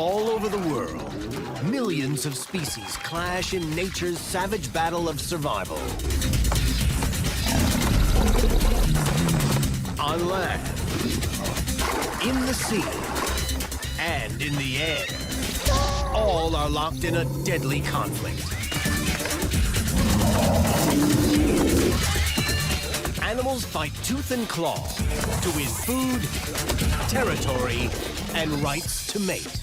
All over the world, millions of species clash in nature's savage battle of survival. On land, in the sea, and in the air, all are locked in a deadly conflict. Animals fight tooth and claw to win food, territory, and rights to mate.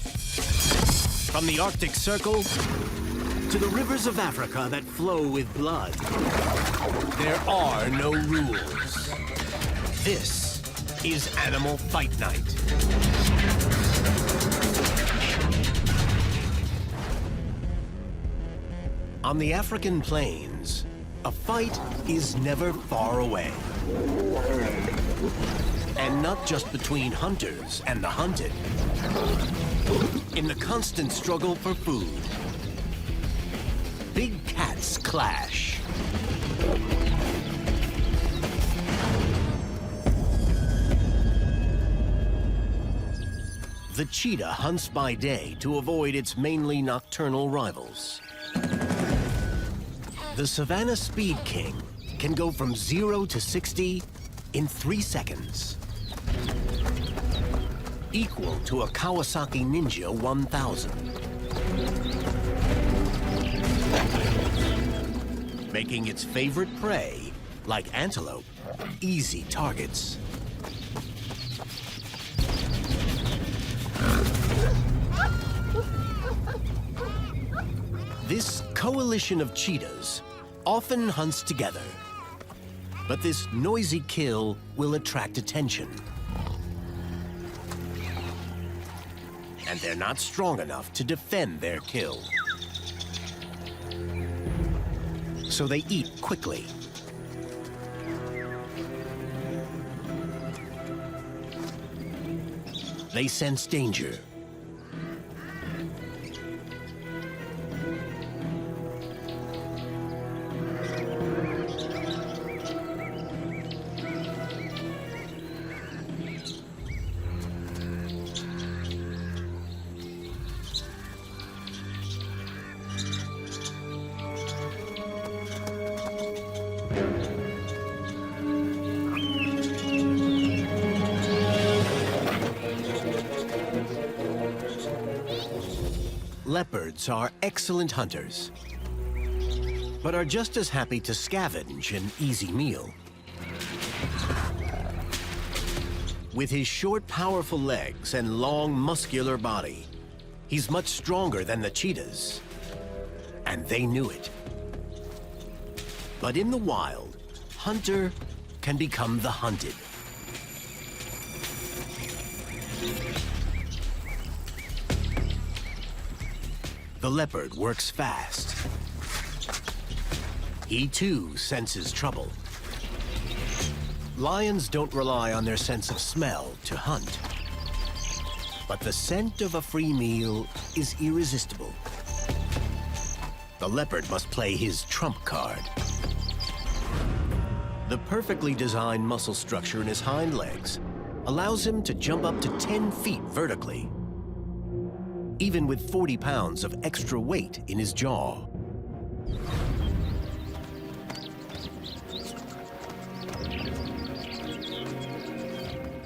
From the Arctic Circle to the rivers of Africa that flow with blood, there are no rules. This is Animal Fight Night. On the African plains, a fight is never far away. And not just between hunters and the hunted. In the constant struggle for food, big cats clash. The cheetah hunts by day to avoid its mainly nocturnal rivals. The Savannah Speed King can go from 0 to 60 in 3 seconds. Equal to a Kawasaki Ninja 1000. Making its favorite prey, like antelope, easy targets. This coalition of cheetahs often hunts together, but this noisy kill will attract attention. And they're not strong enough to defend their kill. So they eat quickly. They sense danger. Leopards are excellent hunters, but are just as happy to scavenge an easy meal. With his short, powerful legs and long, muscular body, he's much stronger than the cheetahs, and they knew it. But in the wild, hunter can become the hunted. The leopard works fast. He too senses trouble. Lions don't rely on their sense of smell to hunt. But the scent of a free meal is irresistible. The leopard must play his trump card. The perfectly designed muscle structure in his hind legs allows him to jump up to 10 feet vertically, even with 40 pounds of extra weight in his jaw.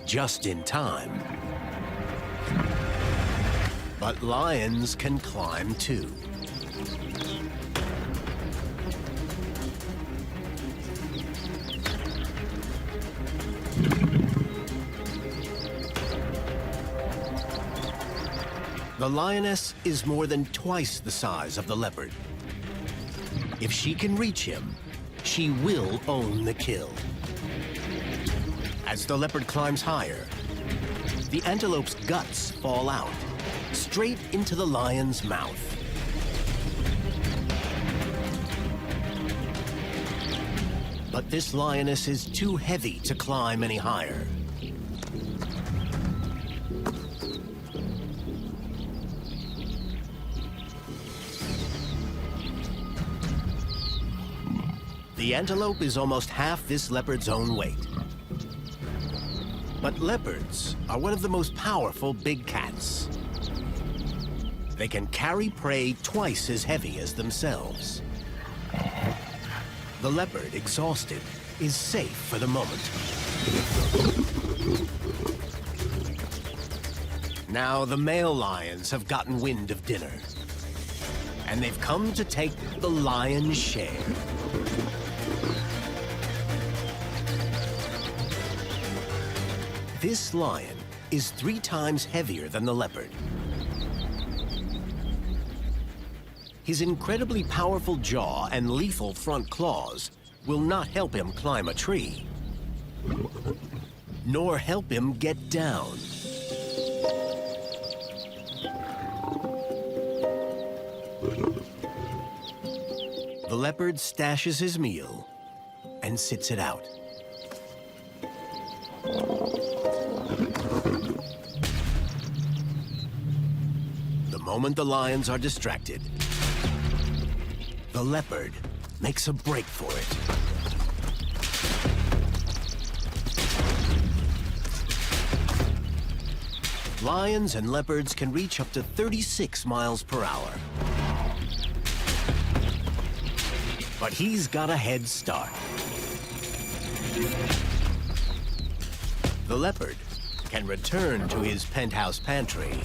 Just in time. But lions can climb too. The lioness is more than twice the size of the leopard. If she can reach him, she will own the kill. As the leopard climbs higher, the antelope's guts fall out, straight into the lion's mouth. But this lioness is too heavy to climb any higher. The antelope is almost half this leopard's own weight. But leopards are one of the most powerful big cats. They can carry prey twice as heavy as themselves. The leopard, exhausted, is safe for the moment. Now the male lions have gotten wind of dinner, and they've come to take the lion's share. This lion is 3 times heavier than the leopard. His incredibly powerful jaw and lethal front claws will not help him climb a tree, nor help him get down. The leopard stashes his meal and sits it out. The moment the lions are distracted, the leopard makes a break for it. Lions and leopards can reach up to 36 miles per hour. But he's got a head start. The leopard can return to his penthouse pantry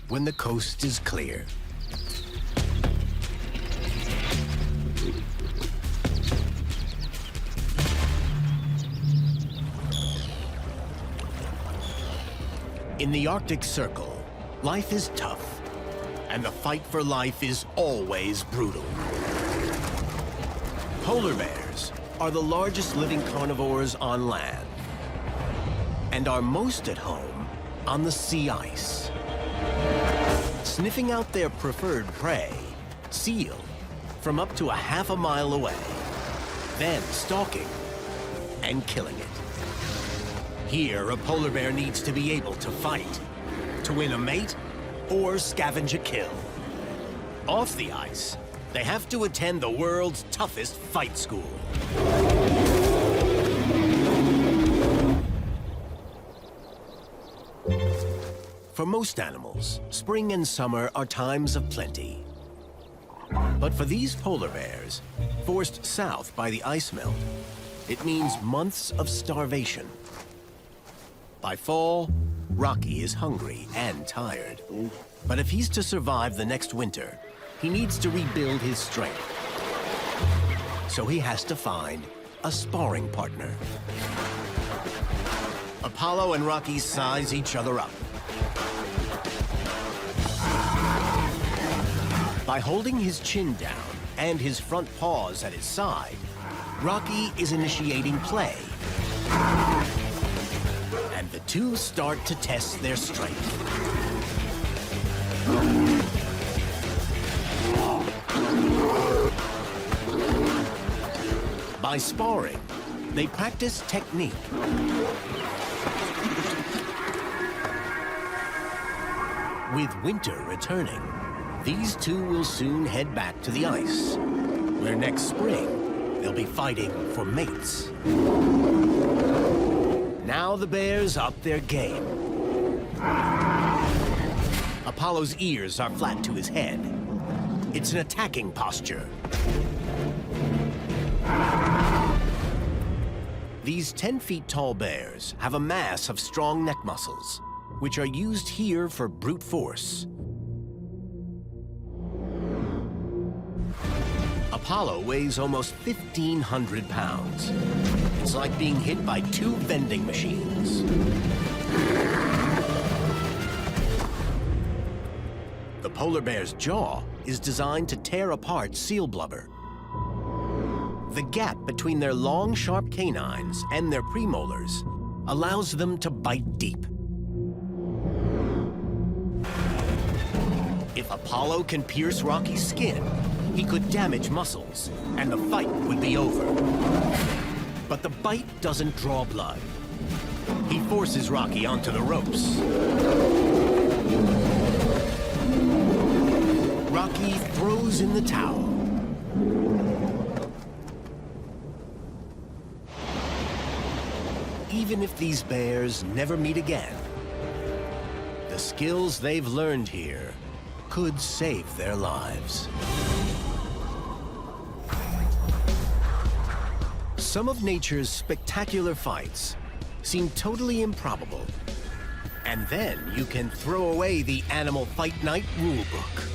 when the coast is clear. In the Arctic Circle, life is tough, and the fight for life is always brutal. Polar bears are the largest living carnivores on land, and are most at home on the sea ice. Sniffing out their preferred prey, seal, from up to a half a mile away, then stalking and killing it. Here, a polar bear needs to be able to fight, to win a mate, or scavenge a kill. Off the ice, they have to attend the world's toughest fight school. For most animals, spring and summer are times of plenty. But for these polar bears, forced south by the ice melt, it means months of starvation. By fall, Rocky is hungry and tired. But if he's to survive the next winter, he needs to rebuild his strength. So he has to find a sparring partner. Apollo and Rocky size each other up. By holding his chin down and his front paws at his side, Rocky is initiating play. And the two start to test their strength. By sparring, they practice technique. With winter returning, these two will soon head back to the ice, where next spring they'll be fighting for mates. Now the bears up their game. Apollo's ears are flat to his head. It's an attacking posture. These 10 feet tall bears have a mass of strong neck muscles, which are used here for brute force. Apollo weighs almost 1,500 pounds. It's like being hit by 2 vending machines. The polar bear's jaw is designed to tear apart seal blubber. The gap between their long, sharp canines and their premolars allows them to bite deep. If Apollo can pierce Rocky's skin, he could damage muscles, and the fight would be over. But the bite doesn't draw blood. He forces Rocky onto the ropes. Rocky throws in the towel. Even if these bears never meet again, the skills they've learned here could save their lives. Some of nature's spectacular fights seem totally improbable. And then you can throw away the Animal Fight Night rulebook.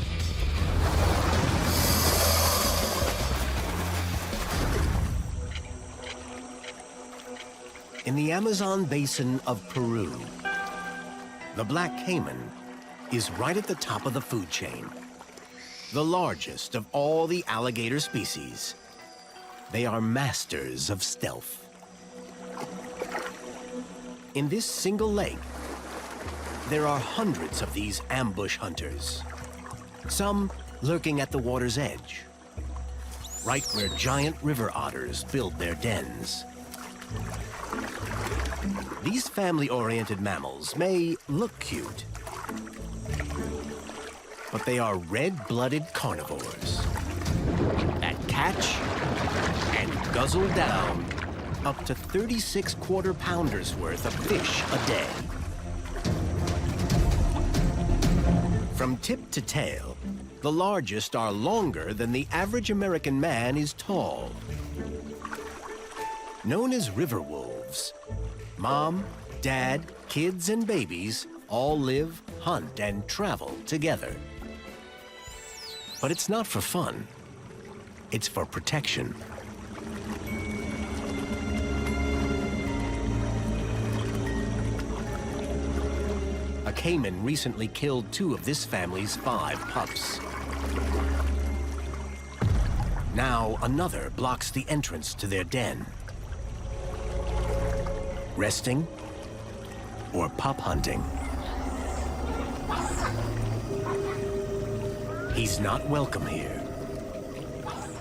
In the Amazon basin of Peru, the black cayman is right at the top of the food chain, the largest of all the alligator species. They are masters of stealth. In this single lake, there are hundreds of these ambush hunters, some lurking at the water's edge, right where giant river otters build their dens. These family-oriented mammals may look cute, but they are red-blooded carnivores that catch and guzzle down up to 36 quarter-pounders worth of fish a day. From tip to tail, the largest are longer than the average American man is tall. Known as river wolves, mom, dad, kids, and babies all live, hunt, and travel together. But it's not for fun. It's for protection. A cayman recently killed 2 of this family's 5 pups. Now another blocks the entrance to their den. Resting or pup hunting. He's not welcome here.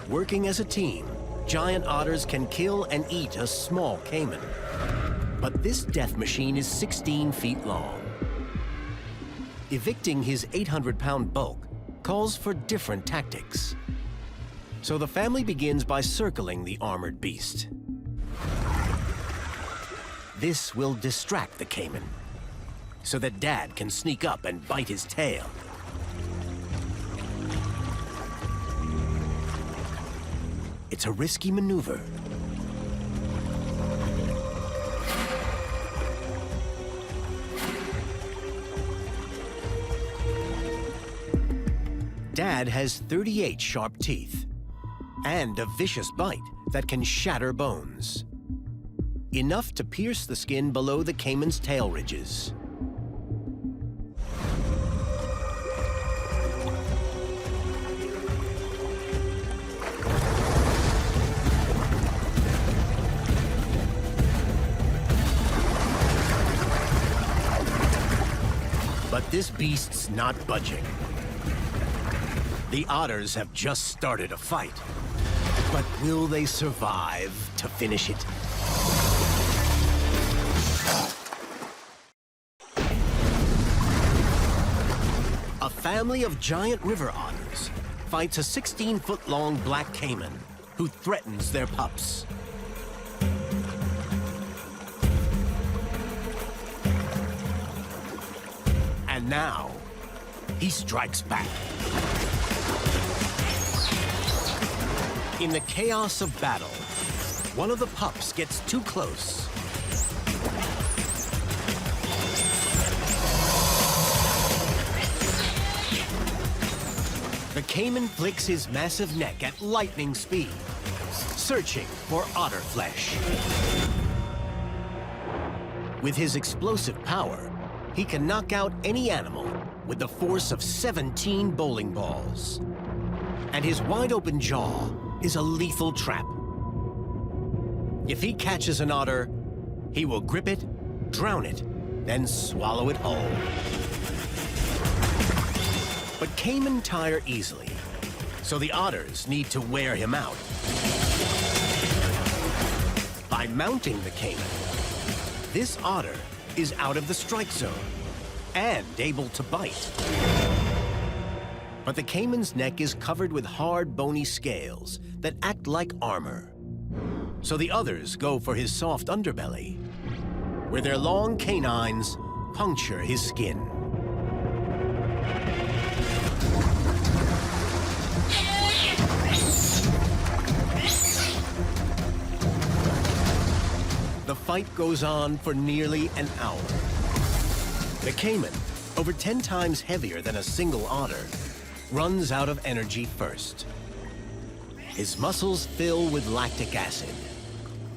Working as a team, giant otters can kill and eat a small cayman. But this death machine is 16 feet long. Evicting his 800-pound bulk calls for different tactics. So the family begins by circling the armored beast. This will distract the cayman, so that Dad can sneak up and bite his tail. It's a risky maneuver. Dad has 38 sharp teeth and a vicious bite that can shatter bones. Enough to pierce the skin below the cayman's tail ridges. But this beast's not budging. The otters have just started a fight. But will they survive to finish it? A family of giant river otters fights a 16-foot-long black cayman who threatens their pups. And now, he strikes back. In the chaos of battle, one of the pups gets too close. The cayman flicks his massive neck at lightning speed, searching for otter flesh. With his explosive power, he can knock out any animal with the force of 17 bowling balls. And his wide-open jaw is a lethal trap. If he catches an otter, he will grip it, drown it, then swallow it whole. But cayman tire easily, so the otters need to wear him out. By mounting the cayman, this otter is out of the strike zone and able to bite. But the cayman's neck is covered with hard, bony scales that act like armor. So the others go for his soft underbelly, where their long canines puncture his skin. The fight goes on for nearly an hour. The cayman, over 10 times heavier than a single otter, runs out of energy first. His muscles fill with lactic acid,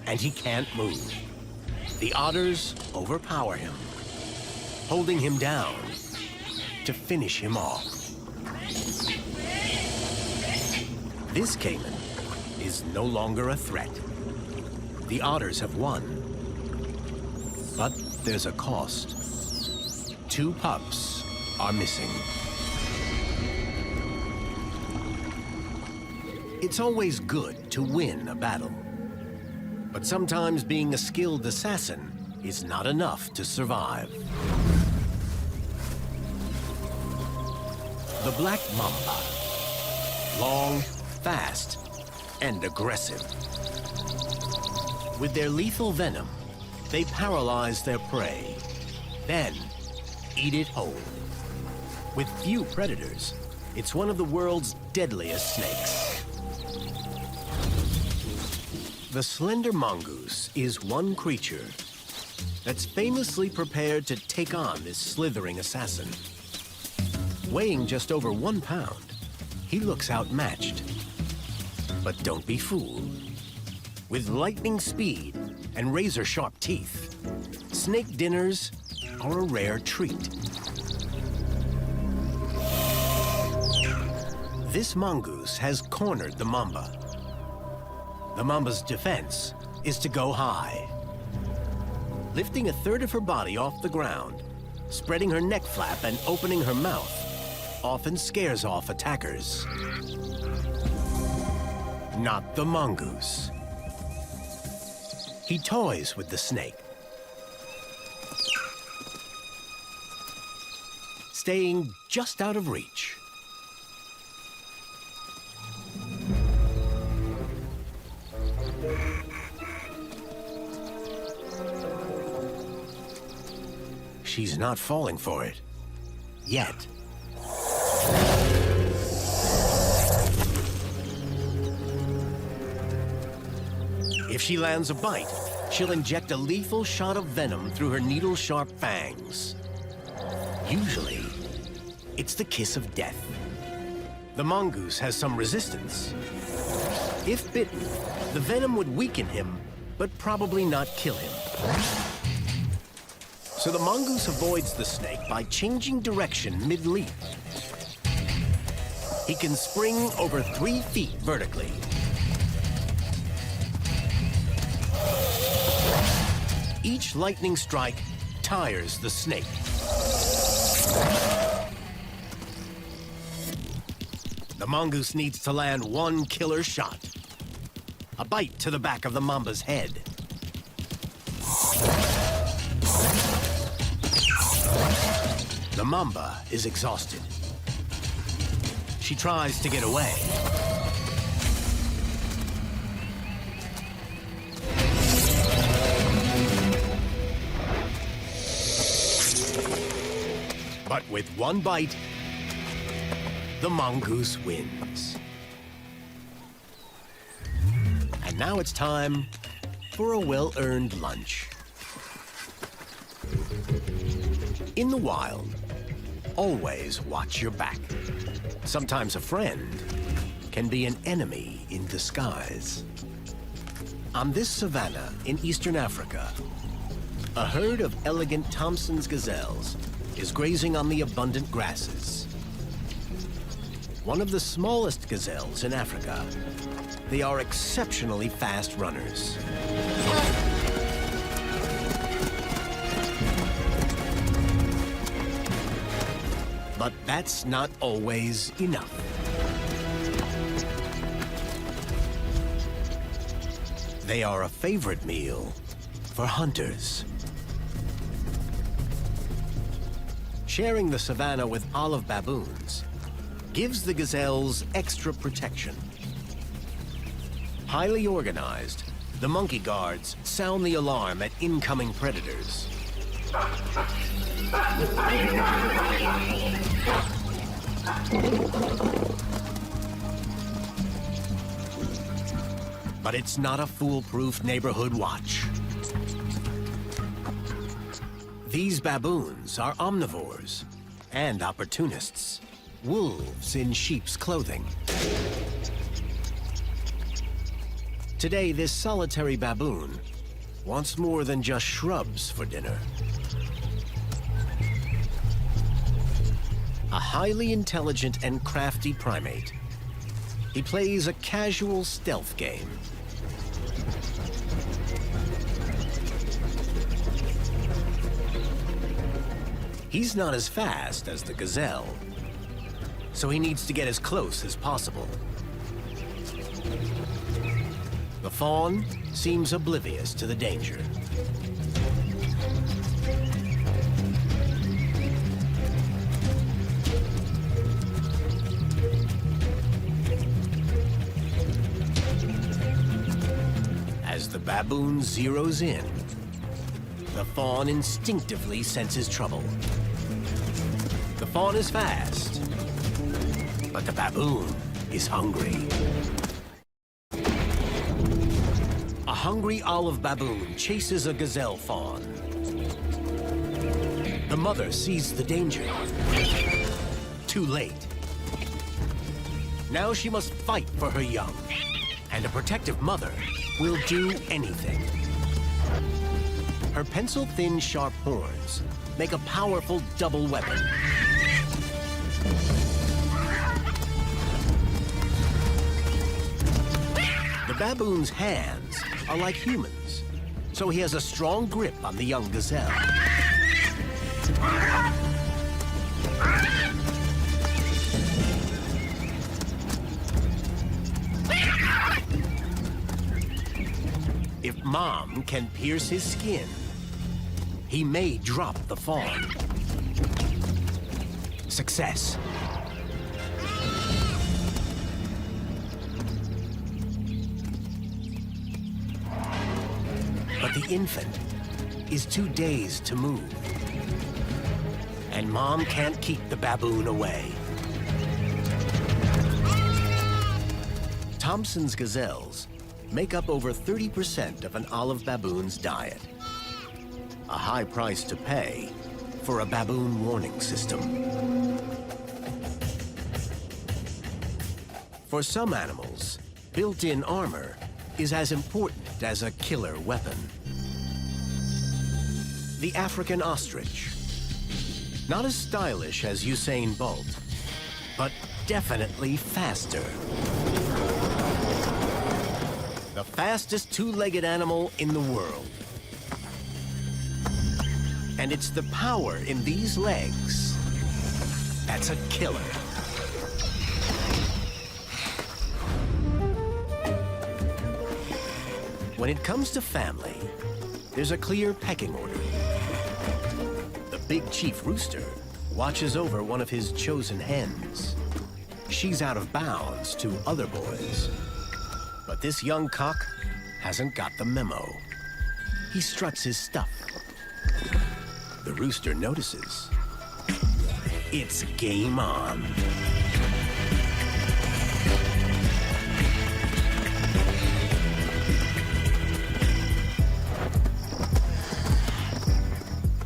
and he can't move. The otters overpower him, holding him down to finish him off. This cayman is no longer a threat. The otters have won, but there's a cost. 2 pups are missing. It's always good to win a battle, but sometimes being a skilled assassin is not enough to survive. The black mamba. Long, fast, and aggressive. With their lethal venom, they paralyze their prey, then eat it whole. With few predators, it's one of the world's deadliest snakes. The slender mongoose is one creature that's famously prepared to take on this slithering assassin. Weighing just over 1 pound, he looks outmatched. But don't be fooled. With lightning speed and razor-sharp teeth, snake dinners are a rare treat. This mongoose has cornered the mamba. The mamba's defense is to go high. Lifting a third of her body off the ground, spreading her neck flap and opening her mouth often scares off attackers. Not the mongoose. He toys with the snake, staying just out of reach. She's not falling for it yet. If she lands a bite, she'll inject a lethal shot of venom through her needle-sharp fangs. Usually, it's the kiss of death. The mongoose has some resistance. If bitten, the venom would weaken him, but probably not kill him. So the mongoose avoids the snake by changing direction mid-leap. He can spring over 3 feet vertically. Each lightning strike tires the snake. The mongoose needs to land 1 killer shot. A bite to the back of the mamba's head. The mamba is exhausted. She tries to get away. But with 1 bite, the mongoose wins. And now it's time for a well-earned lunch. In the wild, always watch your back. Sometimes a friend can be an enemy in disguise. On this savanna in eastern Africa, a herd of elegant Thompson's gazelles is grazing on the abundant grasses. One of the smallest gazelles in Africa. They are exceptionally fast runners. But that's not always enough. They are a favorite meal for hunters. Sharing the savanna with olive baboons gives the gazelles extra protection. Highly organized, the monkey guards sound the alarm at incoming predators. But it's not a foolproof neighborhood watch. These baboons are omnivores and opportunists, wolves in sheep's clothing. Today, this solitary baboon wants more than just shrubs for dinner. A highly intelligent and crafty primate, he plays a casual stealth game. He's not as fast as the gazelle, so he needs to get as close as possible. The fawn seems oblivious to the danger. As the baboon zeroes in, the fawn instinctively senses trouble. The fawn is fast, but the baboon is hungry. A hungry olive baboon chases a gazelle fawn. The mother sees the danger. Too late. Now she must fight for her young, and a protective mother will do anything. Her pencil-thin, sharp horns make a powerful double weapon. The baboon's hands are like humans, so he has a strong grip on the young gazelle. If Mom can pierce his skin, he may drop the fawn. Success. But the infant is too dazed to move. And Mom can't keep the baboon away. Thompson's gazelles make up over 30% of an olive baboon's diet. A high price to pay for a baboon warning system. For some animals, built-in armor is as important as a killer weapon. The African ostrich. Not as stylish as Usain Bolt, but definitely faster. The fastest two-legged animal in the world. And it's the power in these legs that's a killer. When it comes to family, there's a clear pecking order. The big chief rooster watches over one of his chosen hens. She's out of bounds to other boys. But this young cock hasn't got the memo. He struts his stuff. The rooster notices. It's game on.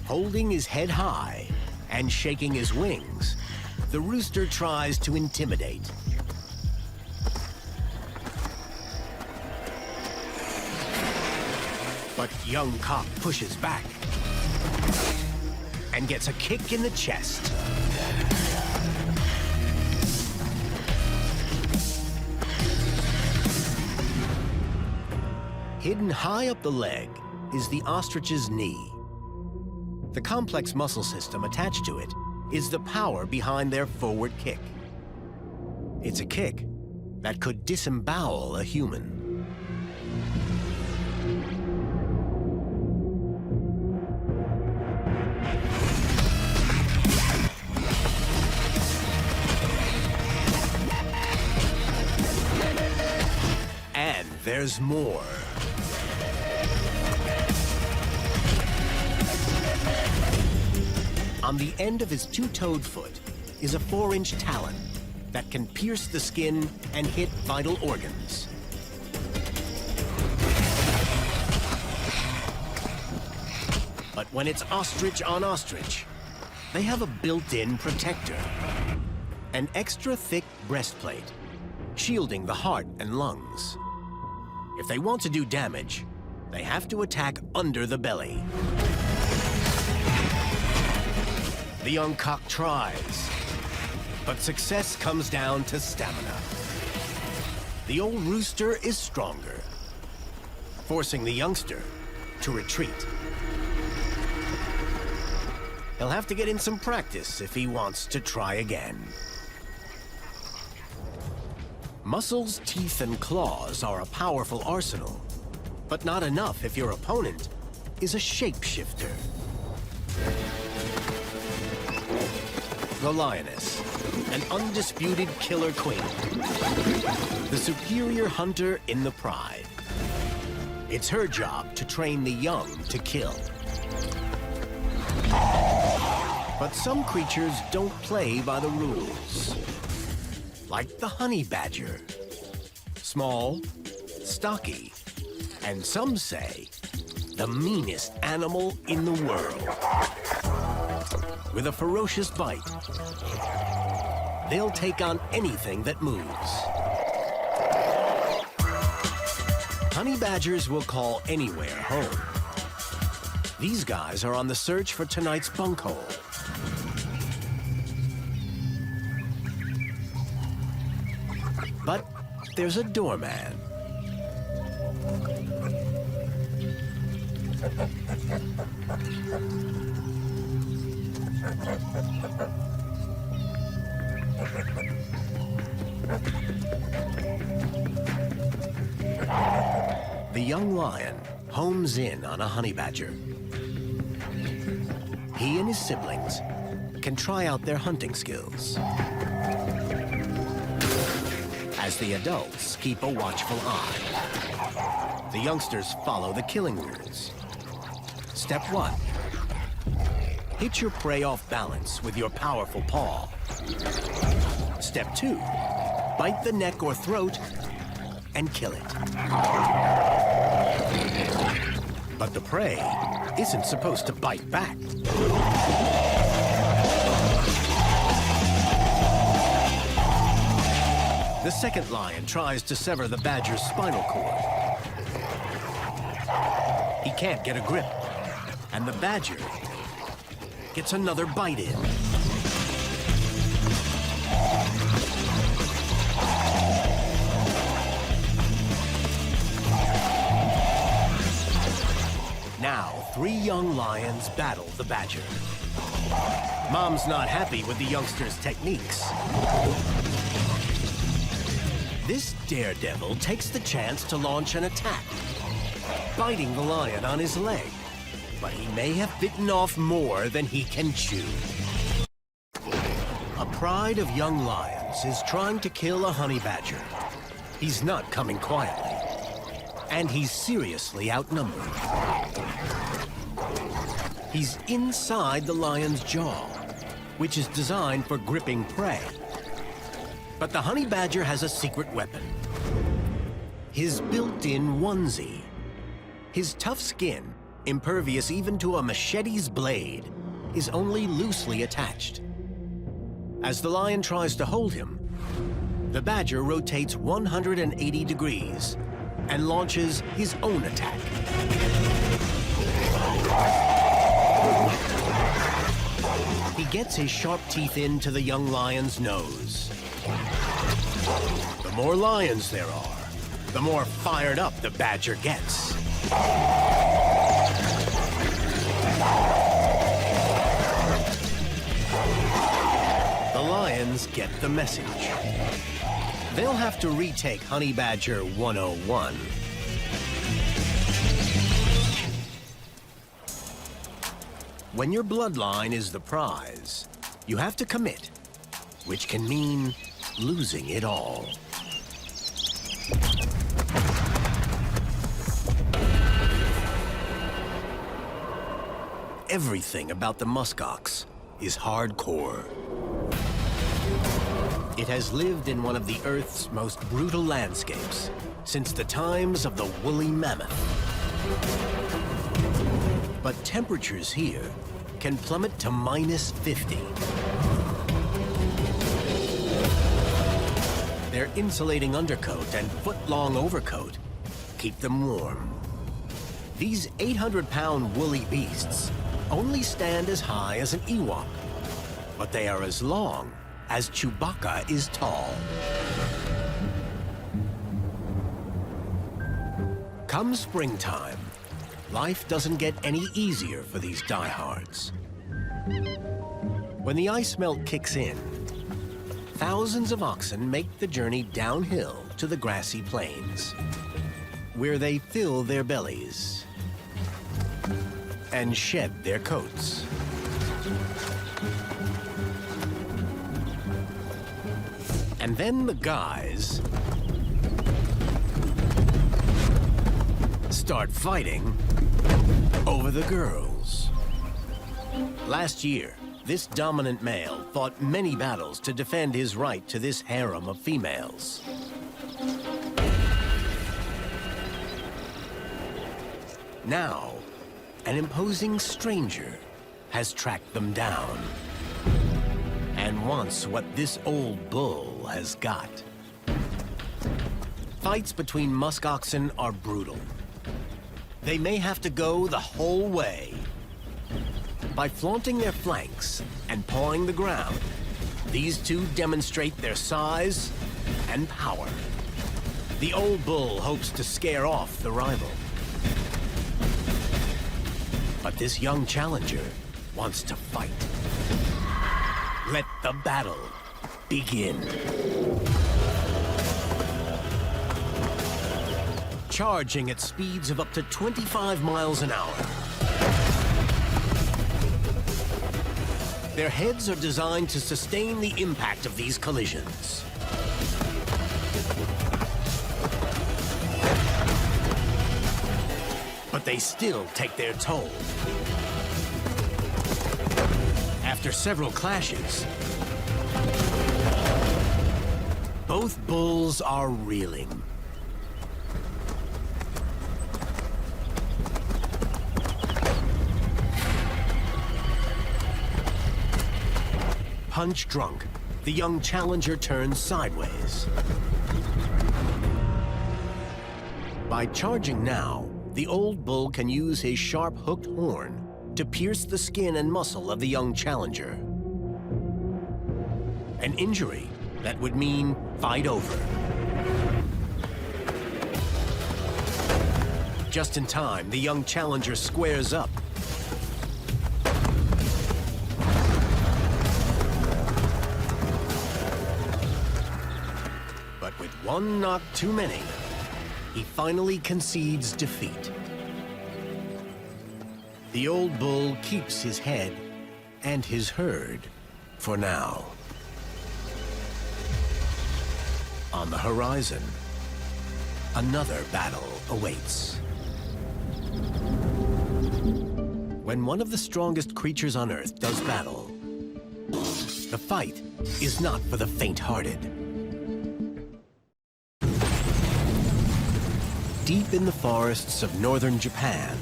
Holding his head high and shaking his wings, the rooster tries to intimidate. But young cock pushes back and gets a kick in the chest. Hidden high up the leg is the ostrich's knee. The complex muscle system attached to it is the power behind their forward kick. It's a kick that could disembowel a human. And there's more. On the end of his two-toed foot is a 4-inch talon that can pierce the skin and hit vital organs. But when it's ostrich on ostrich, they have a built-in protector. An extra thick breastplate, shielding the heart and lungs. If they want to do damage, they have to attack under the belly. The young cock tries, but success comes down to stamina. The old rooster is stronger, forcing the youngster to retreat. He'll have to get in some practice if he wants to try again. Muscles, teeth, and claws are a powerful arsenal, but not enough if your opponent is a shapeshifter. The lioness, an undisputed killer queen. The superior hunter in the pride. It's her job to train the young to kill. But some creatures don't play by the rules. Like the honey badger. Small, stocky, and some say the meanest animal in the world. With a ferocious bite, they'll take on anything that moves. Honey badgers will call anywhere home. These guys are on the search for tonight's bunk hole. But there's a doorman. The young lion homes in on a honey badger. He and his siblings can try out their hunting skills. As the adults keep a watchful eye. The youngsters follow the killing rules. Step 1. Hit your prey off balance with your powerful paw. Step 2. Bite the neck or throat and kill it. But the prey isn't supposed to bite back. The second lion tries to sever the badger's spinal cord. He can't get a grip, and the badger gets another bite in. Now, 3 young lions battle the badger. Mom's not happy with the youngster's techniques. This daredevil takes the chance to launch an attack, biting the lion on his leg. But he may have bitten off more than he can chew. A pride of young lions is trying to kill a honey badger. He's not coming quietly, and he's seriously outnumbered. He's inside the lion's jaw, which is designed for gripping prey. But the honey badger has a secret weapon. His built-in onesie. His tough skin, impervious even to a machete's blade, is only loosely attached. As the lion tries to hold him, the badger rotates 180 degrees and launches his own attack. He gets his sharp teeth into the young lion's nose. The more lions there are, the more fired up the badger gets. The lions get the message. They'll have to retake Honey Badger 101. When your bloodline is the prize, you have to commit, which can mean losing it all. Everything about the muskox is hardcore. It has lived in one of the Earth's most brutal landscapes since the times of the woolly mammoth. But temperatures here can plummet to -50. Their insulating undercoat and foot-long overcoat keep them warm. These 800-pound woolly beasts only stand as high as an Ewok, but they are as long as Chewbacca is tall. Come springtime, life doesn't get any easier for these diehards. When the ice melt kicks in, thousands of oxen make the journey downhill to the grassy plains, where they fill their bellies and shed their coats. And then the guys start fighting over the girls. Last year, this dominant male fought many battles to defend his right to this harem of females. Now, an imposing stranger has tracked them down and wants what this old bull has got. Fights between musk oxen are brutal. They may have to go the whole way. By flaunting their flanks and pawing the ground, these two demonstrate their size and power. The old bull hopes to scare off the rival. But this young challenger wants to fight. Let the battle begin. Charging at speeds of up to 25 miles an hour. Their heads are designed to sustain the impact of these collisions. But they still take their toll. After several clashes, both bulls are reeling. Punch drunk, the young challenger turns sideways. By charging now, the old bull can use his sharp hooked horn to pierce the skin and muscle of the young challenger. An injury that would mean fight over. Just in time, the young challenger squares up. But with one knock too many, he finally concedes defeat. The old bull keeps his head and his herd for now. On the horizon, another battle awaits. When one of the strongest creatures on Earth does battle, the fight is not for the faint-hearted. Deep in the forests of northern Japan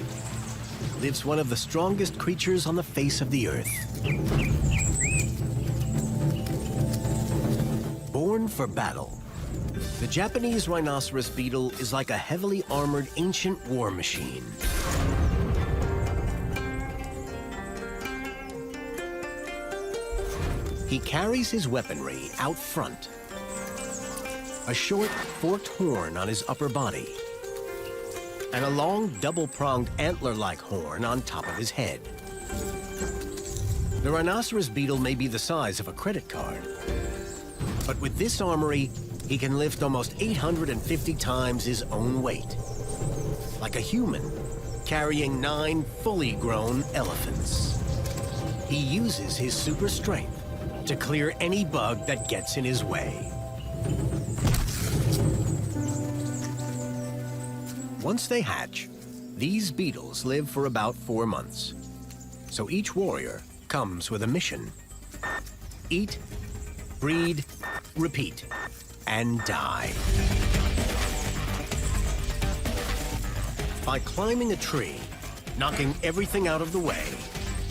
lives one of the strongest creatures on the face of the earth. Born for battle, the Japanese rhinoceros beetle is like a heavily armored ancient war machine. He carries his weaponry out front, a short forked horn on his upper body, and a long double-pronged antler-like horn on top of his head. The rhinoceros beetle may be the size of a credit card, but with this armory, he can lift almost 850 times his own weight, like a human carrying 9 fully grown elephants. He uses his super strength to clear any bug that gets in his way. Once they hatch, these beetles live for about 4 months. So each warrior comes with a mission. Eat, breed, repeat, and die. By climbing a tree, Knocking everything out of the way,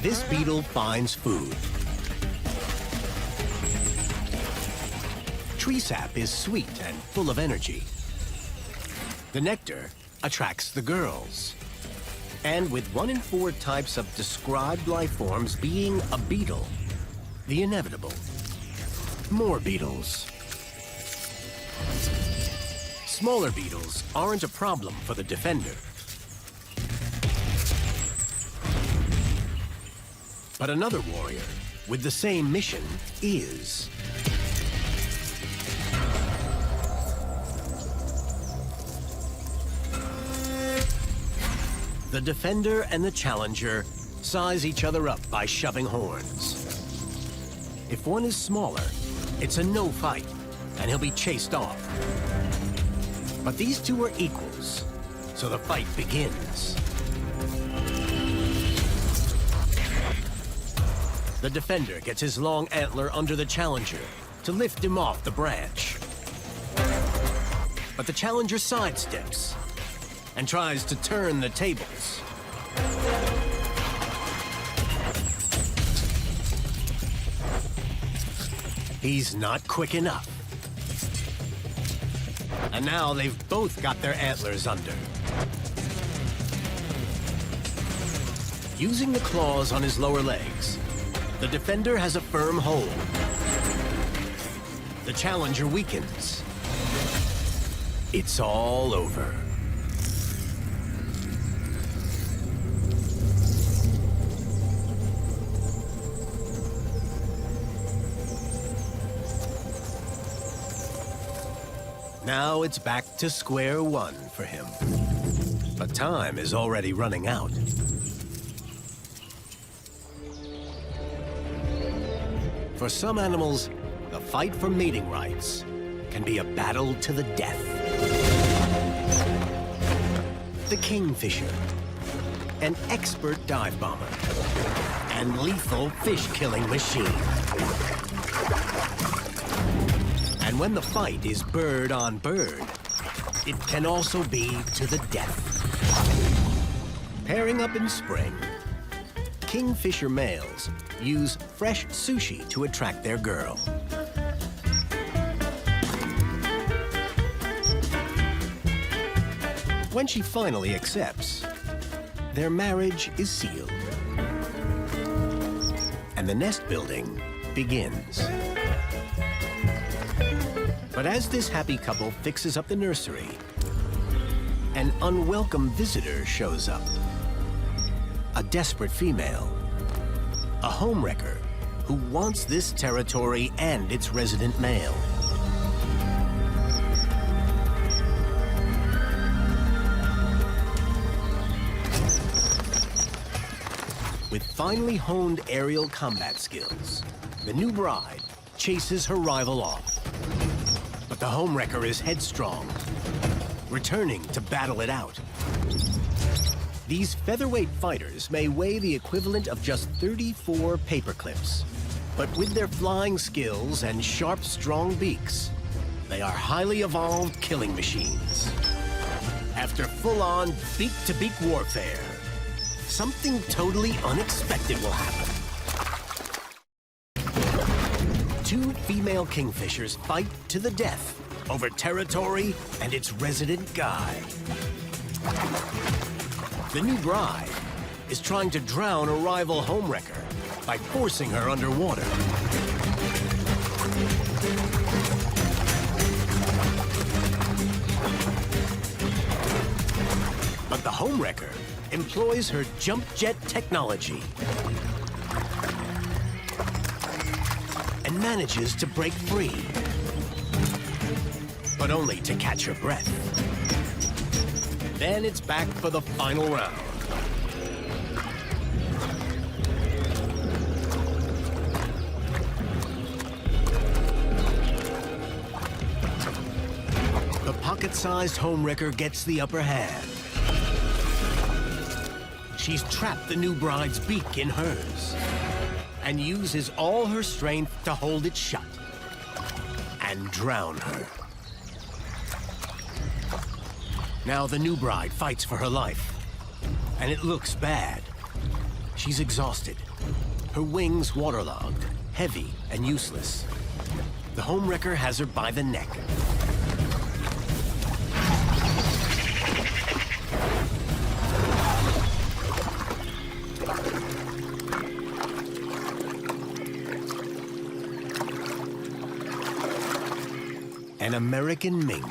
this beetle finds food. Tree sap is sweet and full of energy. The nectar attracts the girls. And with 1 in 4 types of described life forms being a beetle, the inevitable. More beetles. Smaller beetles aren't a problem for the defender. But another warrior with the same mission is. The defender and the challenger size each other up by shoving horns. If one is smaller, it's a no fight, and he'll be chased off. But these two are equals, so the fight begins. The defender gets his long antler under the challenger to lift him off the branch. But the challenger sidesteps and tries to turn the tables. He's not quick enough. And now they've both got their antlers under. Using the claws on his lower legs, the defender has a firm hold. The challenger weakens. It's all over. Now it's back to square one for him. But time is already running out. For some animals, the fight for mating rights can be a battle to the death. The Kingfisher, an expert dive bomber and lethal fish-killing machine. And when the fight is bird on bird, it can also be to the death. Pairing up in spring, Kingfisher males use fresh sushi to attract their girl. When she finally accepts, their marriage is sealed. And the nest building begins. But as this happy couple fixes up the nursery, an unwelcome visitor shows up. A desperate female, a homewrecker who wants this territory and its resident male. With finely honed aerial combat skills, the new bride chases her rival off. But the homewrecker is headstrong, returning to battle it out. These featherweight fighters may weigh the equivalent of just 34 paperclips. But with their flying skills and sharp, strong beaks, they are highly evolved killing machines. After full-on beak-to-beak warfare, something totally unexpected will happen. Two female kingfishers fight to the death over territory and its resident guy. The new bride is trying to drown a rival homewrecker by forcing her underwater. But the homewrecker employs her jump jet technology and manages to break free, but only to catch her breath. Then it's back for the final round. The pocket-sized homewrecker gets the upper hand. She's trapped the new bride's beak in hers and uses all her strength to hold it shut and drown her. Now the new bride fights for her life. And it looks bad. She's exhausted. Her wings waterlogged, heavy and useless. The homewrecker has her by the neck. An American mink.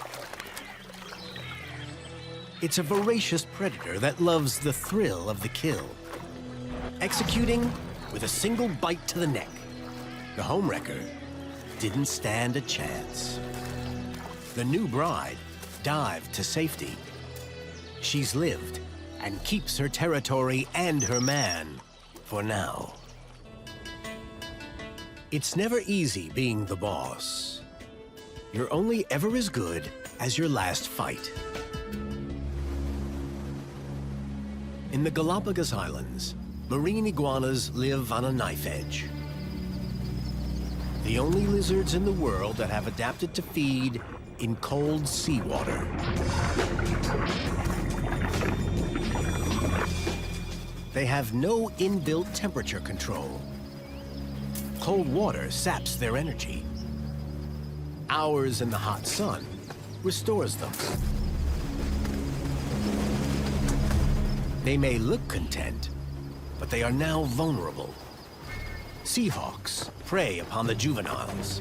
It's a voracious predator that loves the thrill of the kill, executing with a single bite to the neck. The homewrecker didn't stand a chance. The new bride dived to safety. She's lived and keeps her territory and her man for now. It's never easy being the boss. You're only ever as good as your last fight. In the Galapagos Islands, marine iguanas live on a knife edge. The only lizards in the world that have adapted to feed in cold seawater. They have no inbuilt temperature control. Cold water saps their energy. Hours in the hot sun restores them. They may look content, but they are now vulnerable. Seahawks prey upon the juveniles.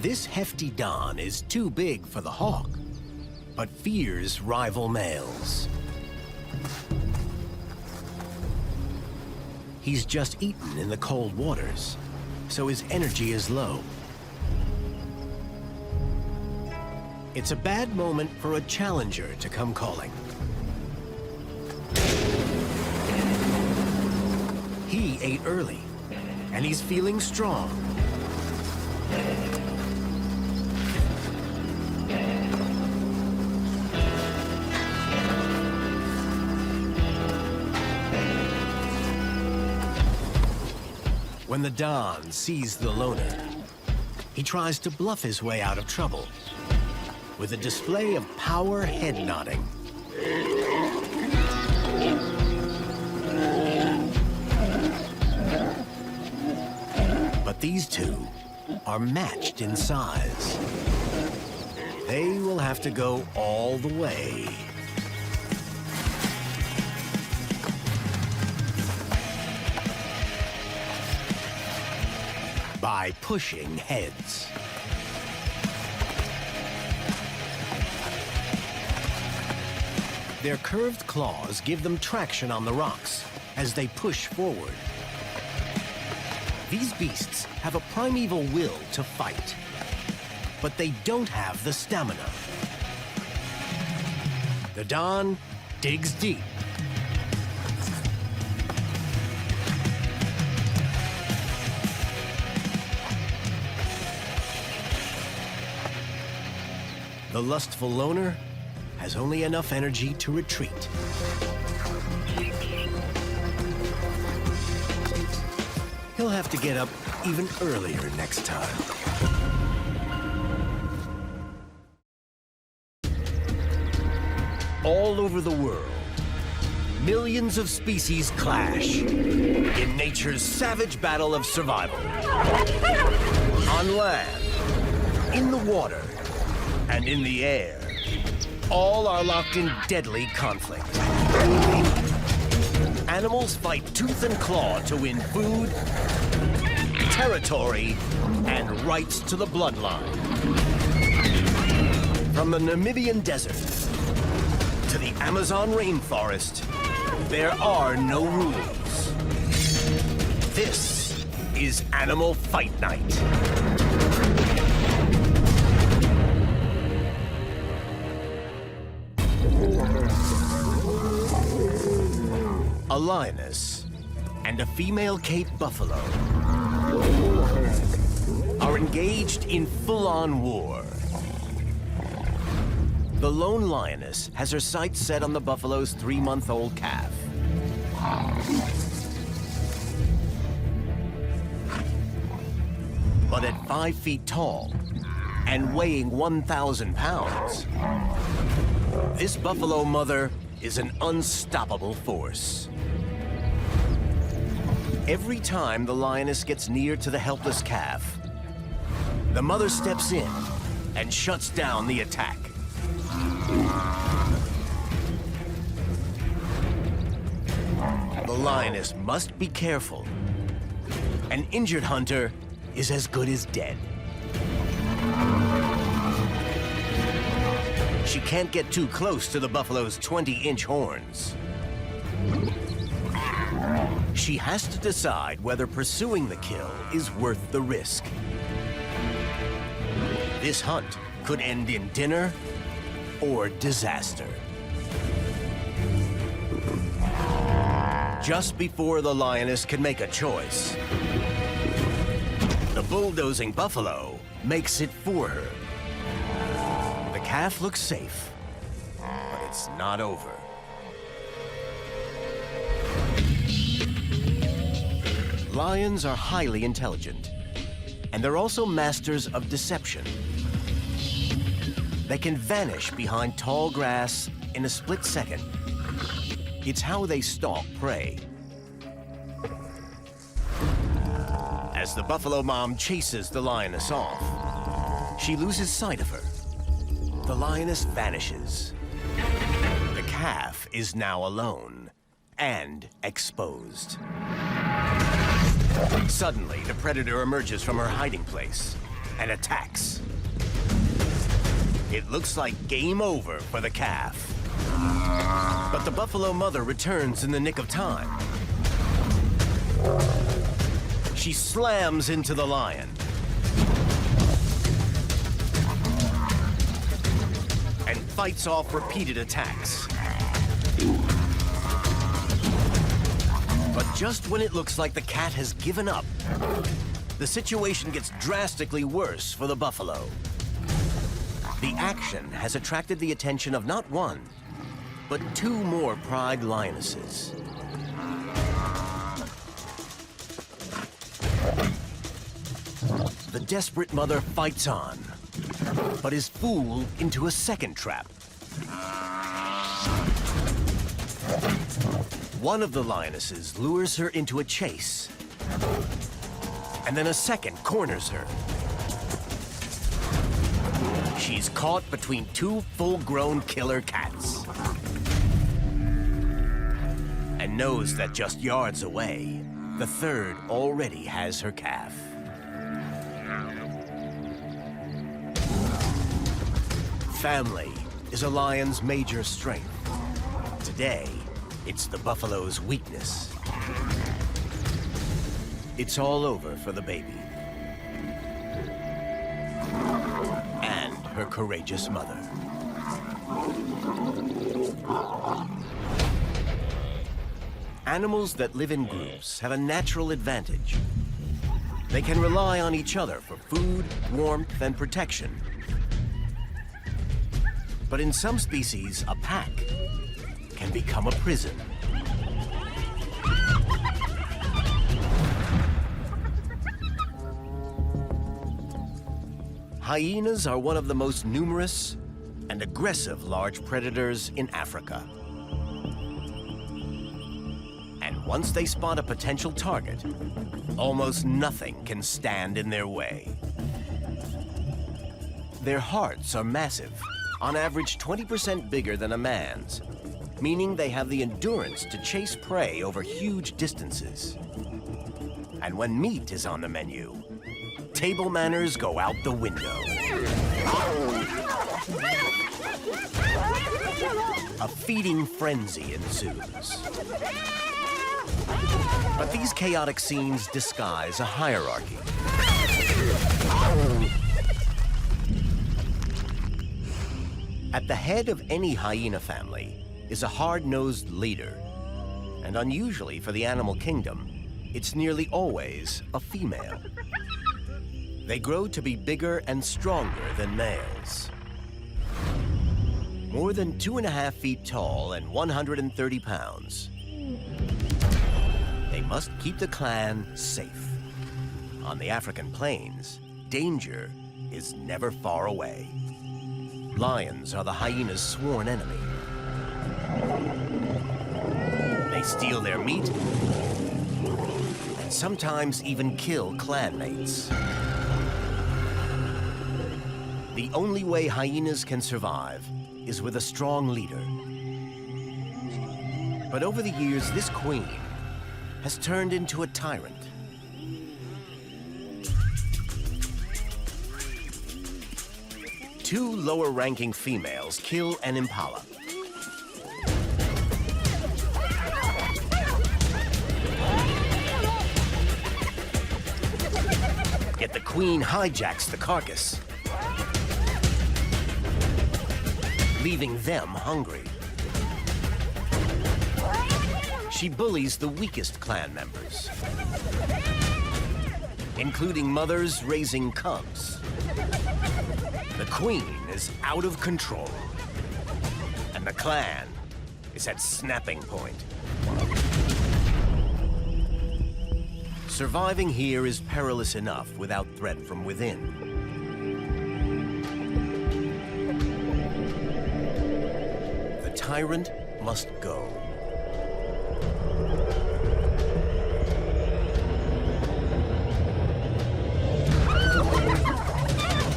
This hefty Don is too big for the hawk, but fears rival males. He's just eaten in the cold waters, so his energy is low. It's a bad moment for a challenger to come calling. He ate early, and he's feeling strong. When the Don sees the loner, he tries to bluff his way out of trouble with a display of power head nodding. But these two are matched in size. They will have to go all the way. By pushing heads. Their curved claws give them traction on the rocks as they push forward. These beasts have a primeval will to fight, but they don't have the stamina. The Don digs deep. The lustful loner has only enough energy to retreat. He'll have to get up even earlier next time. All over the world, millions of species clash in nature's savage battle of survival. On land, in the water, and in the air, all are locked in deadly conflict. Animals fight tooth and claw to win food, territory, and rights to the bloodline. From the Namibian desert to the Amazon rainforest, there are no rules. This is Animal Fight Night. A lioness and a female Cape buffalo are engaged in full-on war. The lone lioness has her sights set on the buffalo's 3-month-old calf. But at 5 feet tall and weighing 1,000 pounds, this buffalo mother is an unstoppable force. Every time the lioness gets near to the helpless calf, the mother steps in and shuts down the attack. The lioness must be careful. An injured hunter is as good as dead. She can't get too close to the buffalo's 20-inch horns. She has to decide whether pursuing the kill is worth the risk. This hunt could end in dinner or disaster. Just before the lioness can make a choice, the bulldozing buffalo makes it for her. The calf looks safe, but it's not over. Lions are highly intelligent, and they're also masters of deception. They can vanish behind tall grass in a split second. It's how they stalk prey. As the buffalo mom chases the lioness off, she loses sight of her. The lioness vanishes. The calf is now alone and exposed. Suddenly, the predator emerges from her hiding place and attacks. It looks like game over for the calf. But the buffalo mother returns in the nick of time. She slams into the lion and fights off repeated attacks. But just when it looks like the cat has given up, the situation gets drastically worse for the buffalo. The action has attracted the attention of not one, but 2 more pride lionesses. The desperate mother fights on, but is fooled into a second trap. One of the lionesses lures her into a chase, and then a second corners her. She's caught between 2 full-grown killer cats, and knows that just yards away, the third already has her calf. Family is a lion's major strength. Today, it's the buffalo's weakness. It's all over for the baby and her courageous mother. Animals that live in groups have a natural advantage. They can rely on each other for food, warmth, and protection. But in some species, a pack can become a prison. Hyenas are one of the most numerous and aggressive large predators in Africa. And once they spot a potential target, almost nothing can stand in their way. Their hearts are massive, on average 20% bigger than a man's, meaning they have the endurance to chase prey over huge distances. And when meat is on the menu, table manners go out the window. A feeding frenzy ensues. But these chaotic scenes disguise a hierarchy. At the head of any hyena family is a hard-nosed leader. And unusually for the animal kingdom, it's nearly always a female. They grow to be bigger and stronger than males. More than 2.5 feet tall and 130 pounds. They must keep the clan safe. On the African plains, danger is never far away. Lions are the hyena's sworn enemy. They steal their meat and sometimes even kill clanmates. The only way hyenas can survive is with a strong leader. But over the years, this queen has turned into a tyrant. Two lower-ranking females kill an impala. Yet the queen hijacks the carcass, leaving them hungry. She bullies the weakest clan members, including mothers raising cubs. The queen is out of control, and the clan is at snapping point. Surviving here is perilous enough without threat from within. The tyrant must go.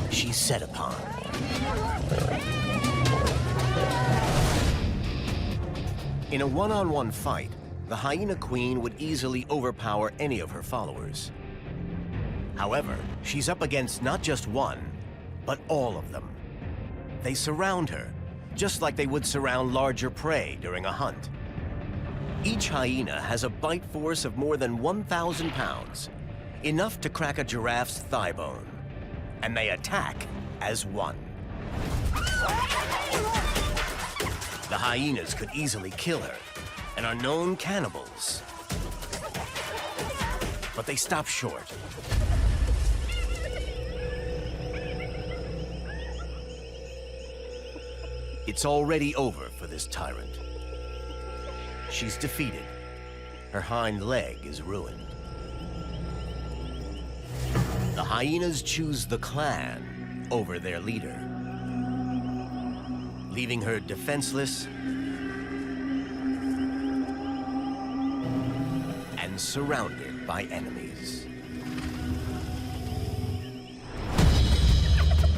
She's set upon. In a one-on-one fight, the hyena queen would easily overpower any of her followers. However, she's up against not just one, but all of them. They surround her, just like they would surround larger prey during a hunt. Each hyena has a bite force of more than 1,000 pounds, enough to crack a giraffe's thigh bone. And they attack as one. The hyenas could easily kill her and are known cannibals. But they stop short. It's already over for this tyrant. She's defeated. Her hind leg is ruined. The hyenas choose the clan over their leader, leaving her defenseless and surrounded by enemies.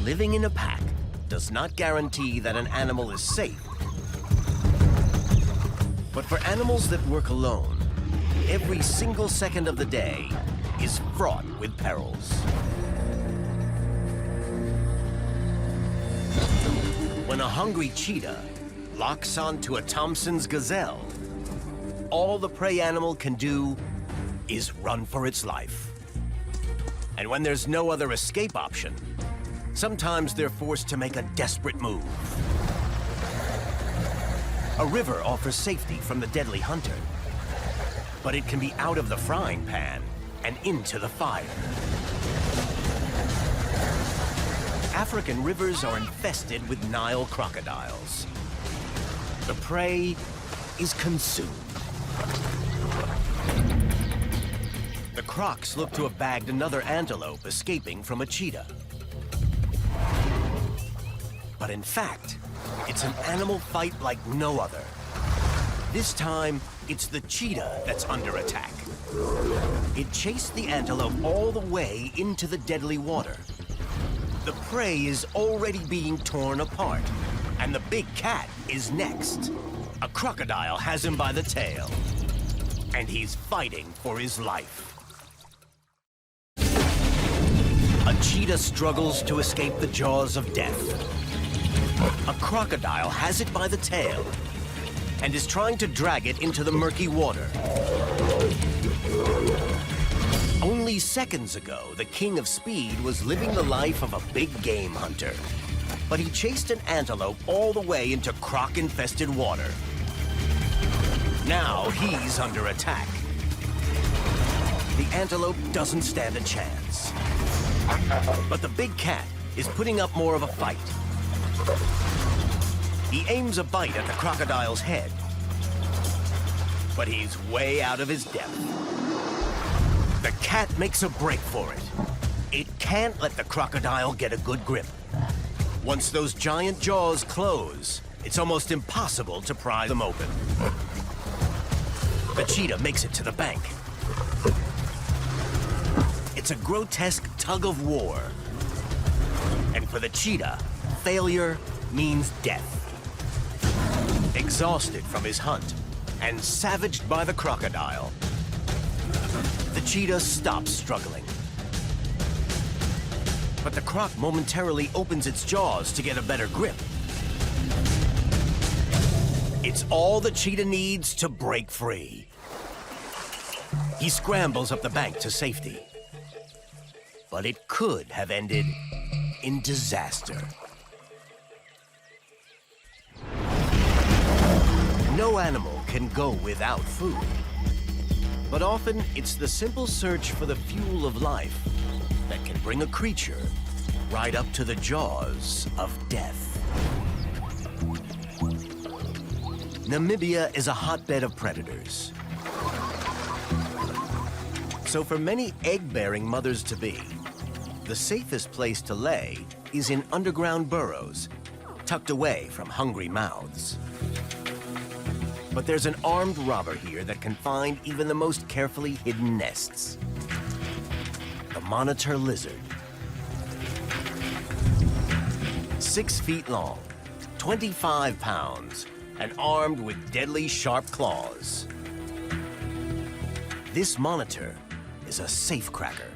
Living in a pack does not guarantee that an animal is safe. But for animals that work alone, every single second of the day is fraught with perils. When a hungry cheetah locks onto a Thompson's gazelle, all the prey animal can do is run for its life. And when there's no other escape option, sometimes they're forced to make a desperate move. A river offers safety from the deadly hunter, but it can be out of the frying pan and into the fire. African rivers are infested with Nile crocodiles. The prey is consumed. The crocs look to have bagged another antelope escaping from a cheetah. But in fact, it's an animal fight like no other. This time, it's the cheetah that's under attack. It chased the antelope all the way into the deadly water. The prey is already being torn apart, and the big cat is next. A crocodile has him by the tail, and he's fighting for his life. A cheetah struggles to escape the jaws of death. A crocodile has it by the tail and is trying to drag it into the murky water. Only seconds ago, the king of speed was living the life of a big game hunter. But he chased an antelope all the way into croc-infested water. Now he's under attack. The antelope doesn't stand a chance. But the big cat is putting up more of a fight. He aims a bite at the crocodile's head, but he's way out of his depth. The cat makes a break for it, It can't let the crocodile get a good grip. Once those giant jaws close, it's almost impossible to pry them open. The cheetah makes it to the bank. It's a grotesque tug of war. And for the cheetah, failure means death. Exhausted from his hunt and savaged by the crocodile, the cheetah stops struggling. But the croc momentarily opens its jaws to get a better grip. It's all the cheetah needs to break free. He scrambles up the bank to safety. But it could have ended in disaster. No animal can go without food. But often, it's the simple search for the fuel of life that can bring a creature right up to the jaws of death. Namibia is a hotbed of predators. So for many egg-bearing mothers-to-be, the safest place to lay is in underground burrows, tucked away from hungry mouths. But there's an armed robber here that can find even the most carefully hidden nests. The monitor lizard. 6 feet long, 25 pounds, and armed with deadly sharp claws. This monitor is a safecracker.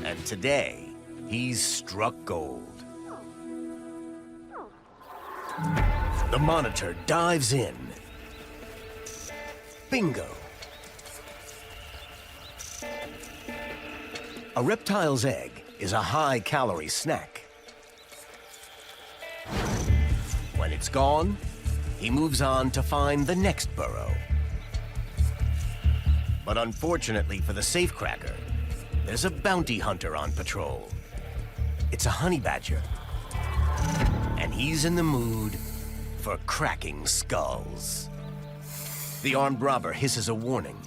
And today, he's struck gold. The monitor dives in. Bingo! A reptile's egg is a high-calorie snack. When it's gone, he moves on to find the next burrow. But unfortunately for the safecracker, there's a bounty hunter on patrol. It's a honey badger. And he's in the mood for cracking skulls. The armed robber hisses a warning.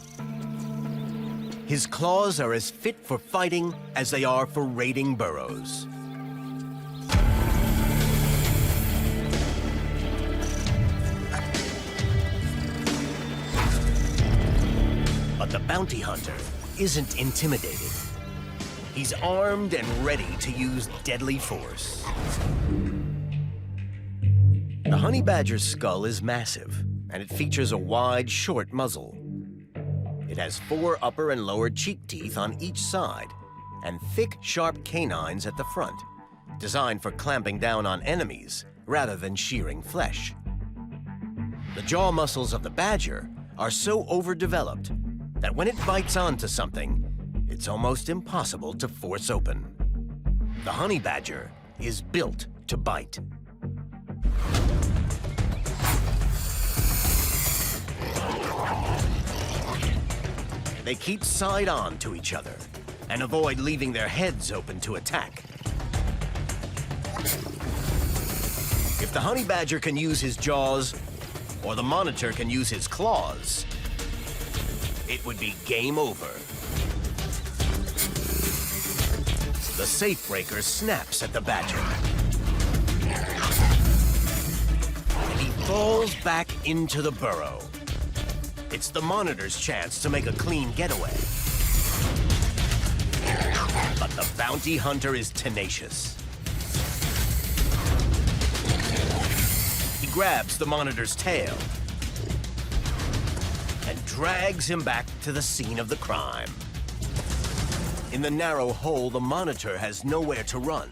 His claws are as fit for fighting as they are for raiding burrows. But the bounty hunter isn't intimidated. He's armed and ready to use deadly force. The honey badger's skull is massive, and it features a wide, short muzzle. It has 4 upper and lower cheek teeth on each side, and thick, sharp canines at the front, designed for clamping down on enemies rather than shearing flesh. The jaw muscles of the badger are so overdeveloped that when it bites onto something, it's almost impossible to force open. The honey badger is built to bite. They keep side on to each other and avoid leaving their heads open to attack. If the honey badger can use his jaws, or the monitor can use his claws, it would be game over. The safe breaker snaps at the badger. And he falls back into the burrow. It's the monitor's chance to make a clean getaway. But the bounty hunter is tenacious. He grabs the monitor's tail and drags him back to the scene of the crime. In the narrow hole, the monitor has nowhere to run.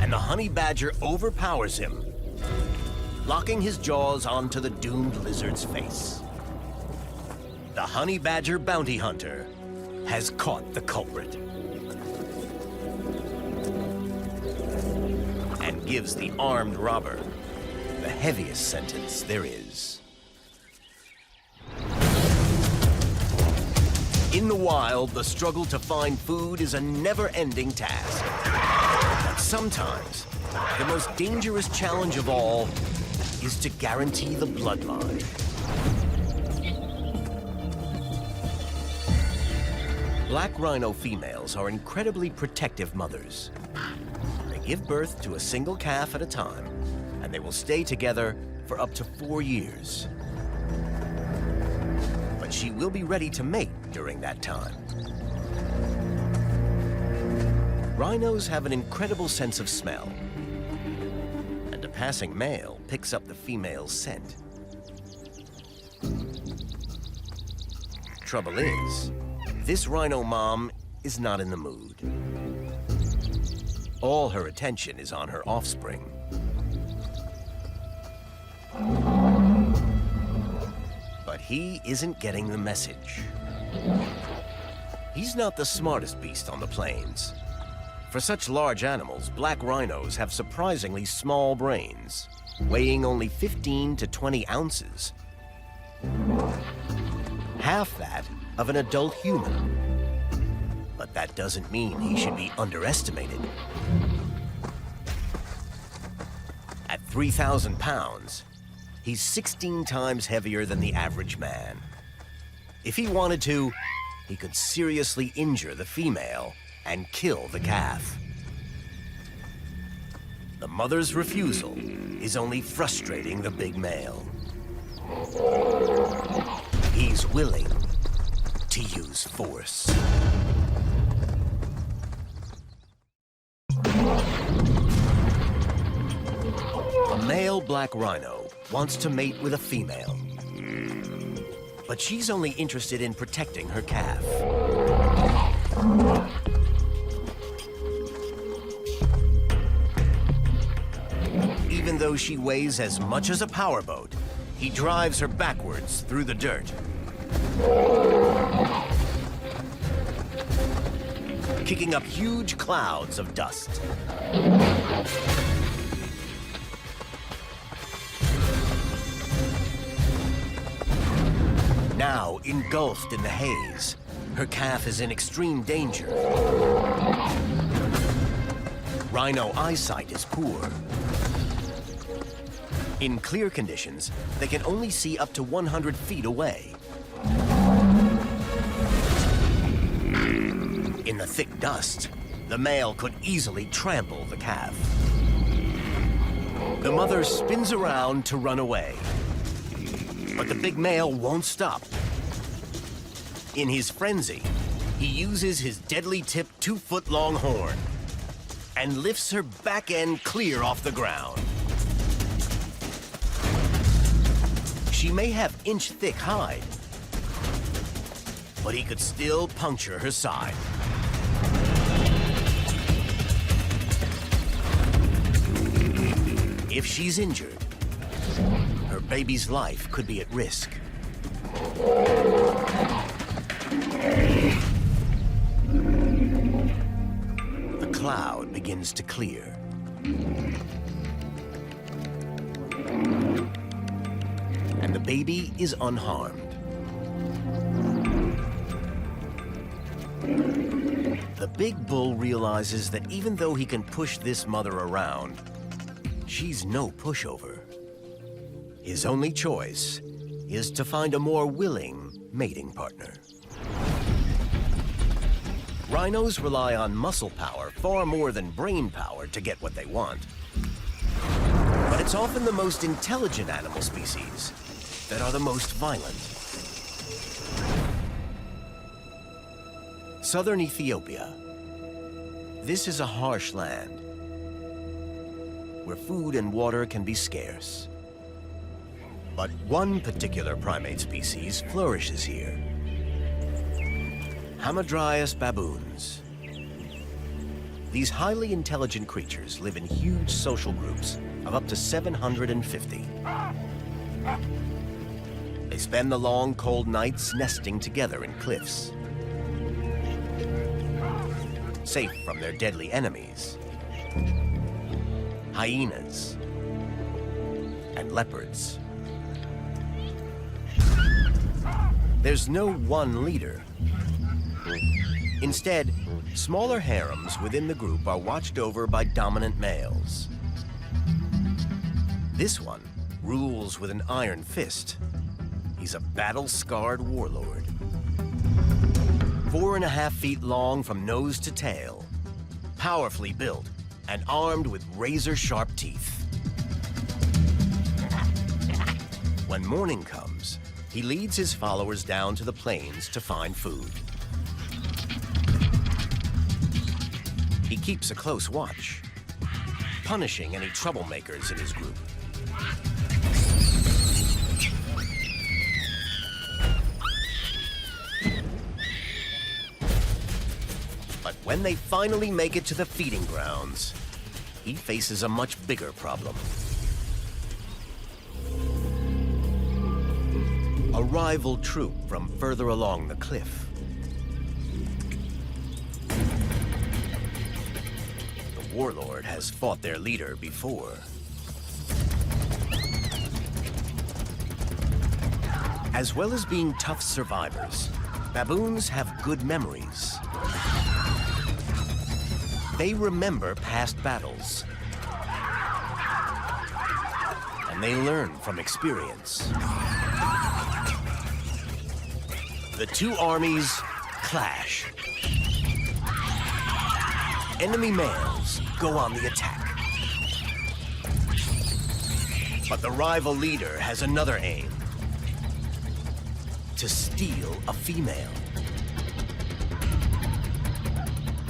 And the honey badger overpowers him, locking his jaws onto the doomed lizard's face. The honey badger bounty hunter has caught the culprit and gives the armed robber the heaviest sentence there is. In the wild, the struggle to find food is a never-ending task. But sometimes, the most dangerous challenge of all is to guarantee the bloodline. Black rhino females are incredibly protective mothers. They give birth to a single calf at a time, and they will stay together for up to 4 years. But she will be ready to mate during that time. Rhinos have an incredible sense of smell, and a passing male picks up the female's scent. Trouble is, this rhino mom is not in the mood. All her attention is on her offspring. But he isn't getting the message. He's not the smartest beast on the plains. For such large animals, black rhinos have surprisingly small brains, weighing only 15 to 20 ounces. Half that of an adult human. But that doesn't mean he should be underestimated. At 3,000 pounds, he's 16 times heavier than the average man. If he wanted to, he could seriously injure the female and kill the calf. The mother's refusal is only frustrating the big male. He's willing to use force. A male black rhino wants to mate with a female, but she's only interested in protecting her calf. Even though she weighs as much as a powerboat, he drives her backwards through the dirt. Kicking up huge clouds of dust. Now, engulfed in the haze, her calf is in extreme danger. Rhino eyesight is poor. In clear conditions, they can only see up to 100 feet away. In the thick dust, the male could easily trample the calf. The mother spins around to run away, but the big male won't stop. In his frenzy, he uses his deadly tipped 2-foot-long horn and lifts her back end clear off the ground. She may have inch-thick hide, but he could still puncture her side. If she's injured, her baby's life could be at risk. The cloud begins to clear. And the baby is unharmed. The big bull realizes that even though he can push this mother around, she's no pushover. His only choice is to find a more willing mating partner. Rhinos rely on muscle power far more than brain power to get what they want. But it's often the most intelligent animal species that are the most violent. Southern Ethiopia. This is a harsh land where food and water can be scarce. But one particular primate species flourishes here. Hamadryas baboons. These highly intelligent creatures live in huge social groups of up to 750. They spend the long, cold nights nesting together in cliffs, safe from their deadly enemies, hyenas and leopards. There's no one leader. Instead, smaller harems within the group are watched over by dominant males. This one rules with an iron fist. He's a battle-scarred warlord. 4.5 feet long from nose to tail, powerfully built and armed with razor-sharp teeth. When morning comes, he leads his followers down to the plains to find food. He keeps a close watch, punishing any troublemakers in his group. But when they finally make it to the feeding grounds, he faces a much bigger problem. A rival troop from further along the cliff. The warlord has fought their leader before. As well as being tough survivors, baboons have good memories. They remember past battles. And they learn from experience. The two armies clash. Enemy males go on the attack. But the rival leader has another aim: to steal a female.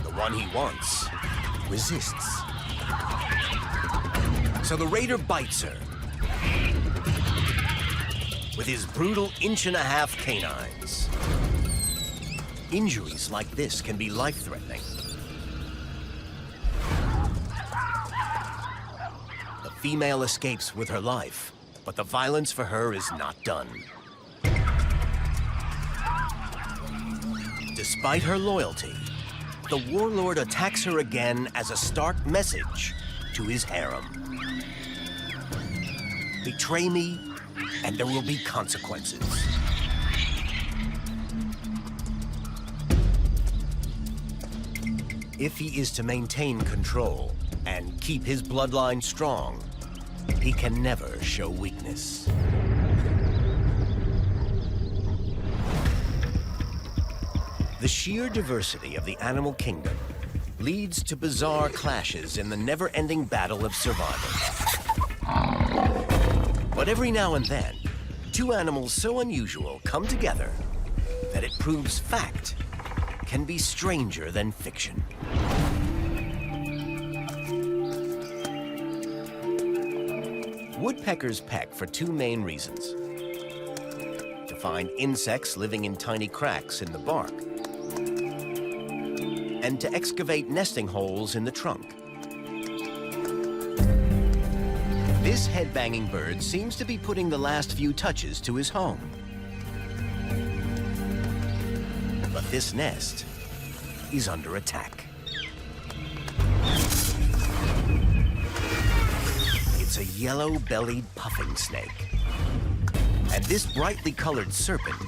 The one he wants resists. So the raider bites her with his brutal 1.5-inch canines. Injuries like this can be life-threatening. The female escapes with her life, but the violence for her is not done. Despite her loyalty, the warlord attacks her again as a stark message to his harem. Betray me, and there will be consequences. If he is to maintain control and keep his bloodline strong, he can never show weakness. The sheer diversity of the animal kingdom leads to bizarre clashes in the never-ending battle of survival. But every now and then, two animals so unusual come together that it proves fact can be stranger than fiction. Woodpeckers peck for two main reasons: to find insects living in tiny cracks in the bark, and to excavate nesting holes in the trunk. This head-banging bird seems to be putting the last few touches to his home. But this nest is under attack. It's a yellow-bellied puffing snake. And this brightly colored serpent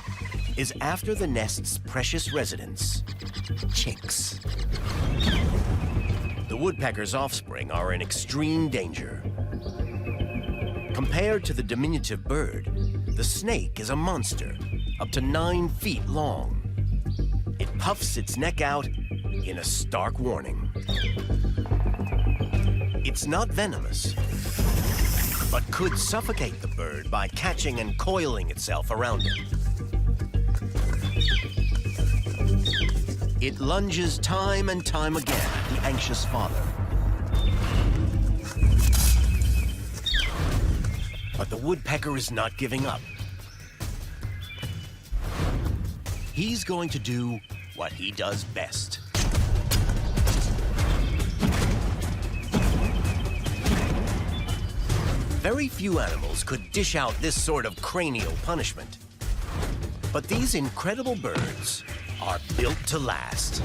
is after the nest's precious residents, chicks. The woodpecker's offspring are in extreme danger. Compared to the diminutive bird, the snake is a monster, up to 9 feet long. It puffs its neck out in a stark warning. It's not venomous, but could suffocate the bird by catching and coiling itself around it. It lunges time and time again at the anxious father. But the woodpecker is not giving up. He's going to do what he does best. Very few animals could dish out this sort of cranial punishment. But these incredible birds are built to last.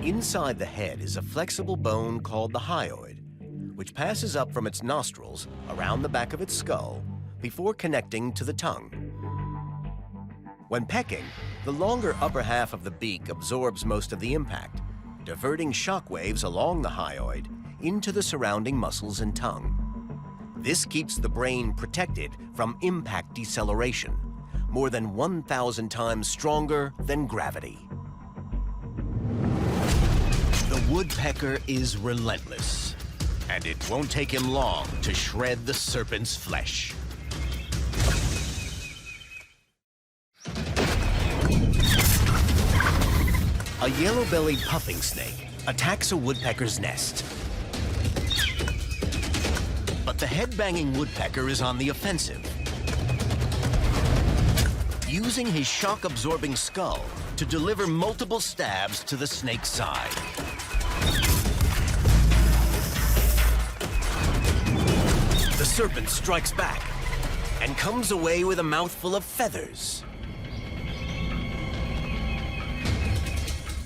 Inside the head is a flexible bone called the hyoid, which passes up from its nostrils around the back of its skull before connecting to the tongue. When pecking, the longer upper half of the beak absorbs most of the impact, diverting shock waves along the hyoid into the surrounding muscles and tongue. This keeps the brain protected from impact deceleration, more than 1,000 times stronger than gravity. The woodpecker is relentless, and it won't take him long to shred the serpent's flesh. A yellow-bellied puffing snake attacks a woodpecker's nest. But the head-banging woodpecker is on the offensive, using his shock-absorbing skull to deliver multiple stabs to the snake's side. The serpent strikes back and comes away with a mouthful of feathers.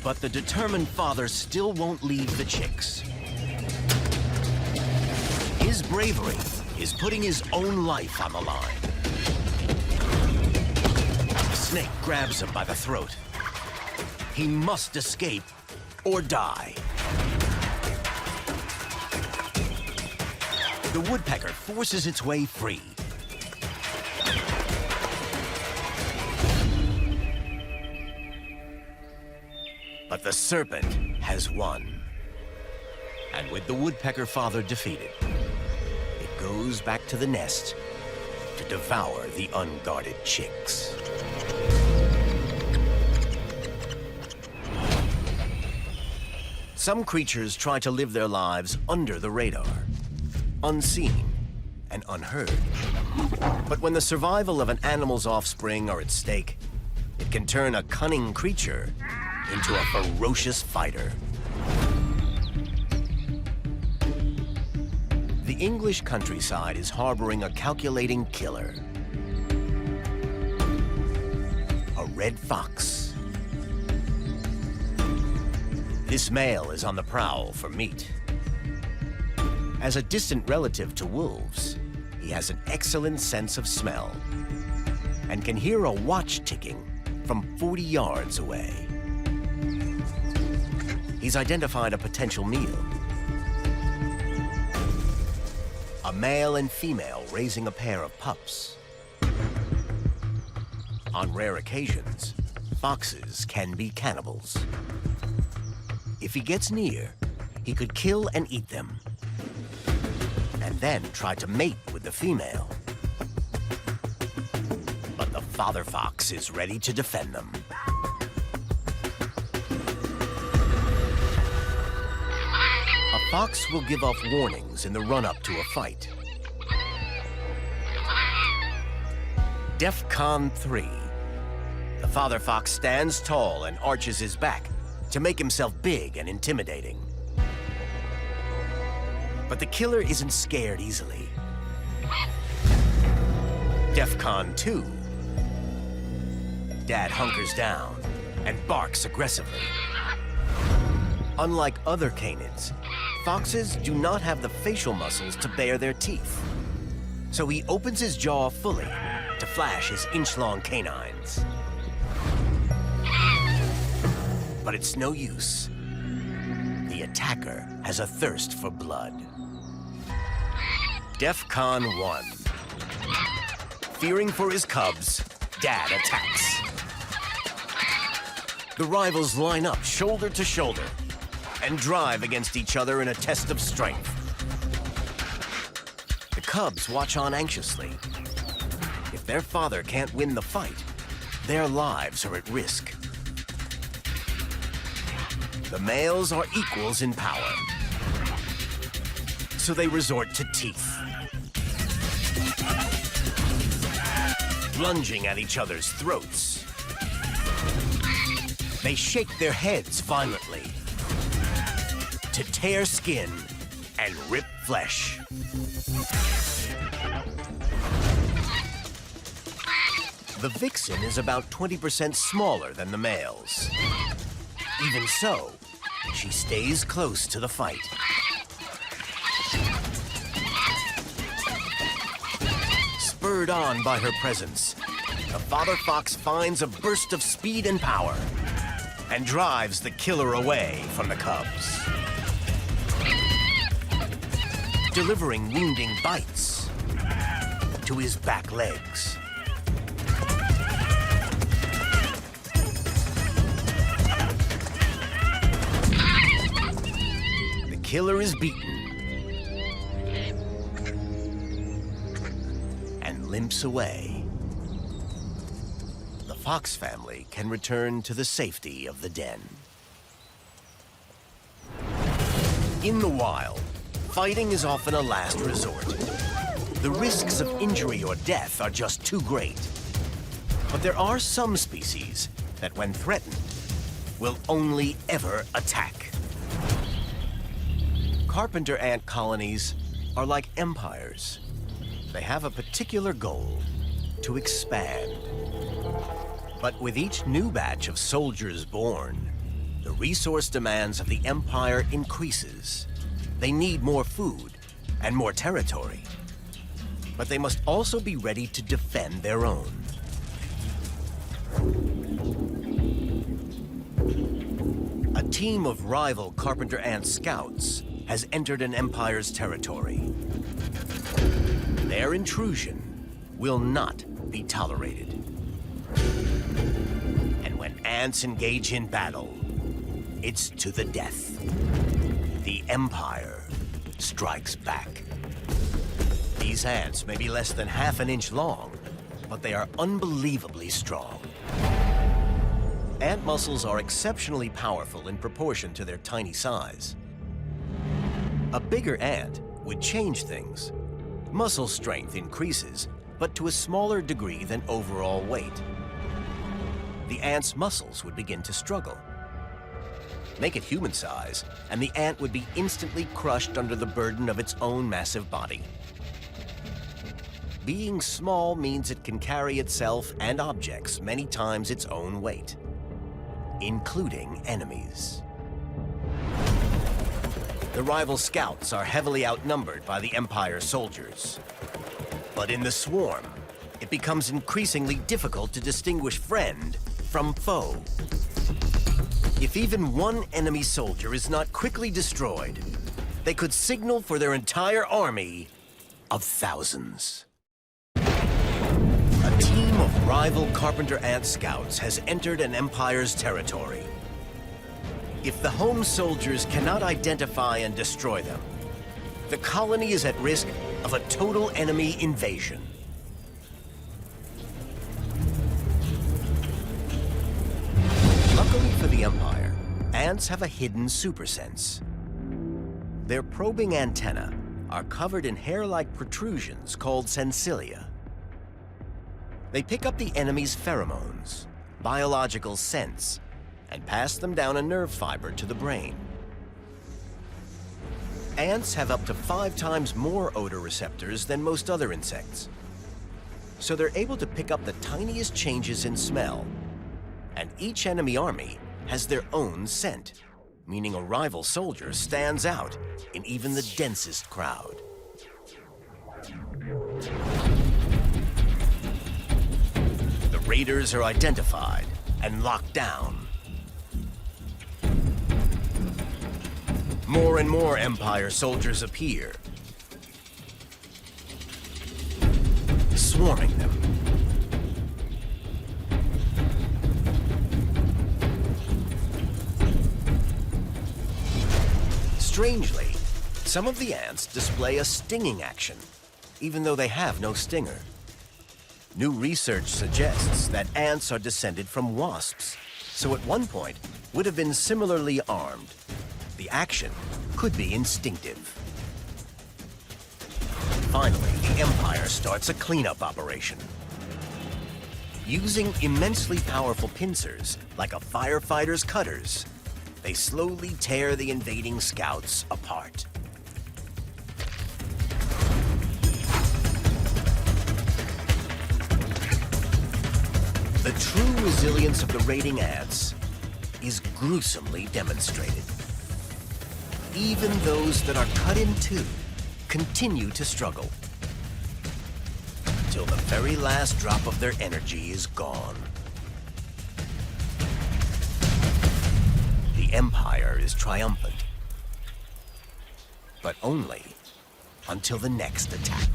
But the determined father still won't leave the chicks. His bravery is putting his own life on the line. The snake grabs him by the throat. He must escape or die. The woodpecker forces its way free. But the serpent has won. And with the woodpecker father defeated, it goes back to the nest to devour the unguarded chicks. Some creatures try to live their lives under the radar, unseen and unheard. But when the survival of an animal's offspring are at stake, it can turn a cunning creature into a ferocious fighter. The English countryside is harboring a calculating killer. A red fox. This male is on the prowl for meat. As a distant relative to wolves, he has an excellent sense of smell and can hear a watch ticking from 40 yards away. He's identified a potential meal. A male and female raising a pair of pups. On rare occasions, foxes can be cannibals. If he gets near, he could kill and eat them, and then try to mate with the female. But the father fox is ready to defend them. A fox will give off warnings in the run-up to a fight. DEFCON 3. The father fox stands tall and arches his back to make himself big and intimidating. But the killer isn't scared easily. DEFCON 2. Dad hunkers down and barks aggressively. Unlike other canines, foxes do not have the facial muscles to bare their teeth. So he opens his jaw fully to flash his inch-long canines. But it's no use. The attacker has a thirst for blood. DEFCON 1. Fearing for his cubs, Dad attacks. The rivals line up shoulder to shoulder and drive against each other in a test of strength. The cubs watch on anxiously. If their father can't win the fight, their lives are at risk. The males are equals in power, so they resort to teeth. Lunging at each other's throats. They shake their heads violently to tear skin and rip flesh. The vixen is about 20% smaller than the males. Even so, she stays close to the fight. Spurred on by her presence, the father fox finds a burst of speed and power and drives the killer away from the cubs. Delivering wounding bites to his back legs. killer is beaten and limps away, the fox family can return to the safety of the den. In the wild, fighting is often a last resort. The risks of injury or death are just too great. But there are some species that, when threatened, will only ever attack. Carpenter ant colonies are like empires. They have a particular goal: to expand. But with each new batch of soldiers born, the resource demands of the empire increases. They need more food and more territory. But they must also be ready to defend their own. A team of rival Carpenter ant scouts has entered an empire's territory. Their intrusion will not be tolerated. And when ants engage in battle, it's to the death. The empire strikes back. These ants may be less than half an inch long, but they are unbelievably strong. Ant muscles are exceptionally powerful in proportion to their tiny size. A bigger ant would change things. Muscle strength increases, but to a smaller degree than overall weight. The ant's muscles would begin to struggle. Make it human size, and the ant would be instantly crushed under the burden of its own massive body. Being small means it can carry itself and objects many times its own weight, including enemies. The rival scouts are heavily outnumbered by the Empire's soldiers. But in the swarm, it becomes increasingly difficult to distinguish friend from foe. If even one enemy soldier is not quickly destroyed, they could signal for their entire army of thousands. A team of rival Carpenter ant scouts has entered an Empire's territory. If the home soldiers cannot identify and destroy them, the colony is at risk of a total enemy invasion. Luckily for the Empire, ants have a hidden super sense. Their probing antennae are covered in hair-like protrusions called sensilia. They pick up the enemy's pheromones, biological scents, and pass them down a nerve fiber to the brain. Ants have up to 5 times more odor receptors than most other insects. So they're able to pick up the tiniest changes in smell. And each enemy army has their own scent, meaning a rival soldier stands out in even the densest crowd. The raiders are identified and locked down. More and more Empire soldiers appear, swarming them. Strangely, some of the ants display a stinging action, even though they have no stinger. New research suggests that ants are descended from wasps, so at one point would have been similarly armed. The action could be instinctive. Finally, the Empire starts a cleanup operation. Using immensely powerful pincers, like a firefighter's cutters, they slowly tear the invading scouts apart. The true resilience of the raiding ants is gruesomely demonstrated. Even those that are cut in two continue to struggle till the very last drop of their energy is gone. The Empire is triumphant, but only until the next attack.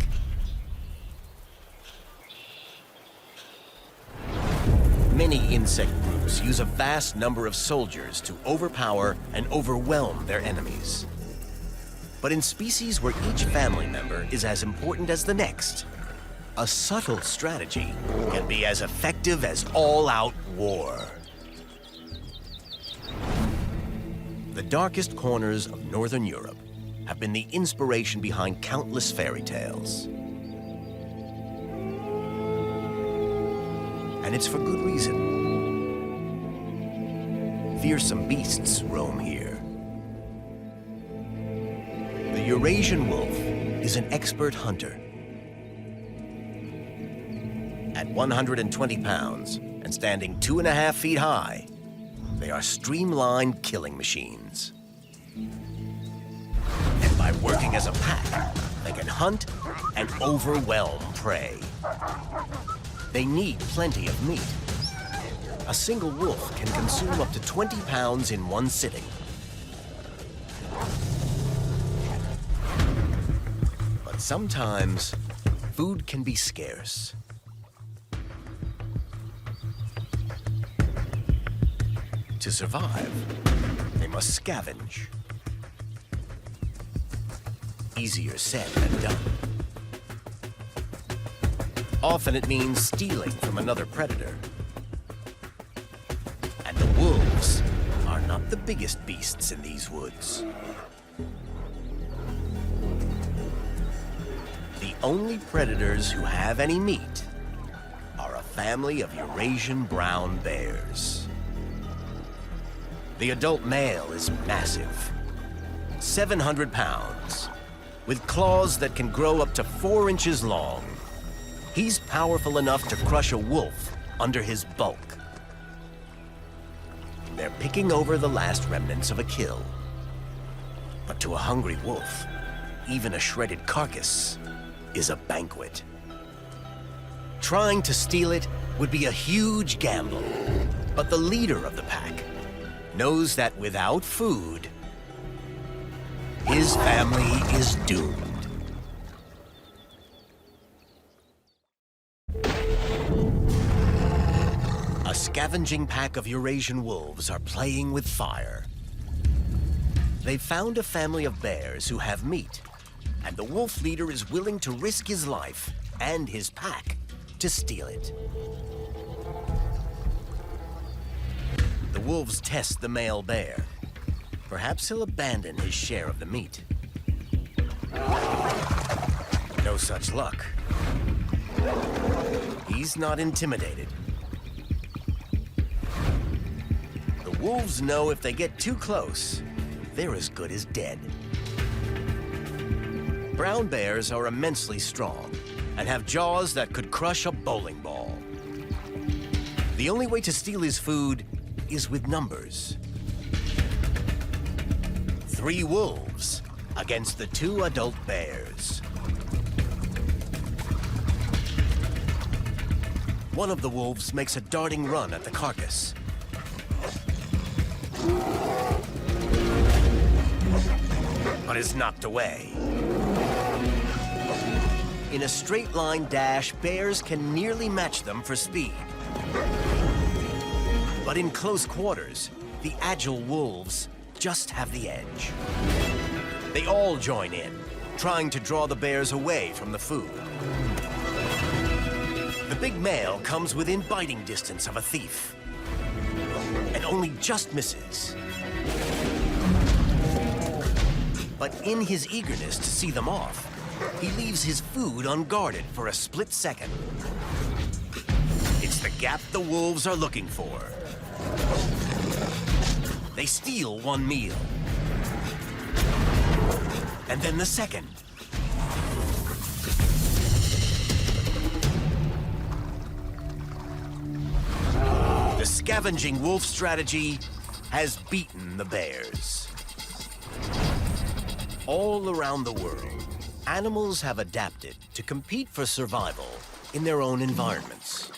Many insect groups use a vast number of soldiers to overpower and overwhelm their enemies. but in species where each family member is as important as the next, a subtle strategy can be as effective as all-out war. The darkest corners of Northern Europe have been the inspiration behind countless fairy tales. And it's for good reason. Fearsome beasts roam here. The Eurasian wolf is an expert hunter. At 120 pounds and standing 2.5 feet high, they are streamlined killing machines. And by working as a pack, they can hunt and overwhelm prey. They need plenty of meat. A single wolf can consume up to 20 pounds in one sitting. But sometimes, food can be scarce. To survive, they must scavenge. Easier said than done. Often it means stealing from another predator. And the wolves are not the biggest beasts in these woods. The only predators who have any meat are a family of Eurasian brown bears. The adult male is massive, 700 pounds, with claws that can grow up to 4 inches long. He's powerful enough to crush a wolf under his bulk. They're picking over the last remnants of a kill. But to a hungry wolf, even a shredded carcass is a banquet. Trying to steal it would be a huge gamble, but the leader of the pack knows that without food, his family is doomed. A scavenging pack of Eurasian wolves are playing with fire. They've found a family of bears who have meat, and the wolf leader is willing to risk his life and his pack to steal it. The wolves test the male bear. Perhaps he'll abandon his share of the meat. No such luck. He's not intimidated. The wolves know if they get too close, they're as good as dead. Brown bears are immensely strong and have jaws that could crush a bowling ball. The only way to steal his food is with numbers. 3 wolves against the 2 adult bears. One of the wolves makes a darting run at the carcass. But is knocked away. In a straight line dash, bears can nearly match them for speed. But in close quarters, the agile wolves just have the edge. They all join in, trying to draw the bears away from the food. The big male comes within biting distance of a thief, and only just misses. But in his eagerness to see them off, he leaves his food unguarded for a split second. It's the gap the wolves are looking for. They steal one meal. And then the second. The scavenging wolf strategy has beaten the bears. All around the world, animals have adapted to compete for survival in their own environments.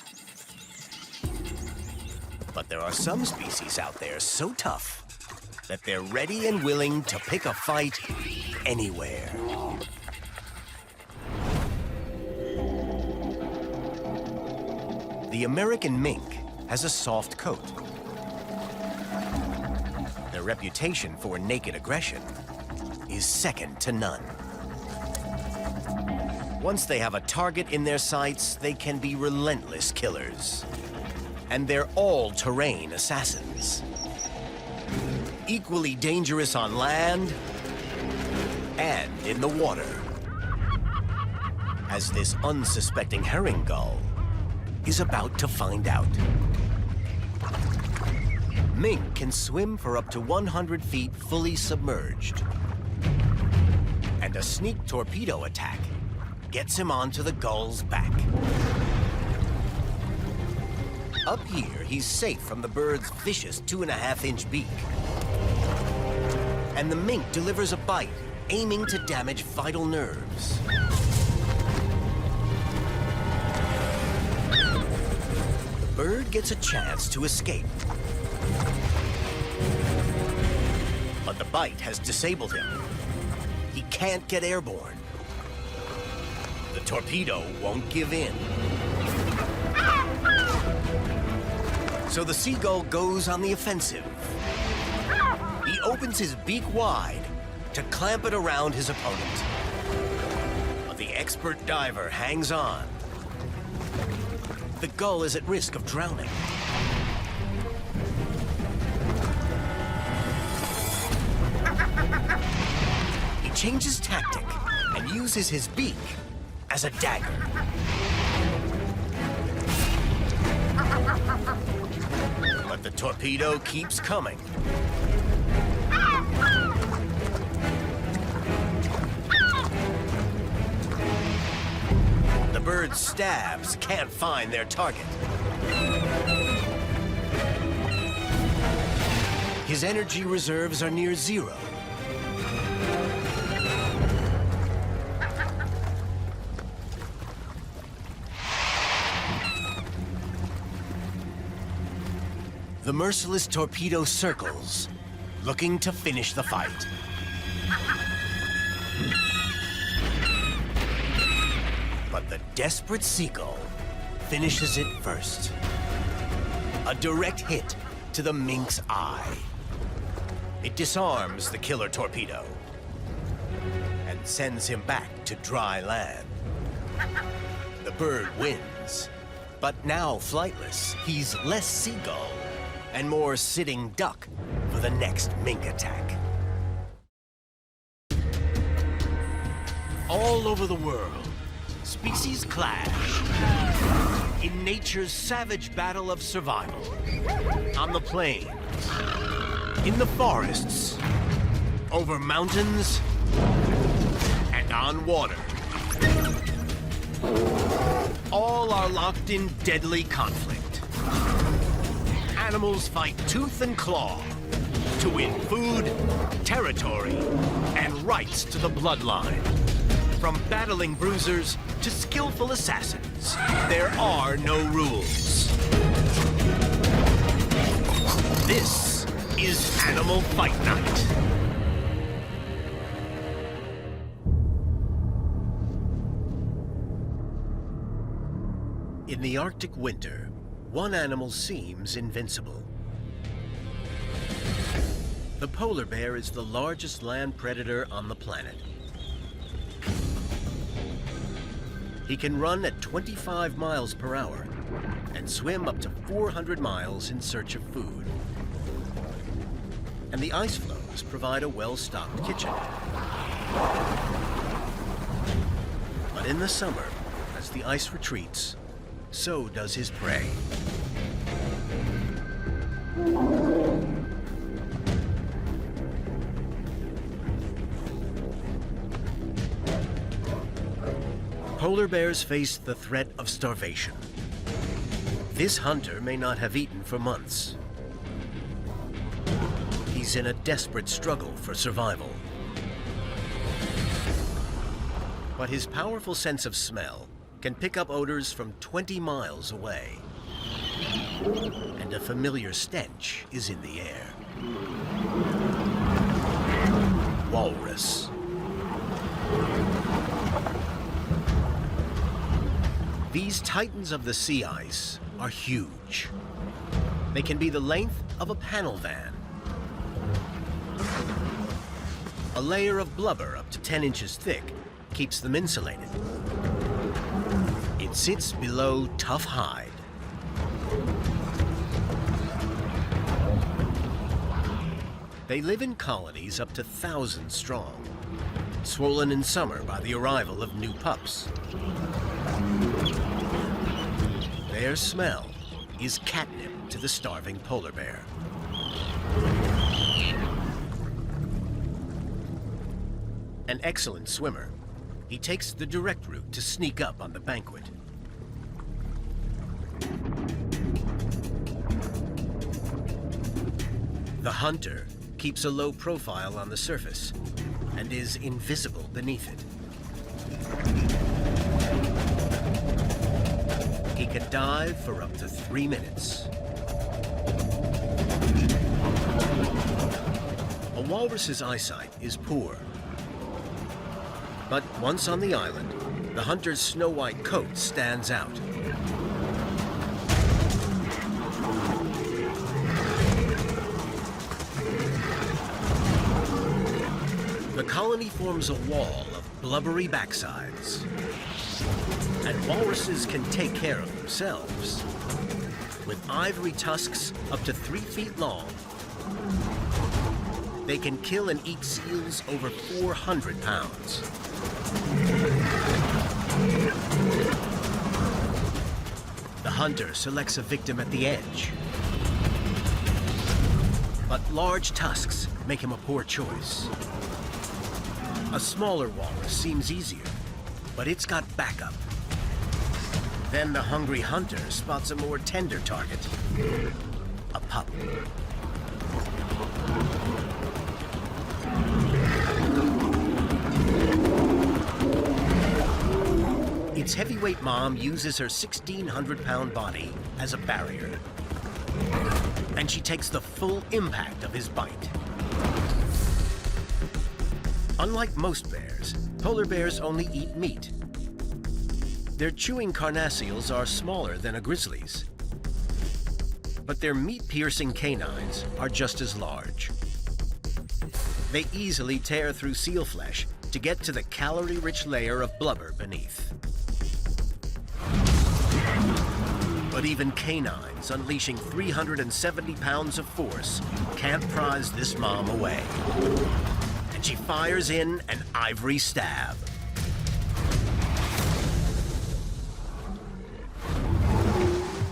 But there are some species out there so tough that they're ready and willing to pick a fight anywhere. The American mink has a soft coat. Their reputation for naked aggression is second to none. Once they have a target in their sights, they can be relentless killers. And they're all-terrain assassins. Equally dangerous on land and in the water. As this unsuspecting herring gull is about to find out. Mink can swim for up to 100 feet fully submerged. And a sneak torpedo attack gets him onto the gull's back. Up here, he's safe from the bird's vicious 2.5-inch beak. And the mink delivers a bite, aiming to damage vital nerves. The bird gets a chance to escape. But the bite has disabled him. He can't get airborne. The torpedo won't give in. So the seagull goes on the offensive. He opens his beak wide to clamp it around his opponent. But the expert diver hangs on. The gull is at risk of drowning. He changes tactic and uses his beak as a dagger. But the torpedo keeps coming. The bird's stabs can't find their target. His energy reserves are near zero. The merciless torpedo circles, looking to finish the fight. But the desperate seagull finishes it first. A direct hit to the mink's eye. It disarms the killer torpedo and sends him back to dry land. The bird wins, but now flightless, he's less seagull and more sitting duck for the next mink attack. All over the world, species clash in nature's savage battle of survival. On the plains, in the forests, over mountains, and on water. All are locked in deadly conflict. Animals fight tooth and claw to win food, territory, and rights to the bloodline. From battling bruisers to skillful assassins, there are no rules. This is Animal Fight Night. In the Arctic winter, one animal seems invincible. The polar bear is the largest land predator on the planet. He can run at 25 miles per hour and swim up to 400 miles in search of food. And the ice floes provide a well-stocked kitchen. But in the summer, as the ice retreats, so does his prey. Polar bears face the threat of starvation. This hunter may not have eaten for months. He's in a desperate struggle for survival. But his powerful sense of smell can pick up odors from 20 miles away. And a familiar stench is in the air. Walrus. These titans of the sea ice are huge. They can be the length of a panel van. A layer of blubber up to 10 inches thick keeps them insulated. It sits below tough hide. They live in colonies up to thousands strong, swollen in summer by the arrival of new pups. Their smell is catnip to the starving polar bear. An excellent swimmer, he takes the direct route to sneak up on the banquet. The hunter keeps a low profile on the surface and is invisible beneath it. He can dive for up to 3 minutes. A walrus's eyesight is poor. But once on the island, the hunter's snow-white coat stands out. The colony forms a wall of blubbery backsides. And walruses can take care of themselves. With ivory tusks up to 3 feet long, they can kill and eat seals over 400 pounds. The hunter selects a victim at the edge. But large tusks make him a poor choice. A smaller walrus seems easier, but it's got backup. Then the hungry hunter spots a more tender target, a pup. Its heavyweight mom uses her 1,600-pound body as a barrier. And she takes the full impact of his bite. Unlike most bears, polar bears only eat meat. Their chewing carnassials are smaller than a grizzly's. But their meat-piercing canines are just as large. They easily tear through seal flesh to get to the calorie-rich layer of blubber beneath. But even canines unleashing 370 pounds of force can't prize this mom away. And she fires in an ivory stab.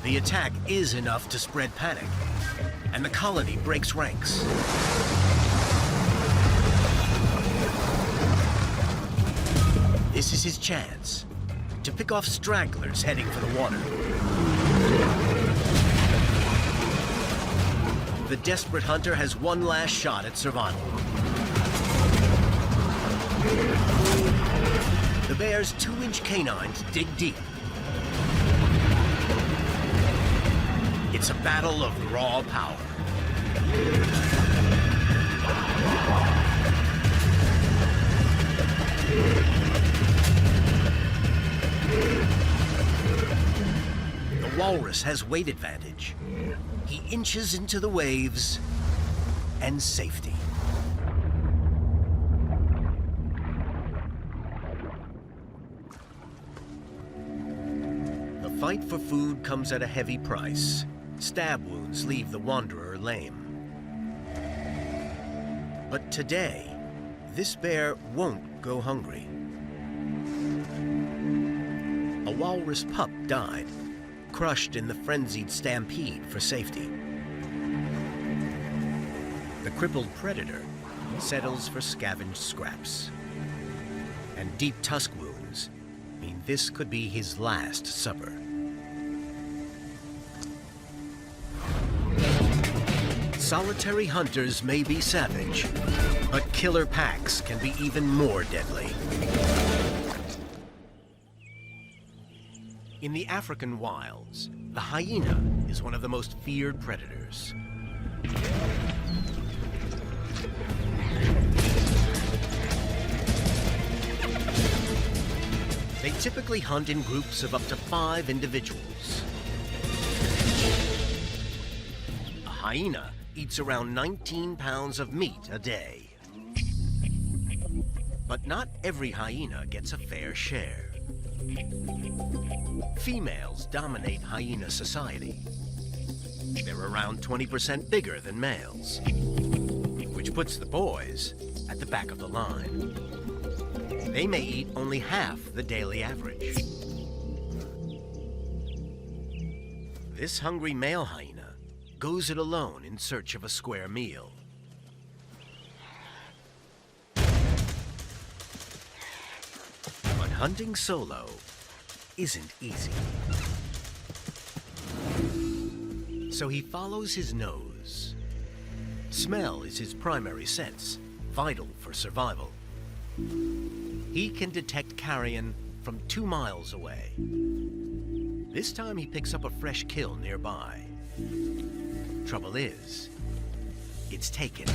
The attack is enough to spread panic, and the colony breaks ranks. This is his chance to pick off stragglers heading for the water. The desperate hunter has one last shot at survival. The bear's 2-inch canines dig deep. It's a battle of raw power. The walrus has weight advantage. He inches into the waves and safety. The fight for food comes at a heavy price. Stab wounds leave the wanderer lame. But today, this bear won't go hungry. A walrus pup died, crushed in the frenzied stampede for safety. The crippled predator settles for scavenged scraps. And deep tusk wounds mean this could be his last supper. Solitary hunters may be savage, but killer packs can be even more deadly. In the African wilds, the hyena is one of the most feared predators. They typically hunt in groups of up to 5 individuals. A hyena eats around 19 pounds of meat a day. But not every hyena gets a fair share. Females dominate hyena society. They're around 20% bigger than males, which puts the boys at the back of the line. They may eat only half the daily average. This hungry male hyena goes it alone in search of a square meal. But hunting solo isn't easy. So he follows his nose. Smell is his primary sense, vital for survival. He can detect carrion from 2 miles away. This time he picks up a fresh kill nearby. Trouble is, it's taken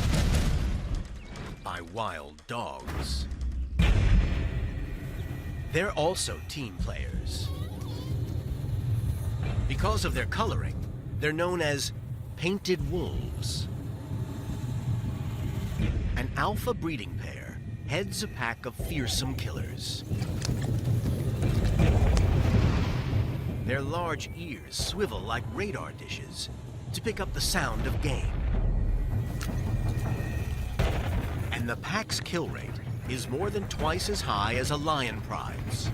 by wild dogs. They're also team players. Because of their coloring, they're known as painted wolves. An alpha breeding pair heads a pack of fearsome killers. Their large ears swivel like radar dishes to pick up the sound of game. And the pack's kill rate is more than twice as high as a lion pride's.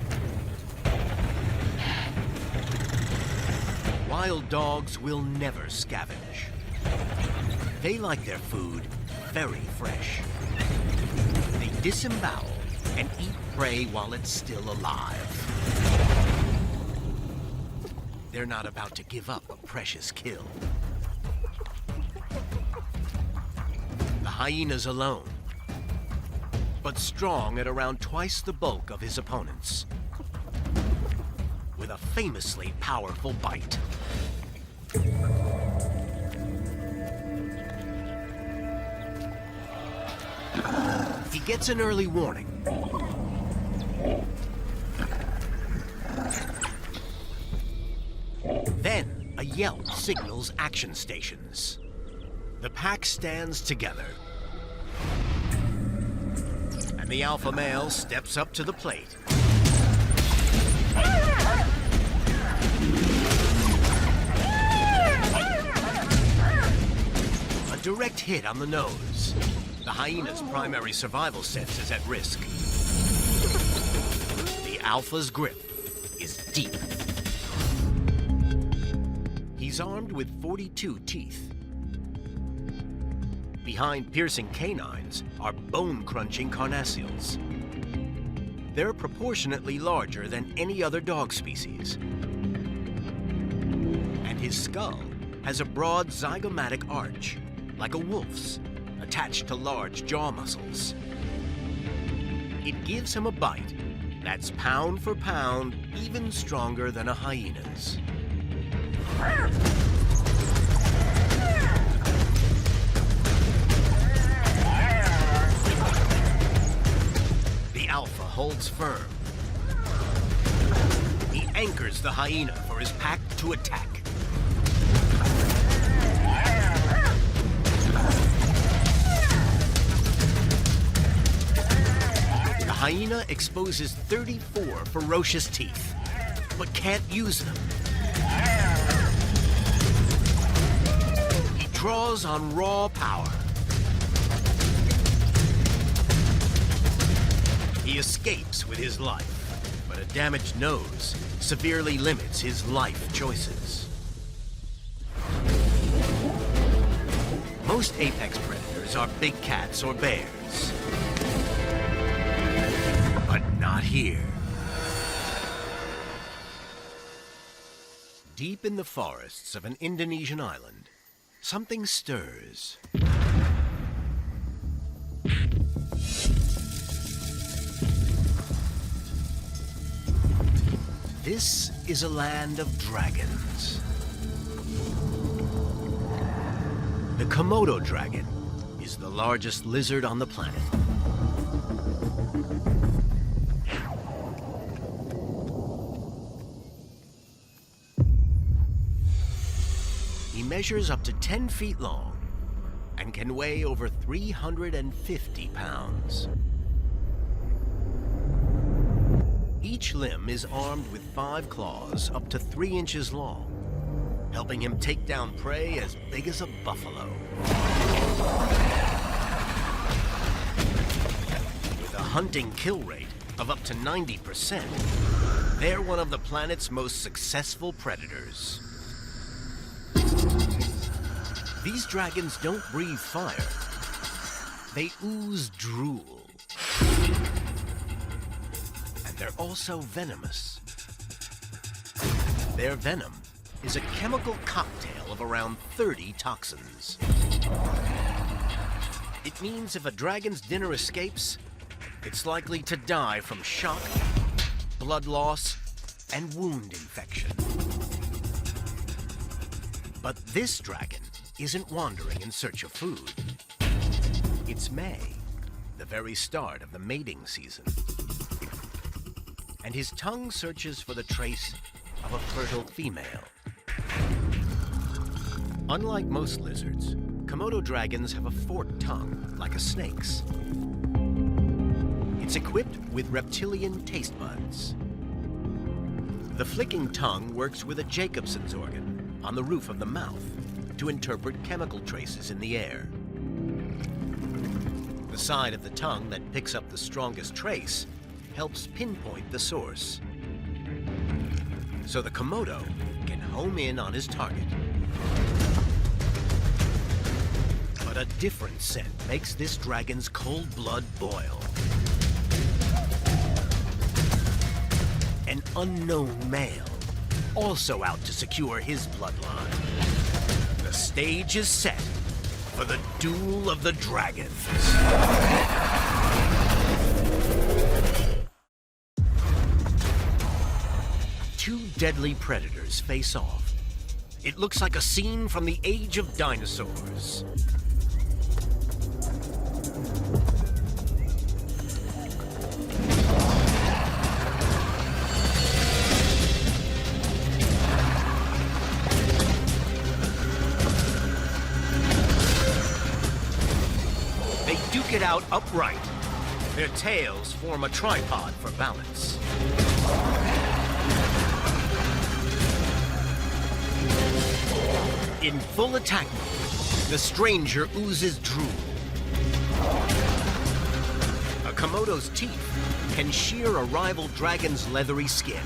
Wild dogs will never scavenge. They like their food very fresh. They disembowel and eat prey while it's still alive. They're not about to give up a precious kill. The hyena's alone, but strong at around twice the bulk of his opponents, with a famously powerful bite. He gets an early warning. Then a yelp signals action stations. The pack stands together. And the alpha male steps up to the plate. A direct hit on the nose. The hyena's primary survival sense is at risk. The alpha's grip is deep. He's armed with 42 teeth. Behind piercing canines are bone-crunching carnassials. They're proportionately larger than any other dog species. And his skull has a broad zygomatic arch, like a wolf's, attached to large jaw muscles. It gives him a bite that's pound for pound even stronger than a hyena's. The alpha holds firm. He anchors the hyena for his pack to attack. The hyena exposes 34 ferocious teeth, but can't use them. He draws on raw power. He escapes with his life, but a damaged nose severely limits his life choices. Most apex predators are big cats or bears. But not here. Deep in the forests of an Indonesian island, something stirs. This is a land of dragons. The Komodo dragon is the largest lizard on the planet. He measures up to 10 feet long and can weigh over 350 pounds. Each limb is armed with 5 claws up to 3 inches long, helping him take down prey as big as a buffalo. With a hunting kill rate of up to 90%, they're one of the planet's most successful predators. These dragons don't breathe fire. They ooze drool. And they're also venomous. Their venom is a chemical cocktail of around 30 toxins. It means if a dragon's dinner escapes, it's likely to die from shock, blood loss, and wound infection. But this dragon isn't wandering in search of food. It's May, the very start of the mating season. And his tongue searches for the trace of a fertile female. Unlike most lizards, Komodo dragons have a forked tongue, like a snake's. It's equipped with reptilian taste buds. The flicking tongue works with a Jacobson's organ on the roof of the mouth to interpret chemical traces in the air. The side of the tongue that picks up the strongest trace helps pinpoint the source, so the Komodo can home in on his target. But a different scent makes this dragon's cold blood boil. An unknown male, also out to secure his bloodline. The stage is set for the duel of the dragons. Two deadly predators face off. It looks like a scene from the age of dinosaurs. They duke it out upright. Their tails form a tripod for balance. In full attack mode, the stranger oozes drool. A Komodo's teeth can shear a rival dragon's leathery skin.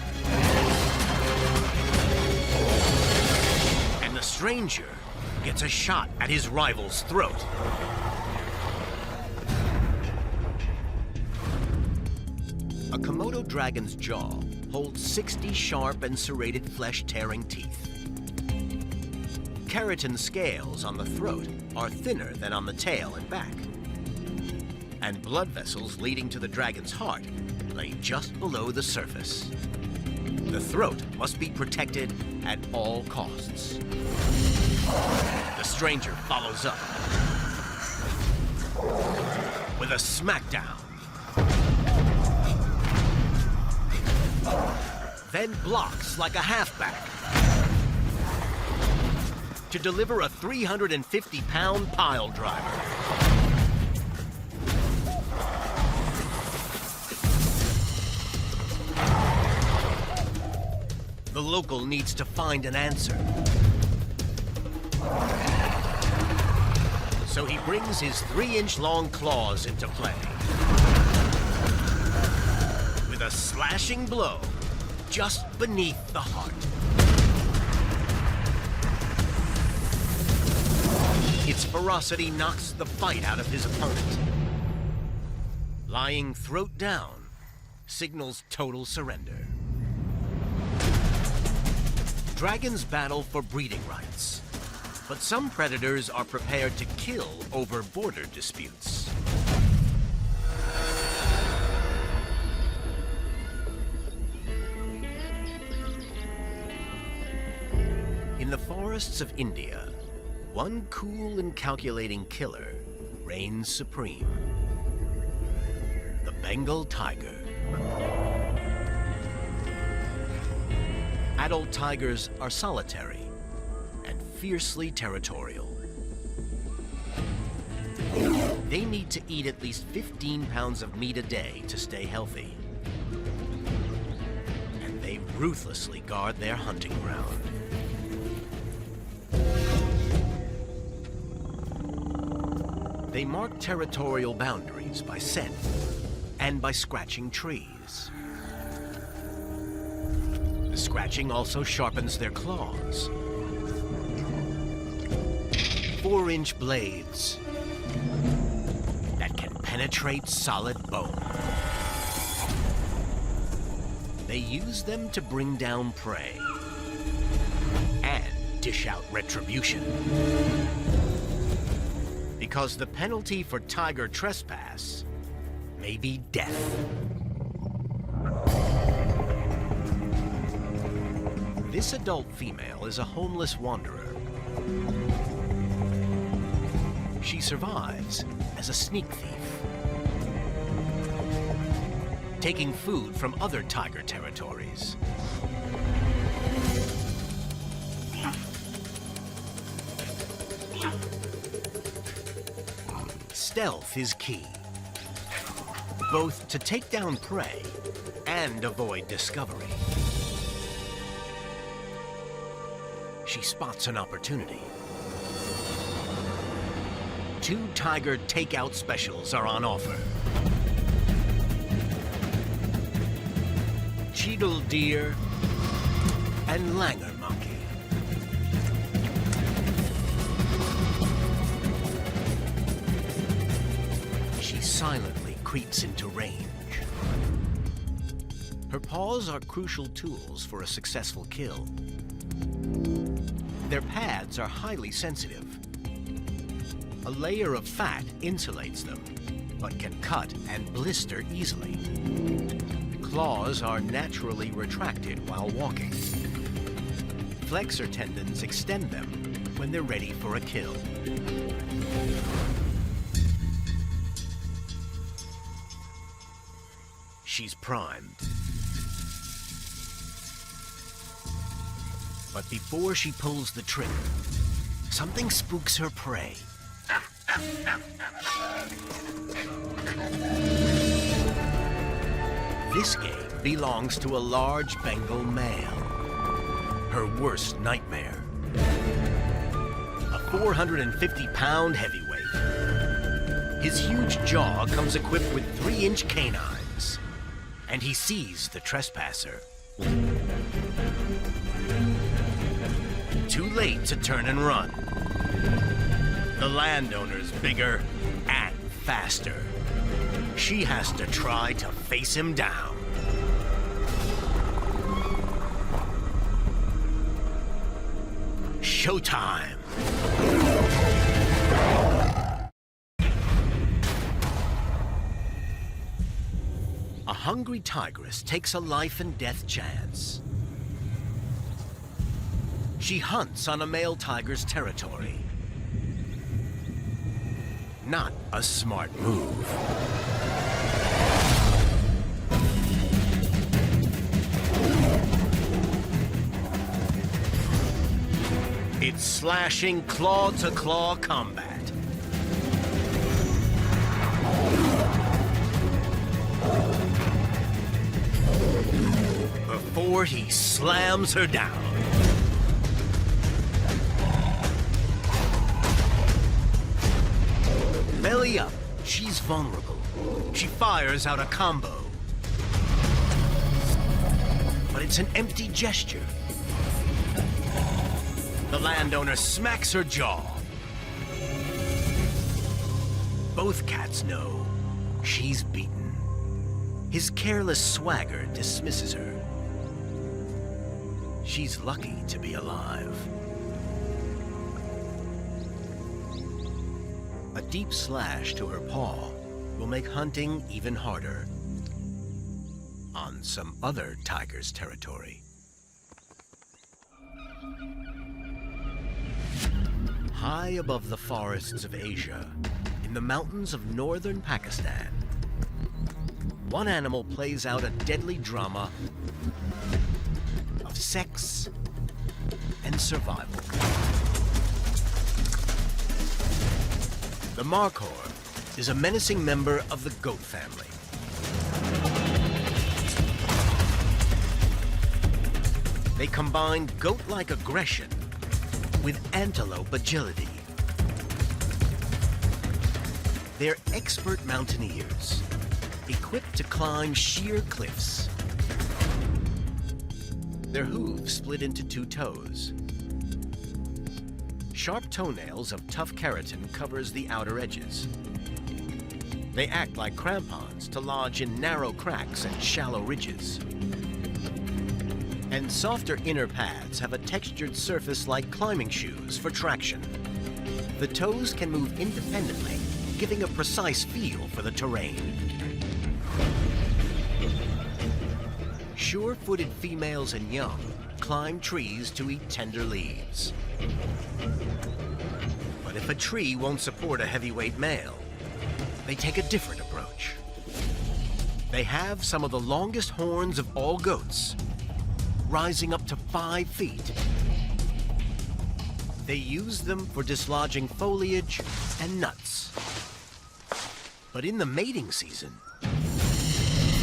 And the stranger gets a shot at his rival's throat. A Komodo dragon's jaw holds 60 sharp and serrated flesh-tearing teeth. Keratin scales on the throat are thinner than on the tail and back. And blood vessels leading to the dragon's heart lay just below the surface. The throat must be protected at all costs. The stranger follows up with a smackdown. Then blocks like a halfback to deliver a 350-pound pile driver. The local needs to find an answer. So he brings his 3-inch-long claws into play. With a slashing blow just beneath the heart. Its ferocity knocks the fight out of his opponent. Lying throat down signals total surrender. Dragons battle for breeding rights, but some predators are prepared to kill over border disputes. In the forests of India, one cool and calculating killer reigns supreme. The Bengal tiger. Adult tigers are solitary and fiercely territorial. They need to eat at least 15 pounds of meat a day to stay healthy. ruthlessly guard their hunting ground. They mark territorial boundaries by scent and by scratching trees. The scratching also sharpens their claws. 4-inch blades that can penetrate solid bone. They use them to bring down prey and dish out retribution. Because the penalty for tiger trespass may be death. This adult female is a homeless wanderer. She survives as a sneak thief, taking food from other tiger territories. Stealth is key, both to take down prey and avoid discovery. She spots an opportunity. 2 tiger takeout specials are on offer. Cheetah deer and langur monkey. She silently creeps into range. Her paws are crucial tools for a successful kill. Their pads are highly sensitive. A layer of fat insulates them, but can cut and blister easily. Claws are naturally retracted while walking. Flexor tendons extend them when they're ready for a kill. She's primed. But before she pulls the trigger, something spooks her prey. This game belongs to a large Bengal male. Her worst nightmare. A 450-pound heavyweight. His huge jaw comes equipped with 3-inch canines. And he sees the trespasser. Too late to turn and run. The landowner's bigger and faster. She has to try to face him down. Showtime! A hungry tigress takes a life and death chance. She hunts on a male tiger's territory. Not a smart move. It's slashing claw-to-claw combat. Before he slams her down. Belly up, she's vulnerable. She fires out a combo. But it's an empty gesture. The landowner smacks her jaw. Both cats know she's beaten. His careless swagger dismisses her. She's lucky to be alive. A deep slash to her paw will make hunting even harder on some other tiger's territory. High above the forests of Asia, in the mountains of northern Pakistan, one animal plays out a deadly drama of sex and survival. The Markhor is a menacing member of the goat family. They combine goat-like aggression with antelope agility. They're expert mountaineers, equipped to climb sheer cliffs. Their hooves split into 2 toes. Sharp toenails of tough keratin covers the outer edges. They act like crampons to lodge in narrow cracks and shallow ridges. And softer inner pads have a textured surface like climbing shoes for traction. The toes can move independently, giving a precise feel for the terrain. Sure-footed females and young climb trees to eat tender leaves. But if a tree won't support a heavyweight male, they take a different approach. They have some of the longest horns of all goats, rising up to 5 feet. They use them for dislodging foliage and nuts. But in the mating season,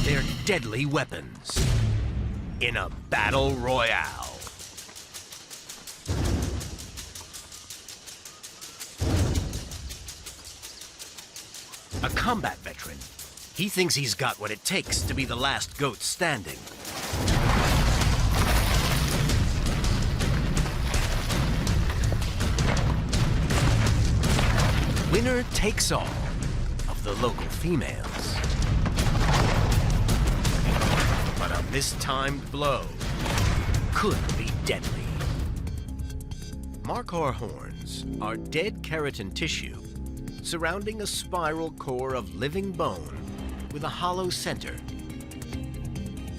they're deadly weapons in a battle royale. A combat veteran, he thinks he's got what it takes to be the last goat standing. Winner takes all of the local females. But a mistimed blow could be deadly. Markhor horns are dead keratin tissue surrounding a spiral core of living bone with a hollow center.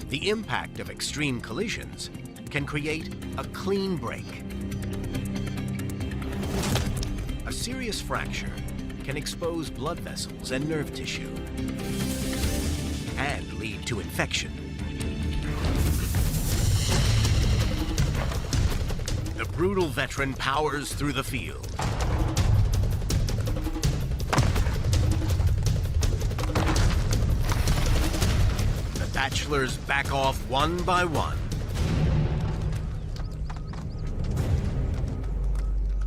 The impact of extreme collisions can create a clean break. A serious fracture can expose blood vessels and nerve tissue and lead to infection. The brutal veteran powers through the field. The bachelors back off one by one.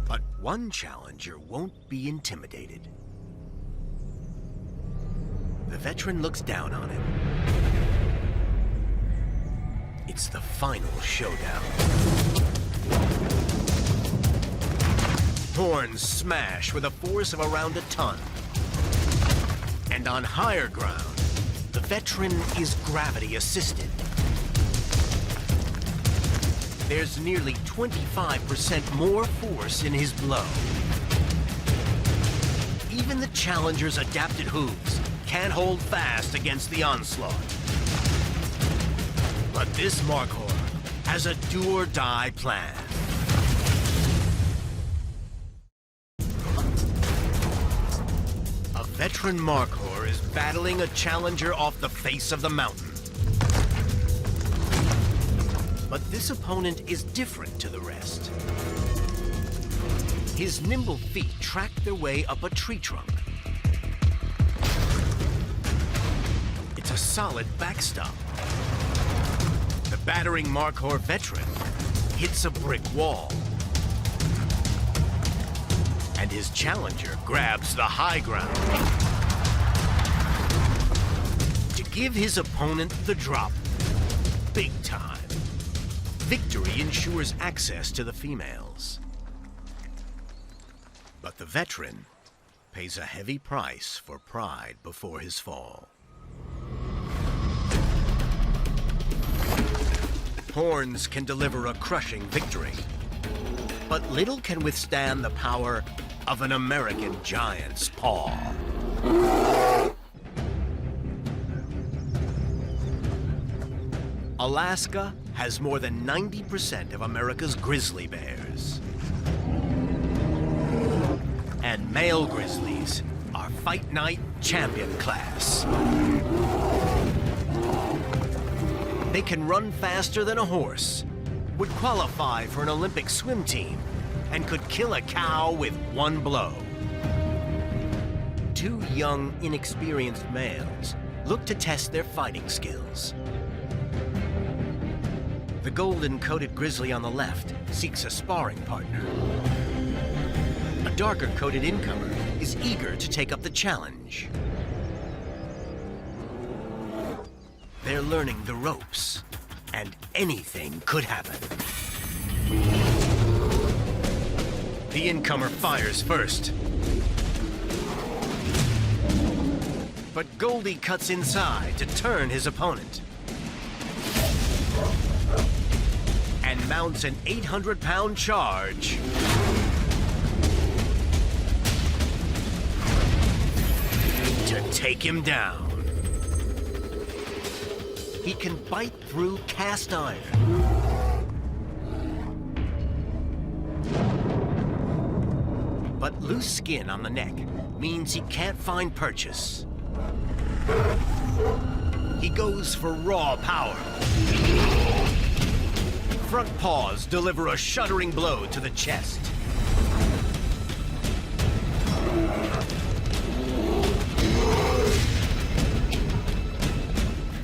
But one challenger won't be intimidated. The veteran looks down on him. It's the final showdown. Horns smash with a force of around a ton. And on higher ground, the veteran is gravity assisted. There's nearly 25% more force in his blow. Even the challenger's adapted hooves can't hold fast against the onslaught. But this Markhor has a do-or-die plan. A veteran Markhor is battling a challenger off the face of the mountain. But this opponent is different to the rest. His nimble feet track their way up a tree trunk. It's a solid backstop. The battering Markhor veteran hits a brick wall. And his challenger grabs the high ground to give his opponent the drop. Big time. Victory ensures access to the females. But the veteran pays a heavy price for pride before his fall. Horns can deliver a crushing victory, but little can withstand the power of an American giant's paw. Alaska has more than 90% of America's grizzly bears. And male grizzlies are Fight Night champion class. They can run faster than a horse, would qualify for an Olympic swim team, and could kill a cow with one blow. Two young, inexperienced males look to test their fighting skills. The golden-coated grizzly on the left seeks a sparring partner. A darker-coated incomer is eager to take up the challenge. They're learning the ropes, and anything could happen. The incomer fires first. But Goldie cuts inside to turn his opponent. And mounts an 800-pound charge. To take him down. He can bite through cast iron. But loose skin on the neck means he can't find purchase. He goes for raw power. Front paws deliver a shuddering blow to the chest.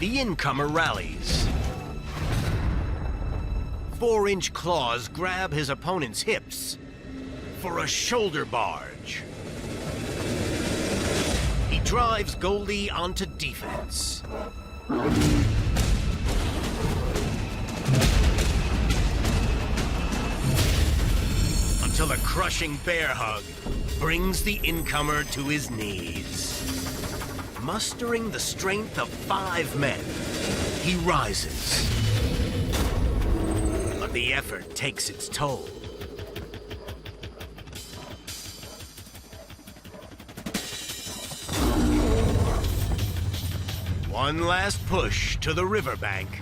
The incomer rallies. 4-inch claws grab his opponent's hips for a shoulder barge. He drives Goldie onto defense. Until a crushing bear hug brings the incomer to his knees. Mustering the strength of 5 men, he rises. But the effort takes its toll. One last push to the riverbank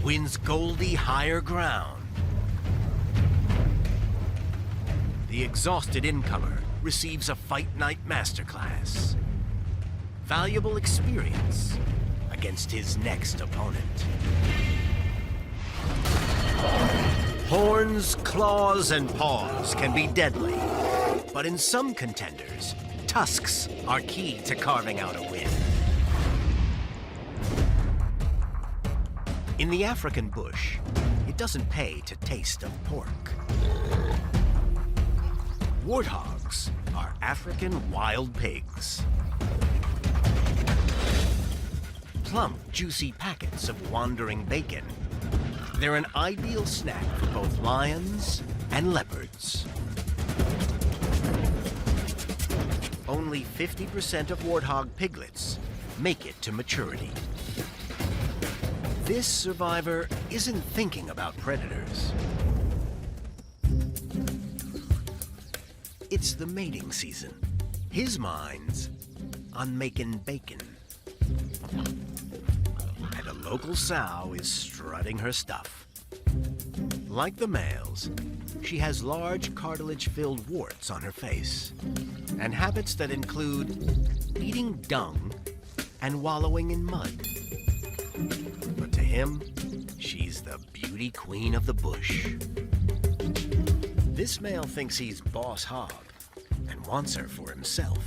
wins Goldie higher ground. The exhausted incomer receives a fight night masterclass. Valuable experience against his next opponent. Horns, claws, and paws can be deadly, but in some contenders, tusks are key to carving out a win. In the African bush, it doesn't pay to taste of pork. Warthogs are African wild pigs. Plump, juicy packets of wandering bacon. They're an ideal snack for both lions and leopards. Only 50% of warthog piglets make it to maturity. This survivor isn't thinking about predators. It's the mating season. His mind's on making bacon. And a local sow is strutting her stuff. Like the males, she has large cartilage-filled warts on her face, and habits that include eating dung and wallowing in mud. But to him, she's the beauty queen of the bush. This male thinks he's boss hog and wants her for himself.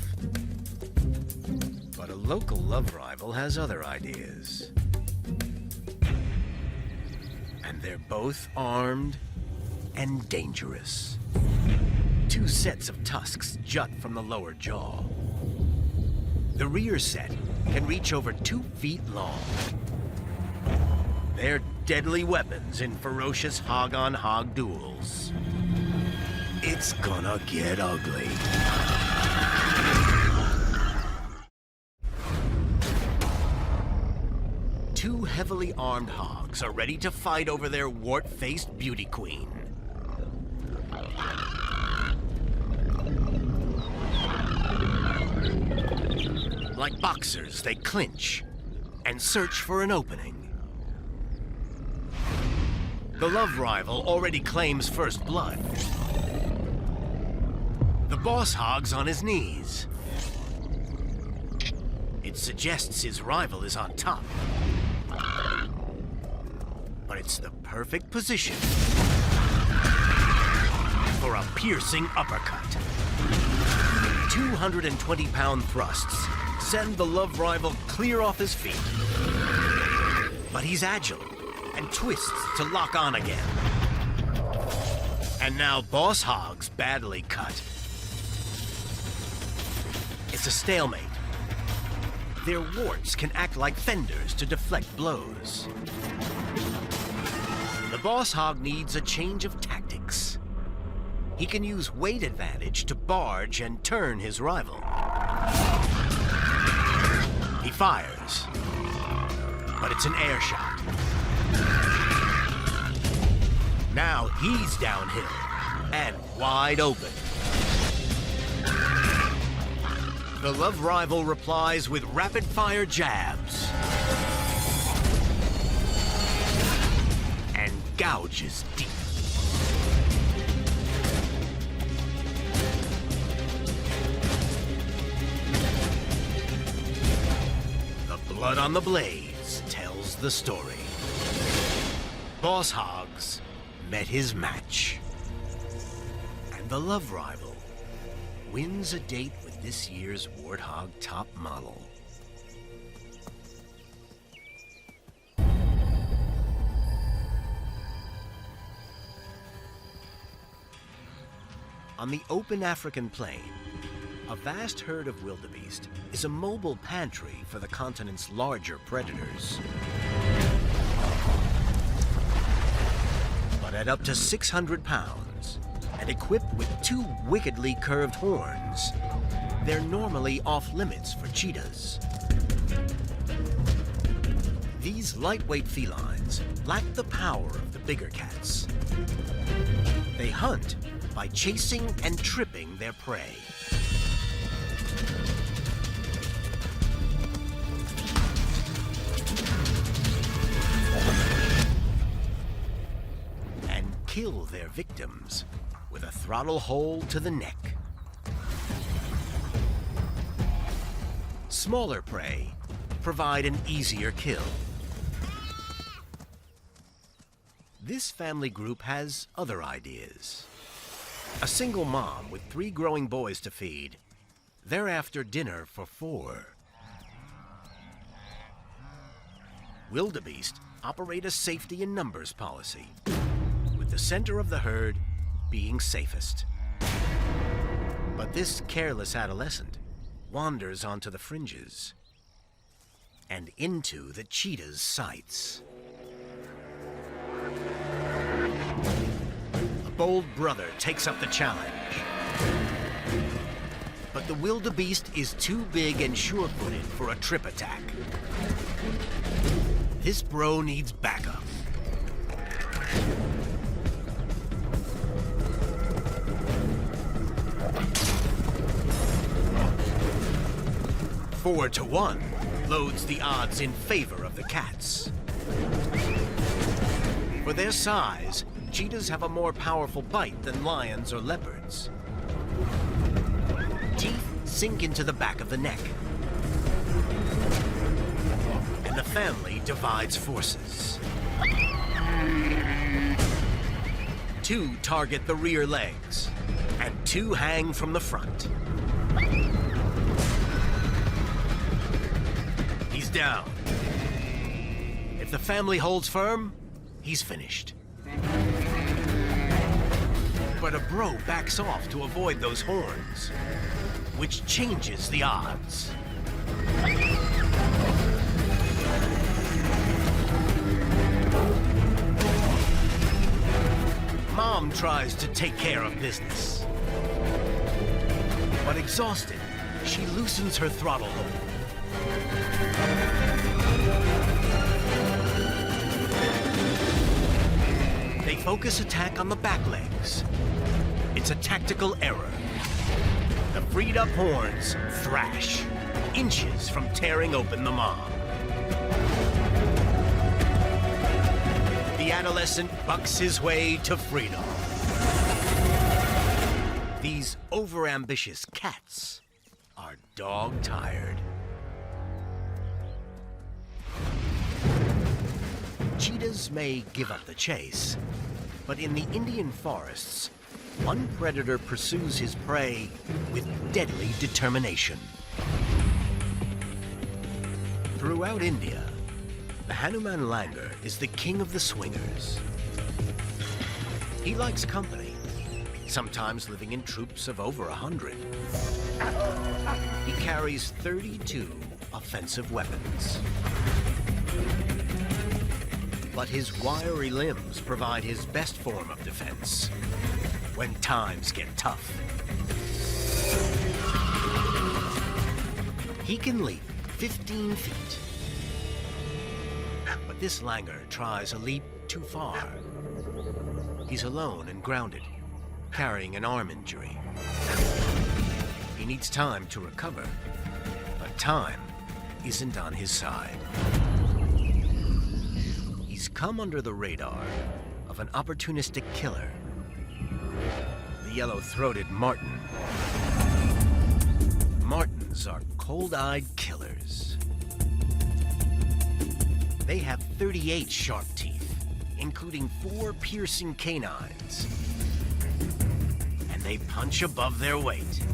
But a local love rival has other ideas. And they're both armed and dangerous. 2 sets of tusks jut from the lower jaw. The rear set can reach over 2 feet long. They're deadly weapons in ferocious hog-on-hog duels. It's gonna get ugly. Two heavily armed hogs are ready to fight over their wart-faced beauty queen. Like boxers, they clinch and search for an opening. The love rival already claims first blood. The boss hog's on his knees. It suggests his rival is on top. But it's the perfect position for a piercing uppercut. 220-pound thrusts send the love rival clear off his feet. But he's agile and twists to lock on again. And now Boss Hogg's badly cut. It's a stalemate. Their warts can act like fenders to deflect blows. The Boss Hogg needs a change of tactics. He can use weight advantage to barge and turn his rival. He fires, but it's an air shot. Now he's downhill and wide open. The love rival replies with rapid-fire jabs and gouges deep. The blood on the blades tells the story. Boss Hogg's met his match. And the love rival wins a date with this year's Warthog top model. On the open African plain, a vast herd of wildebeest is a mobile pantry for the continent's larger predators. But at up to 600 pounds, and equipped with 2 wickedly curved horns, they're normally off-limits for cheetahs. These lightweight felines lack the power of the bigger cats. They hunt by chasing and tripping their prey. And kill their victims with a throttle hold to the neck. Smaller prey provide an easier kill. This family group has other ideas. A single mom with 3 growing boys to feed. They're after dinner for 4. Wildebeest operate a safety in numbers policy, with the center of the herd being safest. But this careless adolescent wanders onto the fringes and into the cheetah's sights. A bold brother takes up the challenge, but the wildebeest is too big and sure-footed for a trip attack. This bro needs backup. Four to 1 loads the odds in favor of the cats. For their size, cheetahs have a more powerful bite than lions or leopards. Teeth sink into the back of the neck, and the family divides forces. 2 target the rear legs, and 2 hang from the front. He's down. If the family holds firm, he's finished. But a bro backs off to avoid those horns, which changes the odds. Mom tries to take care of business. But exhausted, she loosens her throttle hold. They focus attack on the back legs. It's a tactical error. The freed up horns thrash, inches from tearing open the mom. The adolescent bucks his way to freedom. These overambitious cats are dog-tired. Cheetahs may give up the chase, but in the Indian forests, one predator pursues his prey with deadly determination. Throughout India, The Hanuman langur is the king of the swingers. He likes company, sometimes living in troops of over 100. He carries 32 offensive weapons. But his wiry limbs provide his best form of defense when times get tough. He can leap 15 feet. But this langur tries a leap too far. He's alone and grounded, carrying an arm injury. He needs time to recover, but time isn't on his side. He's come under the radar of an opportunistic killer, the yellow-throated marten. Martens are cold-eyed killers. They have 38 sharp teeth, including 4 piercing canines. And they punch above their weight.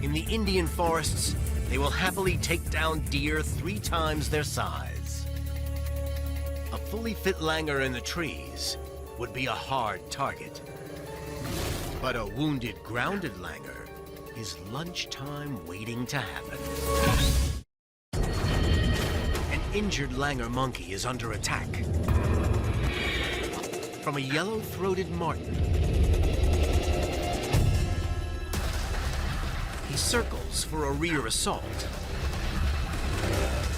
In the Indian forests, they will happily take down deer 3 times their size. A fully fit langur in the trees would be a hard target. But a wounded, grounded langur is lunchtime waiting to happen. An injured langur monkey is under attack from a yellow-throated marten. He circles for a rear assault,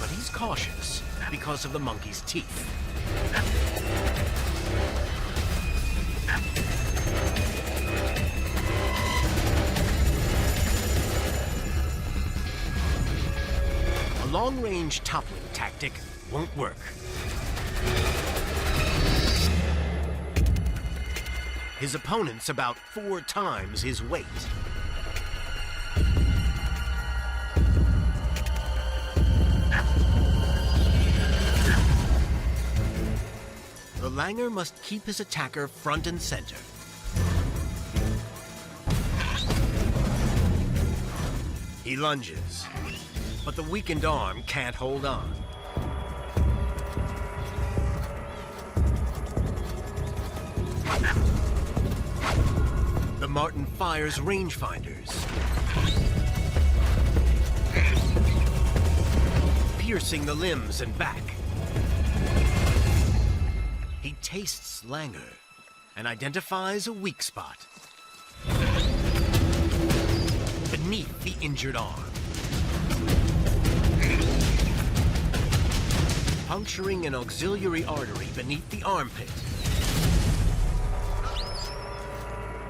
but he's cautious because of the monkey's teeth. A long-range toppling tactic won't work. His opponent's about 4 times his weight. The langur must keep his attacker front and center. He lunges, but the weakened arm can't hold on. The marten fires rangefinders, piercing the limbs and back. He tastes langur and identifies a weak spot beneath the injured arm. Puncturing an auxiliary artery beneath the armpit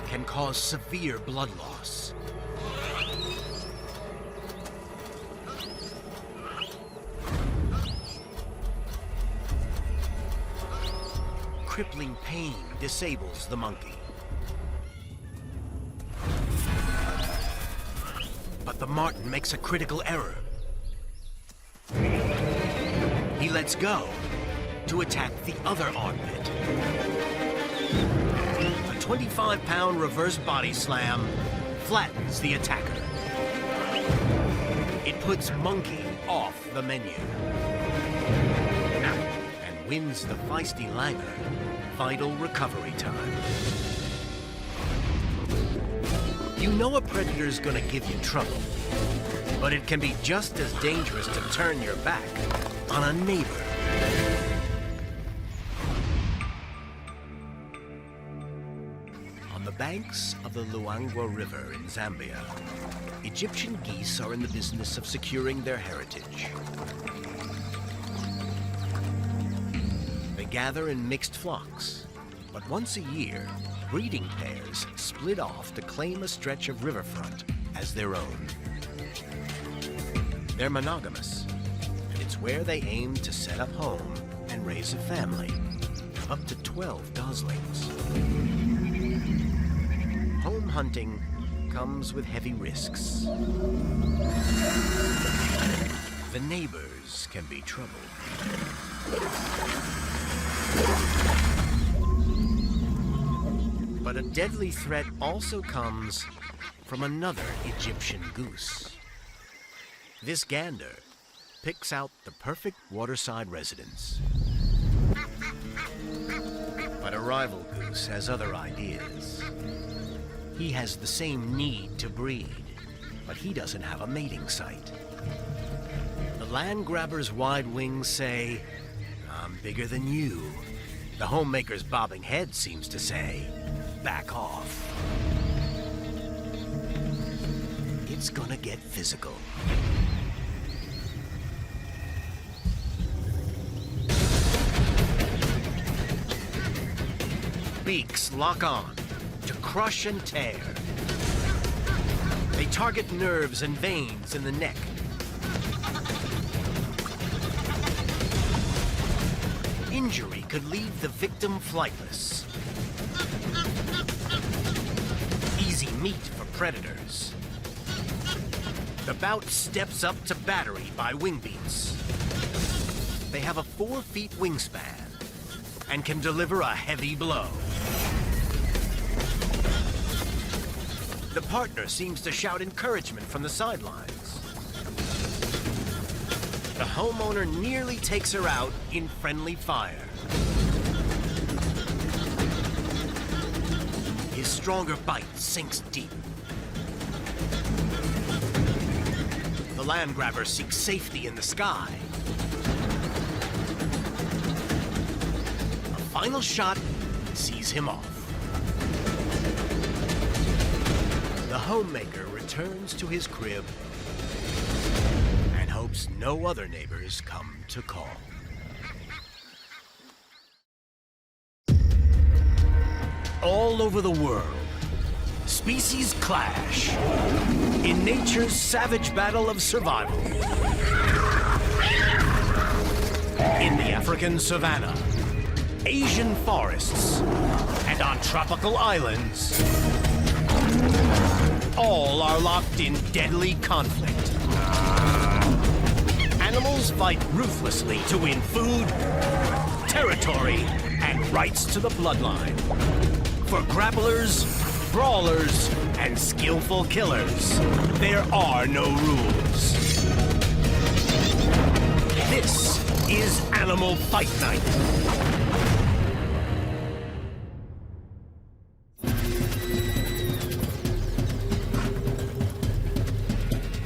can cause severe blood loss. Crippling pain disables the monkey. But the marten makes a critical error. He lets go to attack the other armpit. A 25-pound reverse body slam flattens the attacker. It puts monkey off the menu and wins the feisty langur vital recovery time. You know a predator's gonna give you trouble, but it can be just as dangerous to turn your back on a neighbor. On the banks of the Luangwa River in Zambia, Egyptian geese are in the business of securing their heritage. They gather in mixed flocks, but once a year, breeding pairs split off to claim a stretch of riverfront as their own. They're monogamous, and it's where they aim to set up home and raise a family, up to 12 goslings. Home hunting comes with heavy risks. The neighbors can be troubled. But a deadly threat also comes from another Egyptian goose. This gander picks out the perfect waterside residence. But a rival goose has other ideas. He has the same need to breed, but he doesn't have a mating site. The land grabber's wide wings say, "I'm bigger than you." The homemaker's bobbing head seems to say, "Back off." It's gonna get physical. Beaks lock on to crush and tear. They target nerves and veins in the neck. Injury could leave the victim flightless. Easy meat for predators. The bout steps up to battery by wing beats. They have a 4 feet wingspan and can deliver a heavy blow. The partner seems to shout encouragement from the sidelines. The homeowner nearly takes her out in friendly fire. His stronger bite sinks deep. The land grabber seeks safety in the sky. A final shot sees him off. The homemaker returns to his crib and hopes no other neighbors come to call. All over the world, species clash in nature's savage battle of survival. In the African savanna, Asian forests, and on tropical islands, all are locked in deadly conflict. Animals fight ruthlessly to win food, territory, and rights to the bloodline. For grapplers, brawlers, and skillful killers, there are no rules. This is Animal Fight Night.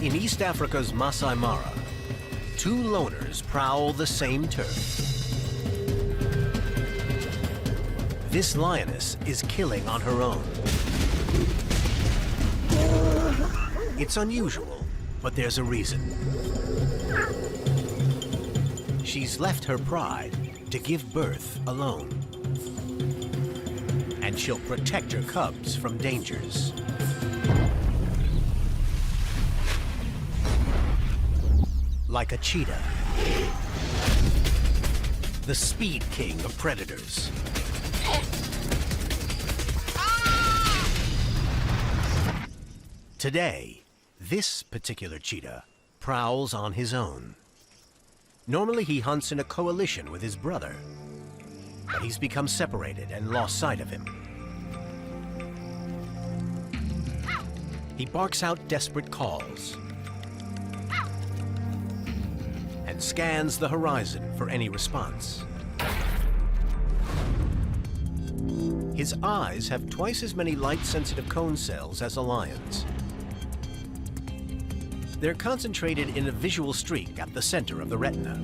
In East Africa's Masai Mara, 2 loners prowl the same turf. This lioness is killing on her own. It's unusual, but there's a reason. She's left her pride to give birth alone. And she'll protect her cubs from dangers. Like a cheetah, the speed king of predators. Today, this particular cheetah prowls on his own. Normally he hunts in a coalition with his brother, but he's become separated and lost sight of him. He barks out desperate calls and scans the horizon for any response. His eyes have twice as many light-sensitive cone cells as a lion's. They're concentrated in a visual streak at the center of the retina,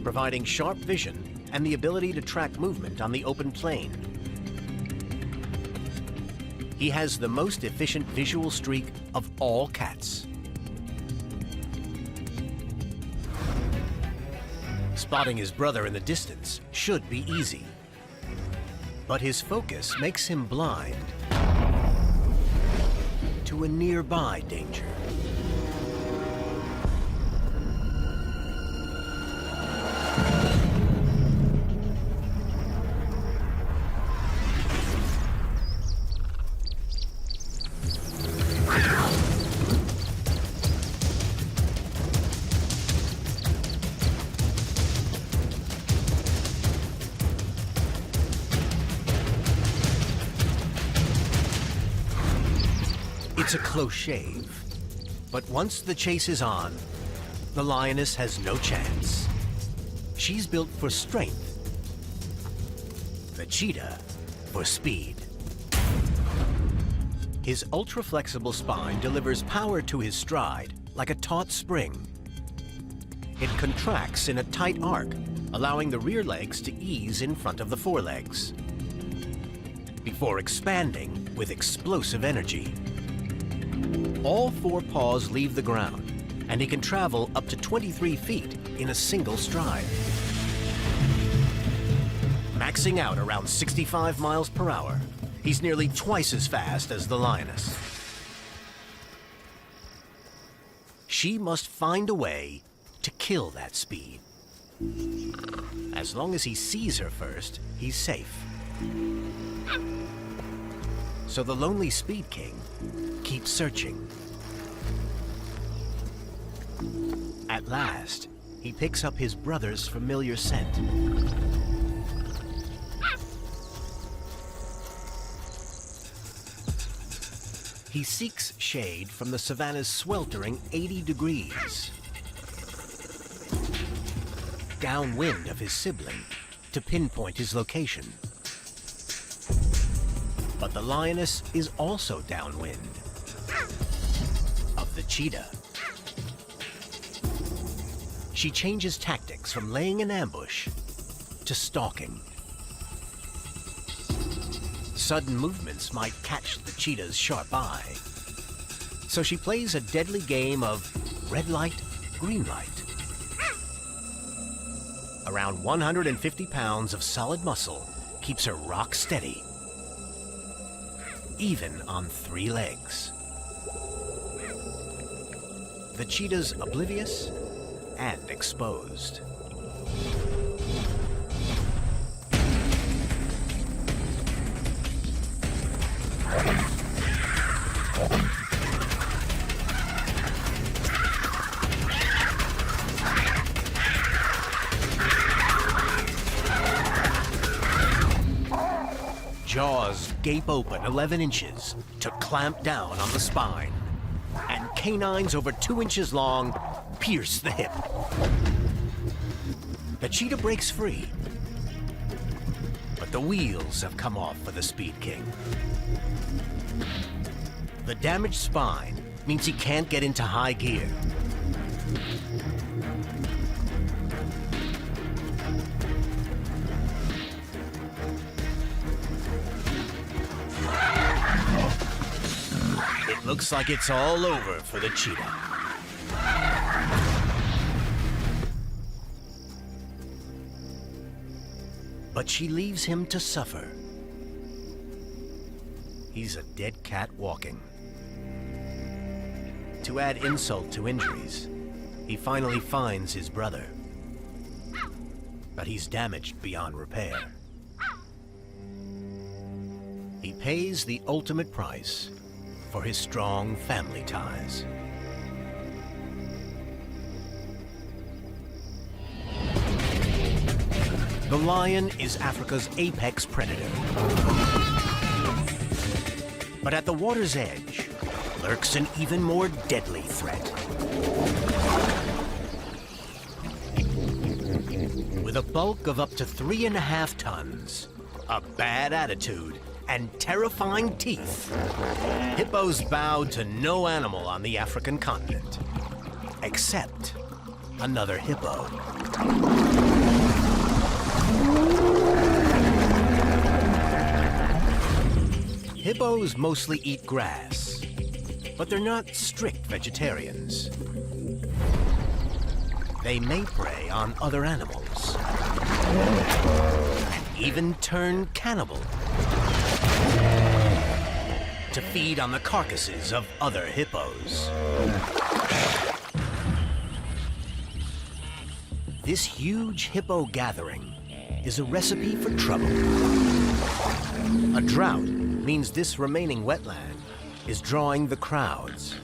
providing sharp vision and the ability to track movement on the open plain. He has the most efficient visual streak of all cats. Spotting his brother in the distance should be easy, but his focus makes him blind to a nearby danger. It's a close shave, but once the chase is on, the lioness has no chance. She's built for strength. The cheetah for speed. His ultra-flexible spine delivers power to his stride like a taut spring. It contracts in a tight arc, allowing the rear legs to ease in front of the forelegs, before expanding with explosive energy. All four paws leave the ground, and he can travel up to 23 feet in a single stride, maxing out around 65 miles per hour. He's nearly twice as fast as the lioness. She must find a way to kill that speed. As long as he sees her first, he's safe. So the lonely Speed King keeps searching. At last, he picks up his brother's familiar scent. He seeks shade from the savanna's sweltering 80 degrees, downwind of his sibling, to pinpoint his location. But the lioness is also downwind of the cheetah. She changes tactics from laying an ambush to stalking. Sudden movements might catch the cheetah's sharp eye, so she plays a deadly game of red light, green light. Around 150 pounds of solid muscle keeps her rock steady, even on 3 legs. The cheetah's oblivious and exposed. Jaws gape open 11 inches to clamp down on the spine, and canines over 2 inches long pierce the hip. The cheetah breaks free, but the wheels have come off for the Speed King. The damaged spine means he can't get into high gear. It looks like it's all over for the cheetah. But she leaves him to suffer. He's a dead cat walking. To add insult to injuries, he finally finds his brother. But he's damaged beyond repair. He pays the ultimate price for his strong family ties. The lion is Africa's apex predator. But at the water's edge lurks an even more deadly threat. With a bulk of up to 3.5 tons, a bad attitude, and terrifying teeth, hippos bowed to no animal on the African continent, except another hippo. Hippos mostly eat grass, but they're not strict vegetarians. They may prey on other animals, and even turn cannibal to feed on the carcasses of other hippos. This huge hippo gathering is a recipe for trouble. A drought means this remaining wetland is drawing the crowds.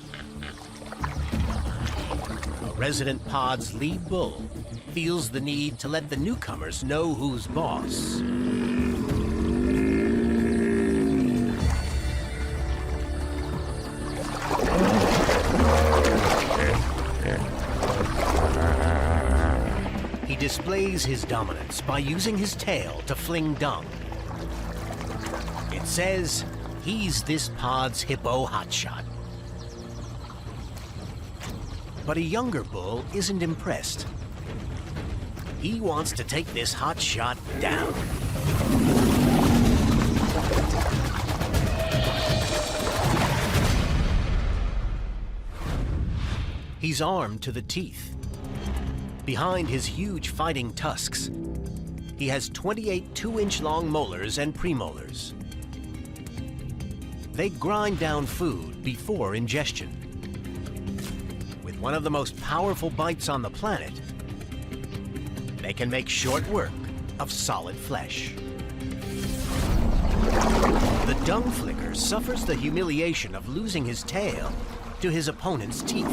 A resident pod's lead bull feels the need to let the newcomers know who's boss. displays his dominance by using his tail to fling dung. It says he's this pod's hippo hotshot. But a younger bull isn't impressed. He wants to take this hotshot down. He's armed to the teeth. Behind his huge fighting tusks, he has 28 2-inch-long molars and premolars. They grind down food before ingestion. With one of the most powerful bites on the planet, they can make short work of solid flesh. The dung flicker suffers the humiliation of losing his tail to his opponent's teeth.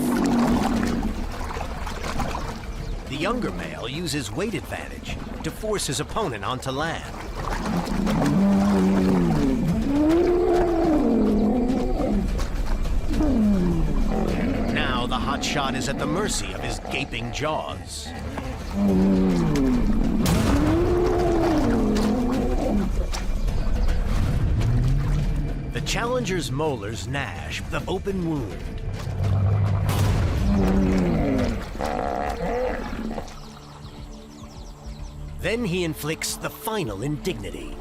The younger male uses weight advantage to force his opponent onto land. Now the hotshot is at the mercy of his gaping jaws. The challenger's molars gnash the open wound. Then he inflicts the final indignity.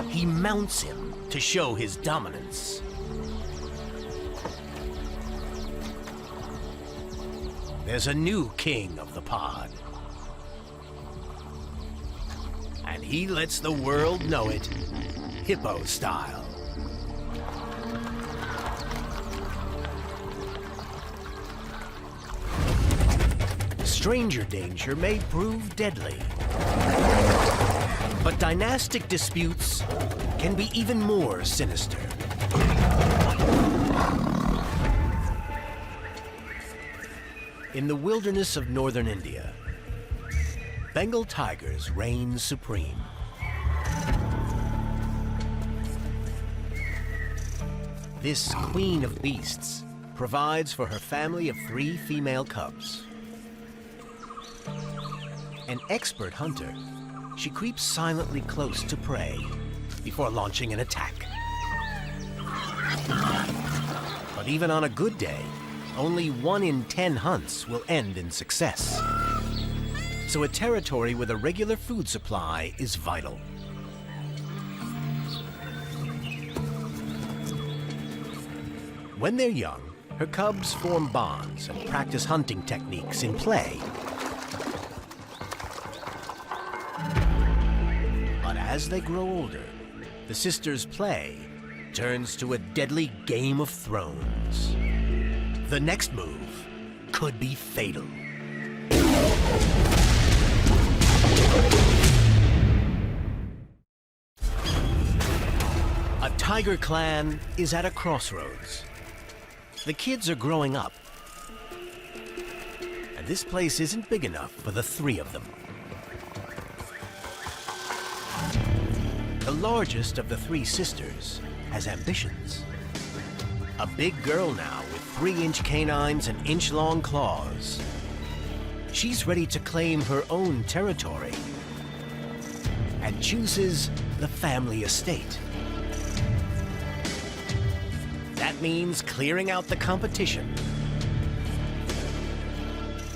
He mounts him to show his dominance. There's a new king of the pod. And he lets the world know it, hippo style. Stranger danger may prove deadly. But dynastic disputes can be even more sinister. In the wilderness of northern India, Bengal tigers reign supreme. This queen of beasts provides for her family of 3 female cubs. An expert hunter, she creeps silently close to prey before launching an attack. But even on a good day, only 1 in 10 hunts will end in success. So a territory with a regular food supply is vital. When they're young, her cubs form bonds and practice hunting techniques in play. But as they grow older, the sisters' play turns to a deadly game of thrones. The next move could be fatal. A tiger clan is at a crossroads. The kids are growing up, and this place isn't big enough for the 3 of them. The largest of the 3 sisters has ambitions. A big girl now with 3-inch canines and inch-long claws. She's ready to claim her own territory and chooses the family estate. That means clearing out the competition,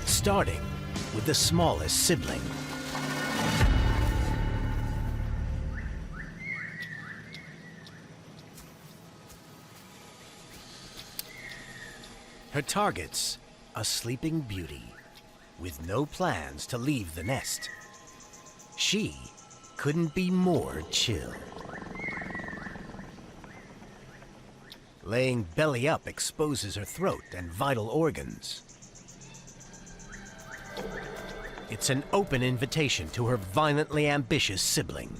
starting with the smallest sibling. Her target's a sleeping beauty with no plans to leave the nest. She couldn't be more chill. Laying belly up exposes her throat and vital organs. It's an open invitation to her violently ambitious sibling.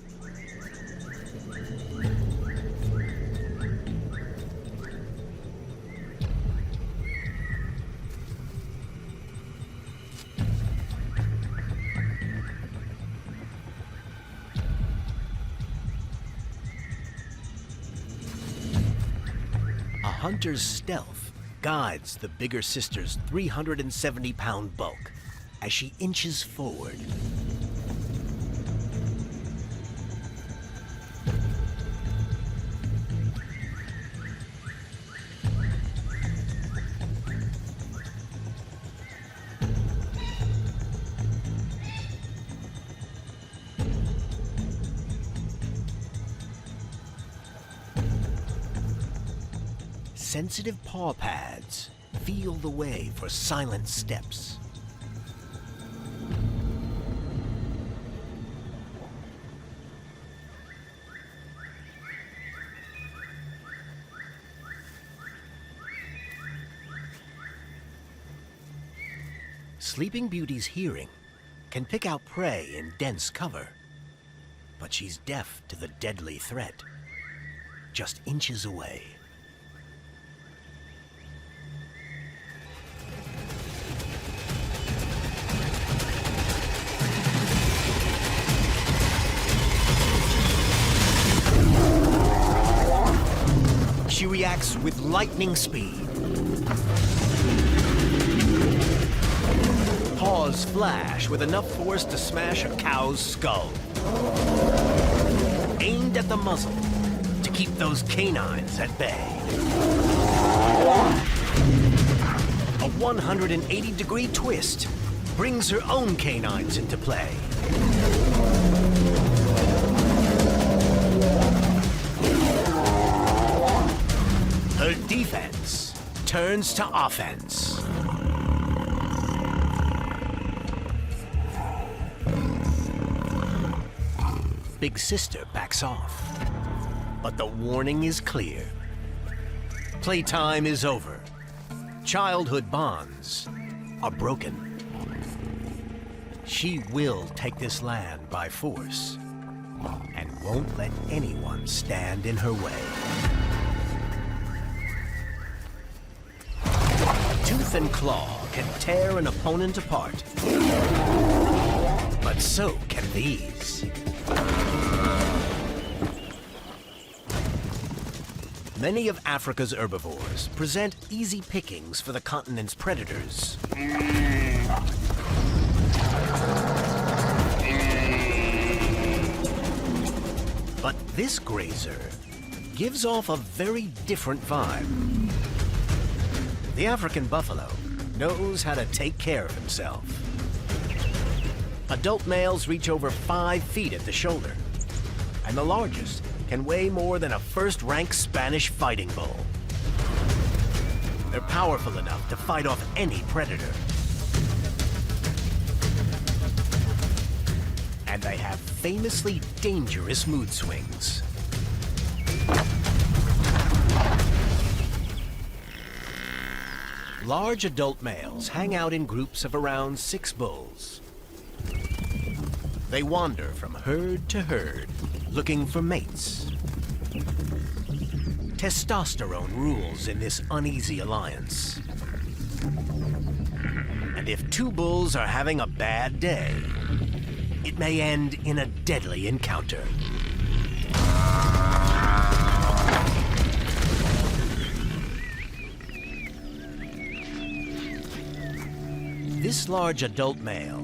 Hunter's stealth guides the bigger sister's 370-pound bulk as she inches forward. Sensitive paw pads feel the way for silent steps. Sleeping Beauty's hearing can pick out prey in dense cover, but she's deaf to the deadly threat, just inches away. She reacts with lightning speed. Paws flash with enough force to smash a cow's skull. Aimed at the muzzle to keep those canines at bay. A 180-degree twist brings her own canines into play. Her defense turns to offense. Big sister backs off, but the warning is clear. Playtime is over. Childhood bonds are broken. She will take this land by force and won't let anyone stand in her way. Tooth and claw can tear an opponent apart, but so can these. Many of Africa's herbivores present easy pickings for the continent's predators. But this grazer gives off a very different vibe. The African buffalo knows how to take care of himself. Adult males reach over 5 feet at the shoulder, and the largest can weigh more than a first-rank Spanish fighting bull. They're powerful enough to fight off any predator. And they have famously dangerous mood swings. Large adult males hang out in groups of around 6 bulls. They wander from herd to herd, looking for mates. Testosterone rules in this uneasy alliance. And if 2 bulls are having a bad day, it may end in a deadly encounter. This large adult male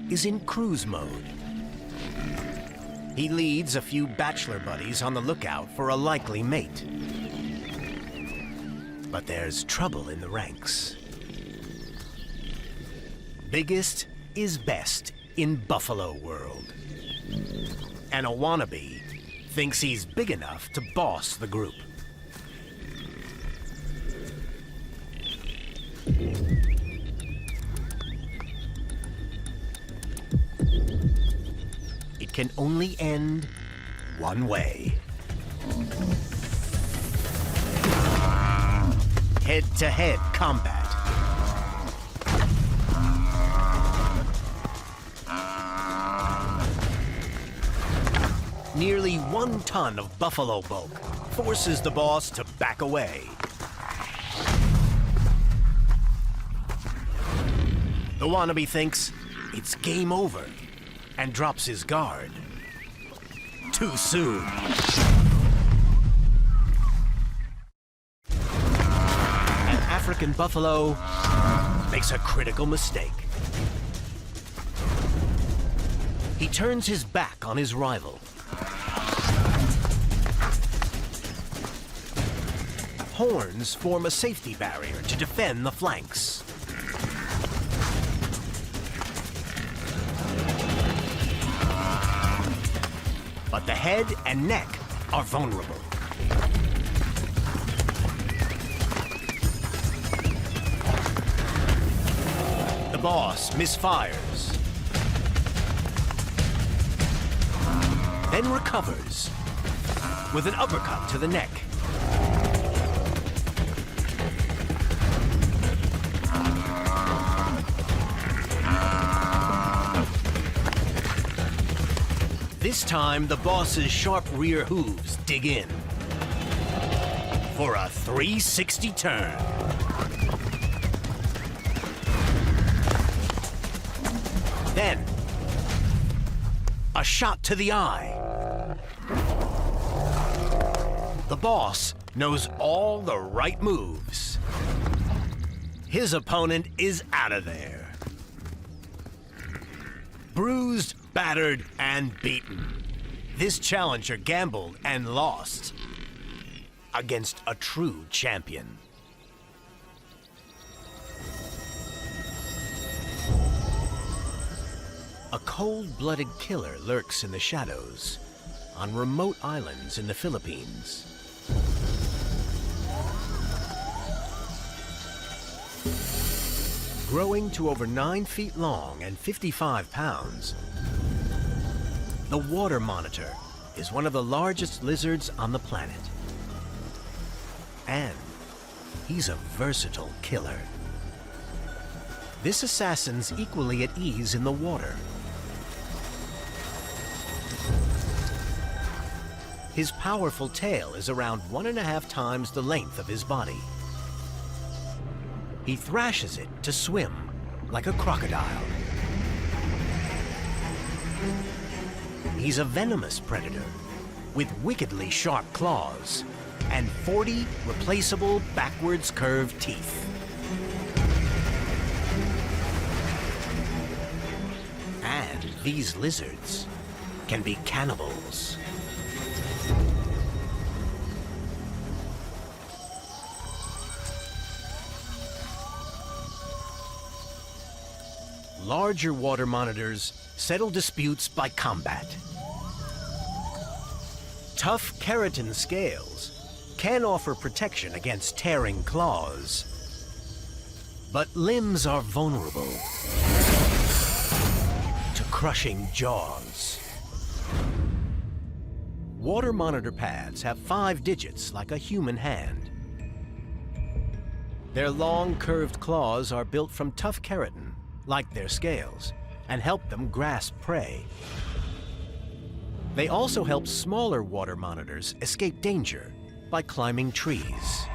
is in cruise mode. He leads a few bachelor buddies on the lookout for a likely mate. But there's trouble in the ranks. Biggest is best in Buffalo world. And a wannabe thinks he's big enough to boss the group. It can only end one way. Head-to-head combat. Nearly 1 ton of buffalo bulk forces the boss to back away. The wannabe thinks it's game over and drops his guard. Too soon. An African buffalo makes a critical mistake. He turns his back on his rival. Horns form a safety barrier to defend the flanks. But the head and neck are vulnerable. The boss misfires, then recovers with an uppercut to the neck. This time, the boss's sharp rear hooves dig in for a 360 turn. Then, a shot to the eye. The boss knows all the right moves. His opponent is out of there. Bruised, battered, and beaten, this challenger gambled and lost against a true champion. A cold-blooded killer lurks in the shadows on remote islands in the Philippines. Growing to over 9 feet long and 55 pounds, the water monitor is one of the largest lizards on the planet. And he's a versatile killer. This assassin's equally at ease in the water. His powerful tail is around 1.5 times the length of his body. He thrashes it to swim like a crocodile. He's a venomous predator with wickedly sharp claws and 40 replaceable backwards curved teeth. And these lizards can be cannibals. Larger water monitors settle disputes by combat. Tough keratin scales can offer protection against tearing claws, but limbs are vulnerable to crushing jaws. Water monitor pads have 5 digits like a human hand. Their long, curved claws are built from tough keratin, like their scales, and help them grasp prey. They also help smaller water monitors escape danger by climbing trees.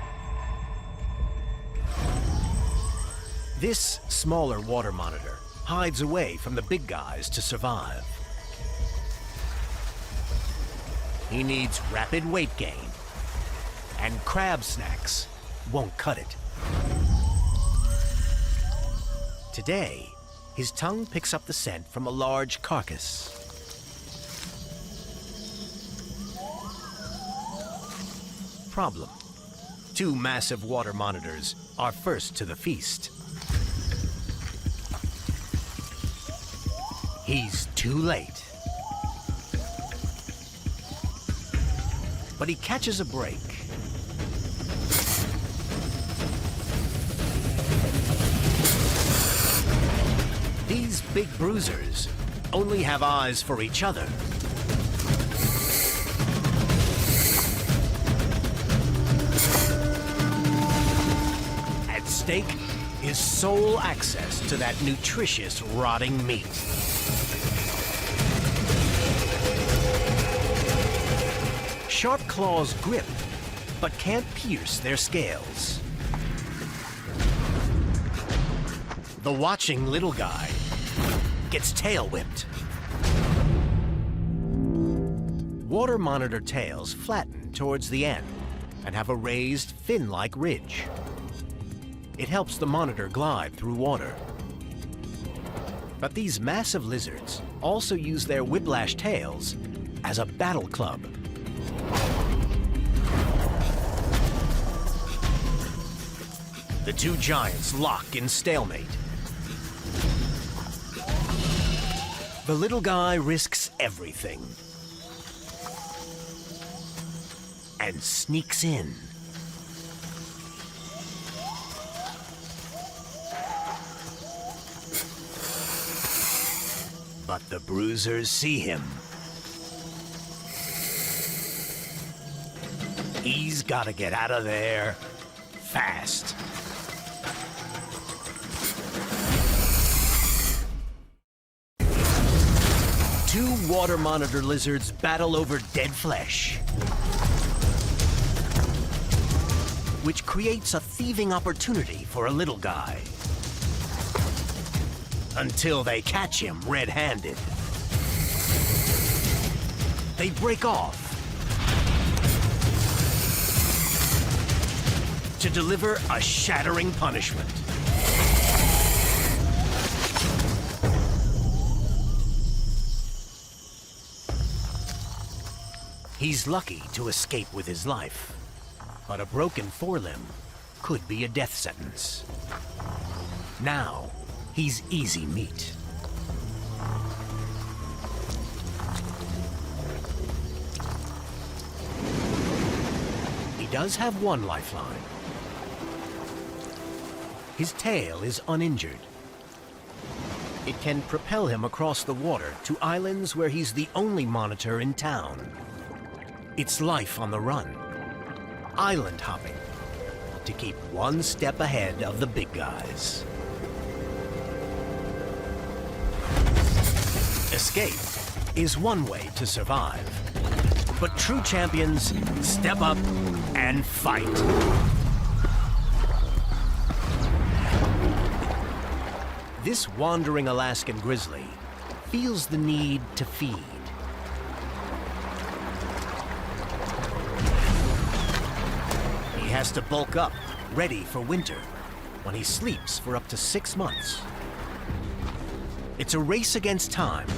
This smaller water monitor hides away from the big guys to survive. He needs rapid weight gain, and crab snacks won't cut it. Today, his tongue picks up the scent from a large carcass. Problem: 2 massive water monitors are first to the feast. He's too late. But he catches a break. These big bruisers only have eyes for each other. At stake is sole access to that nutritious rotting meat. Sharp claws grip, but can't pierce their scales. The watching little guy gets tail whipped. Water monitor tails flatten towards the end and have a raised fin-like ridge. It helps the monitor glide through water. But these massive lizards also use their whiplash tails as a battle club. The two giants lock in stalemate. The little guy risks everything and sneaks in. But the bruisers see him. He's got to get out of there fast. Two water monitor lizards battle over dead flesh, which creates a thieving opportunity for a little guy. Until they catch him red-handed. They break off to deliver a shattering punishment. He's lucky to escape with his life, but a broken forelimb could be a death sentence. Now, he's easy meat. He does have one lifeline. His tail is uninjured. It can propel him across the water to islands where he's the only monitor in town. It's life on the run, island hopping, to keep one step ahead of the big guys. Escape is one way to survive, but true champions step up and fight. This wandering Alaskan grizzly feels the need to feed. He has to bulk up, ready for winter, when he sleeps for up to 6 months. It's a race against time,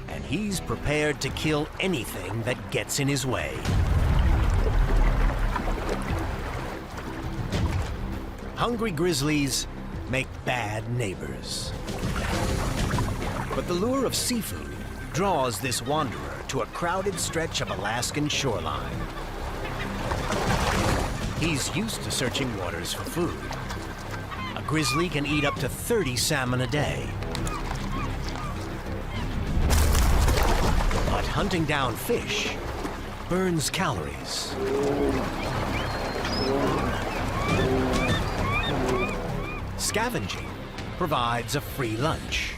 and he's prepared to kill anything that gets in his way. Hungry grizzlies make bad neighbors. But the lure of seafood draws this wanderer to a crowded stretch of Alaskan shoreline. He's used to searching waters for food. A grizzly can eat up to 30 salmon a day. But hunting down fish burns calories. Scavenging provides a free lunch.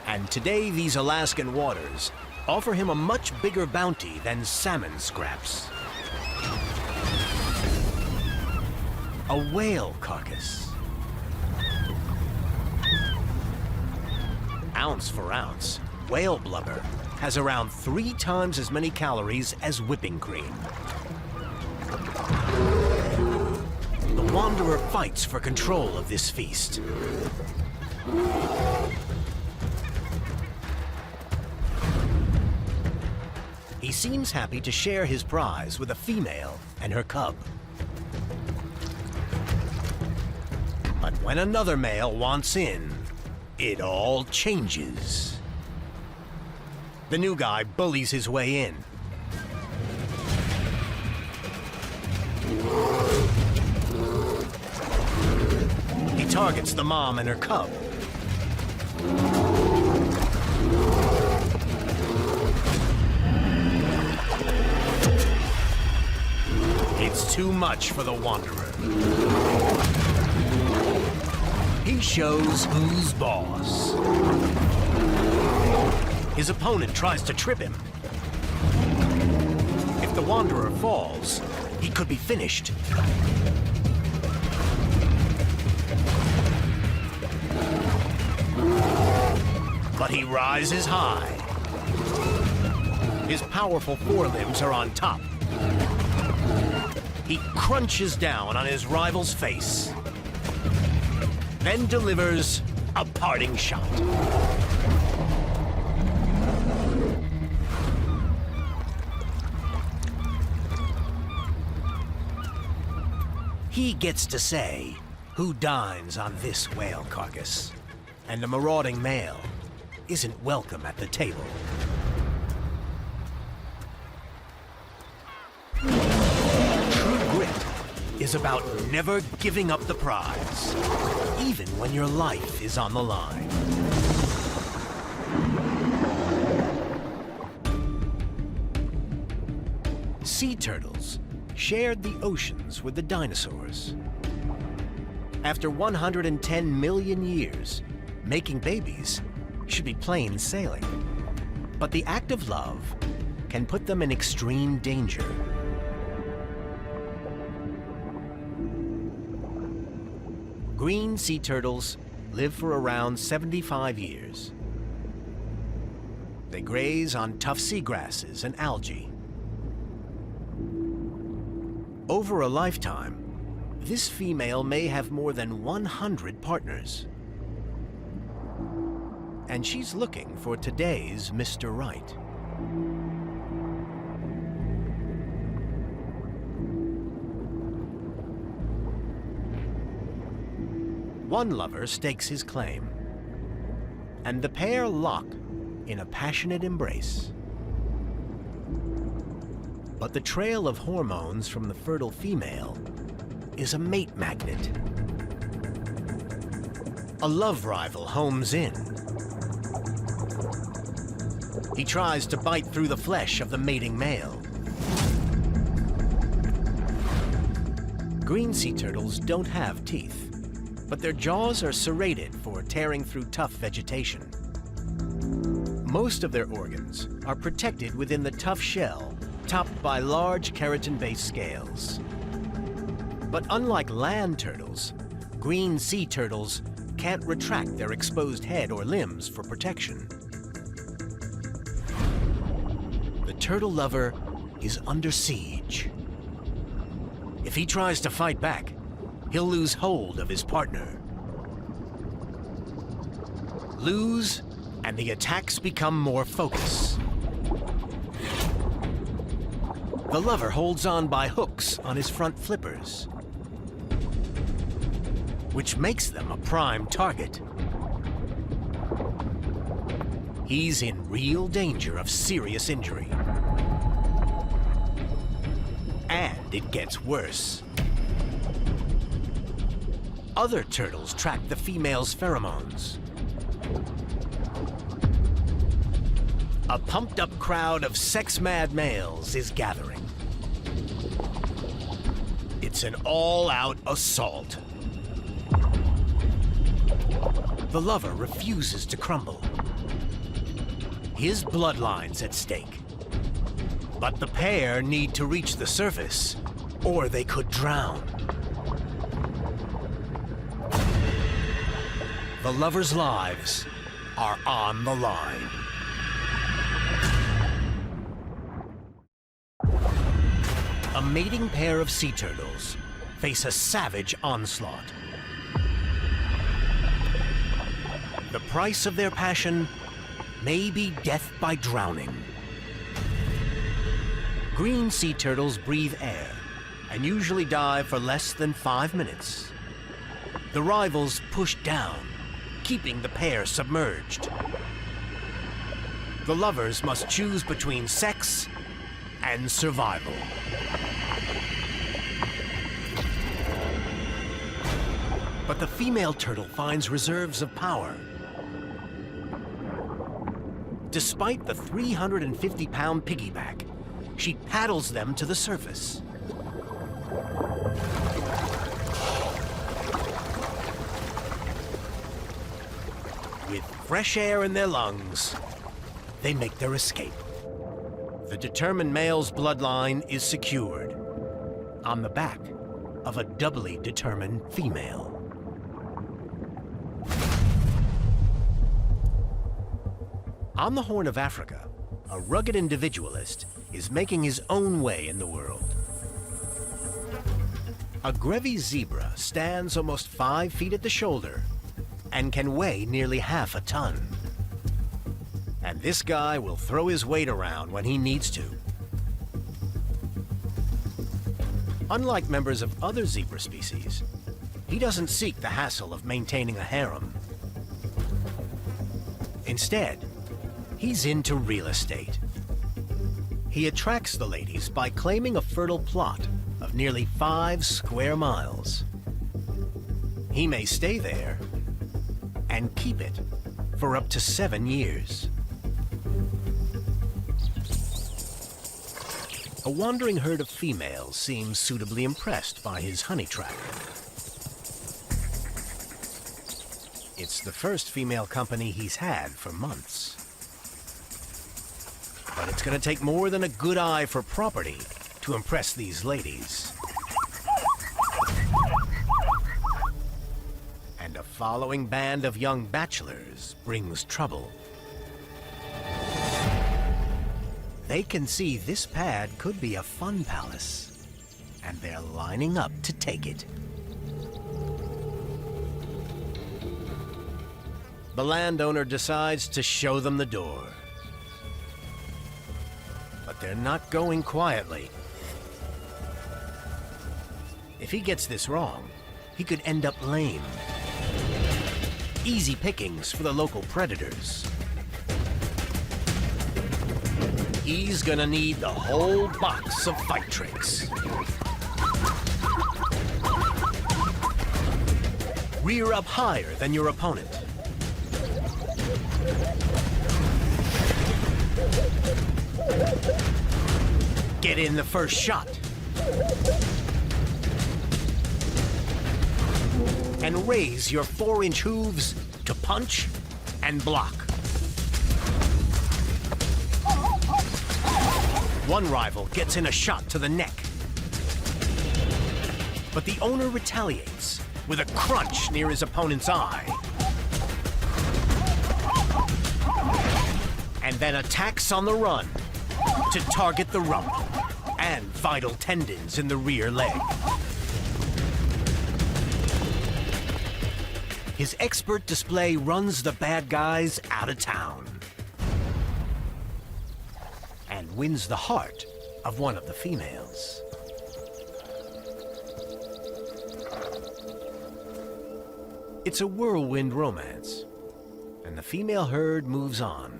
And today, these Alaskan waters offer him a much bigger bounty than salmon scraps. A whale carcass. Ounce for ounce, whale blubber has around 3 times as many calories as whipping cream. The wanderer fights for control of this feast. He seems happy to share his prize with a female and her cub. But when another male wants in, it all changes. The new guy bullies his way in. He targets the mom and her cub. It's too much for the wanderer. He shows who's boss. His opponent tries to trip him. If the wanderer falls, he could be finished. But he rises high. His powerful forelimbs are on top. He crunches down on his rival's face, then delivers a parting shot. He gets to say who dines on this whale carcass, and the marauding male isn't welcome at the table. True grit is about never giving up the prize, even when your life is on the line. Sea turtles shared the oceans with the dinosaurs. After 110 million years, making babies should be plain sailing. But the act of love can put them in extreme danger. Green sea turtles live for around 75 years. They graze on tough seagrasses and algae. Over a lifetime, this female may have more than 100 partners. And she's looking for today's Mr. Right. One lover stakes his claim, and the pair lock in a passionate embrace. But the trail of hormones from the fertile female is a mate magnet. A love rival homes in. He tries to bite through the flesh of the mating male. Green sea turtles don't have teeth, but their jaws are serrated for tearing through tough vegetation. Most of their organs are protected within the tough shell, topped by large keratin-based scales. But unlike land turtles, green sea turtles can't retract their exposed head or limbs for protection. The turtle lover is under siege. If he tries to fight back, he'll lose hold of his partner. Lose, and the attacks become more focused. The lover holds on by hooks on his front flippers, which makes them a prime target. He's in real danger of serious injury. And it gets worse. Other turtles track the female's pheromones. A pumped-up crowd of sex-mad males is gathering. It's an all-out assault. The lover refuses to crumble. His bloodline's at stake. But the pair need to reach the surface, or they could drown. The lovers' lives are on the line. A mating pair of sea turtles face a savage onslaught. The price of their passion may be death by drowning. Green sea turtles breathe air and usually dive for less than 5 minutes. The rivals push down, keeping the pair submerged. The lovers must choose between sex and survival. But the female turtle finds reserves of power. Despite the 350-pound piggyback, she paddles them to the surface. With fresh air in their lungs, they make their escape. The determined male's bloodline is secured on the back of a doubly determined female. On the Horn of Africa, a rugged individualist is making his own way in the world. A Grevy zebra stands almost 5 feet at the shoulder and can weigh nearly half a ton. And this guy will throw his weight around when he needs to. Unlike members of other zebra species, he doesn't seek the hassle of maintaining a harem. Instead, he's into real estate. He attracts the ladies by claiming a fertile plot of nearly 5 square miles. He may stay there and keep it for up to 7 years. A wandering herd of females seems suitably impressed by his honey trap. It's the first female company he's had for months. But it's gonna take more than a good eye for property to impress these ladies. And a following band of young bachelors brings trouble. They can see this pad could be a fun palace, and they're lining up to take it. The landowner decides to show them the door. But they're not going quietly. If he gets this wrong, he could end up lame. Easy pickings for the local predators. He's gonna need the whole box of fight tricks. Rear up higher than your opponent. Get in the first shot. And raise your 4-inch hooves to punch and block. One rival gets in a shot to the neck. But the owner retaliates with a crunch near his opponent's eye. And then attacks on the run to target the rump and vital tendons in the rear leg. His expert display runs the bad guys out of town and wins the heart of one of the females. It's a whirlwind romance, and the female herd moves on.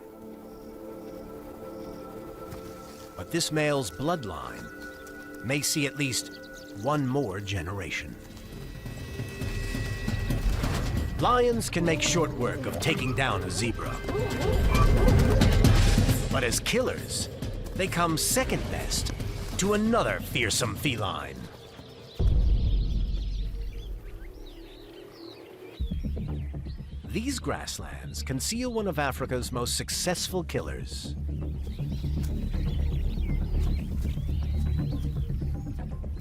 But this male's bloodline may see at least one more generation. Lions can make short work of taking down a zebra. But as killers, they come second best to another fearsome feline. These grasslands conceal one of Africa's most successful killers.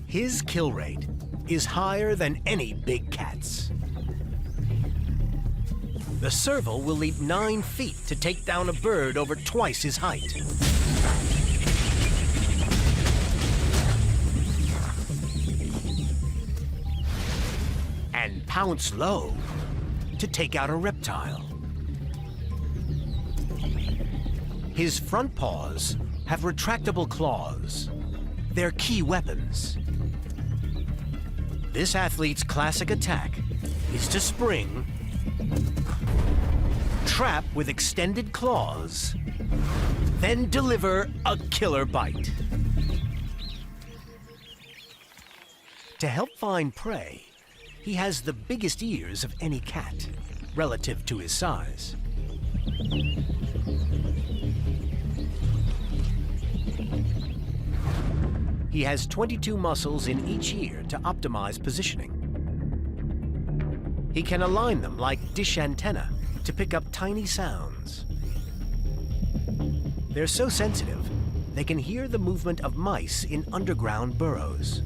His kill rate is higher than any big cat's. The serval will leap 9 feet to take down a bird over twice his height. And pounce low to take out a reptile. His front paws have retractable claws. They're key weapons. This athlete's classic attack is to spring, trap with extended claws, then deliver a killer bite. To help find prey, he has the biggest ears of any cat, relative to his size. He has 22 muscles in each ear to optimize positioning. He can align them like dish antennae to pick up tiny sounds. They're so sensitive, they can hear the movement of mice in underground burrows.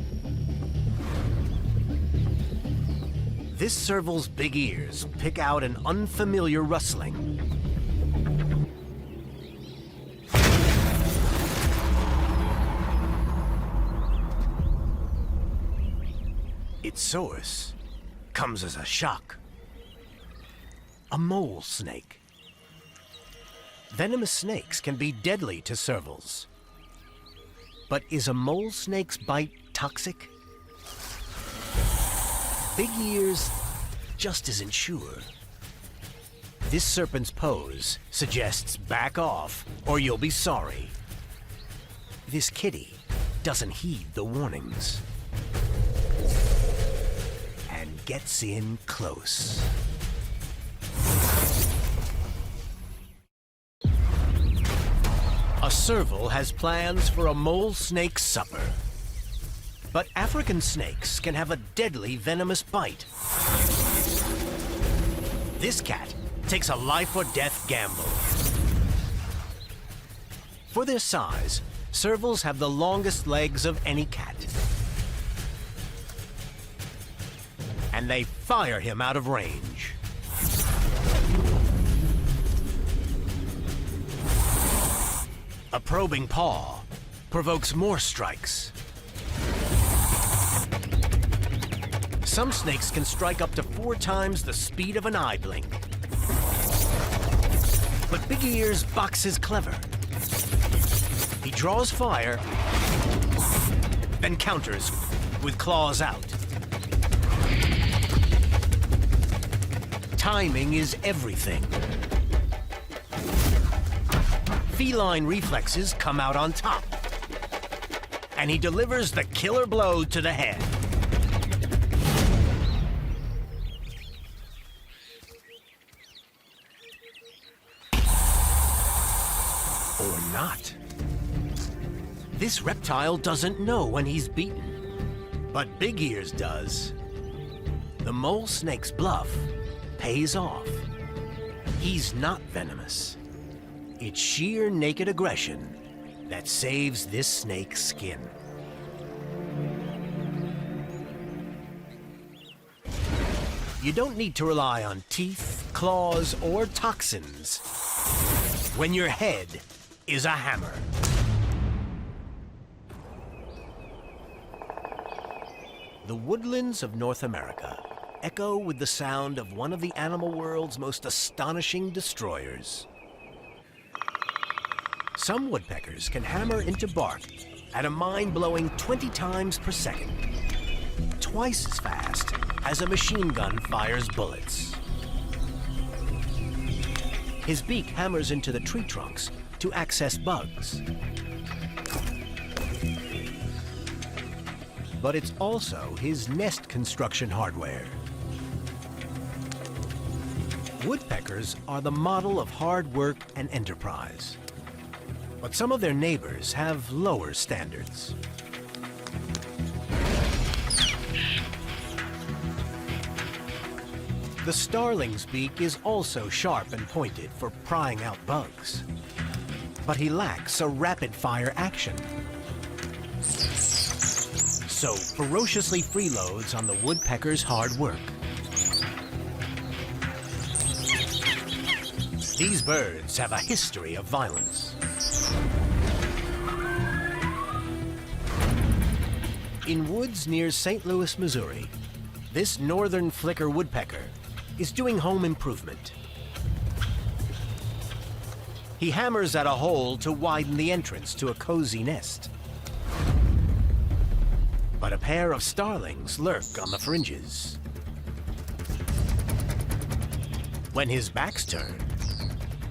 This serval's big ears pick out an unfamiliar rustling. source comes as a shock. A mole snake. Venomous snakes can be deadly to servals. But is a mole snake's bite toxic? Big Ears just isn't sure. This serpent's pose suggests back off or you'll be sorry. This kitty doesn't heed the warnings and gets in close. A serval has plans for a mole snake supper. But African snakes can have a deadly venomous bite. This cat takes a life-or-death gamble. For their size, servals have the longest legs of any cat. And they fire him out of range. A probing paw provokes more strikes. Some snakes can strike up to 4 times the speed of an eye blink. But Big Ears boxes clever. He draws fire, then counters with claws out. Timing is everything. Feline reflexes come out on top. And he delivers the killer blow to the head. Or not. This reptile doesn't know when he's beaten. But Big Ears does. The mole snake's bluff pays off. He's not venomous. It's sheer naked aggression that saves this snake's skin. You don't need to rely on teeth, claws, or toxins when your head is a hammer. The woodlands of North America echo with the sound of one of the animal world's most astonishing destroyers. Some woodpeckers can hammer into bark at a mind-blowing 20 times per second, twice as fast as a machine gun fires bullets. His beak hammers into the tree trunks to access bugs. But it's also his nest construction hardware. Woodpeckers are the model of hard work and enterprise. But some of their neighbors have lower standards. The starling's beak is also sharp and pointed for prying out bugs. But he lacks a rapid-fire action. So ferociously freeloads on the woodpecker's hard work. These birds have a history of violence. In woods near St. Louis, Missouri, this northern flicker woodpecker is doing home improvement. He hammers at a hole to widen the entrance to a cozy nest. But a pair of starlings lurk on the fringes. When his back's turned,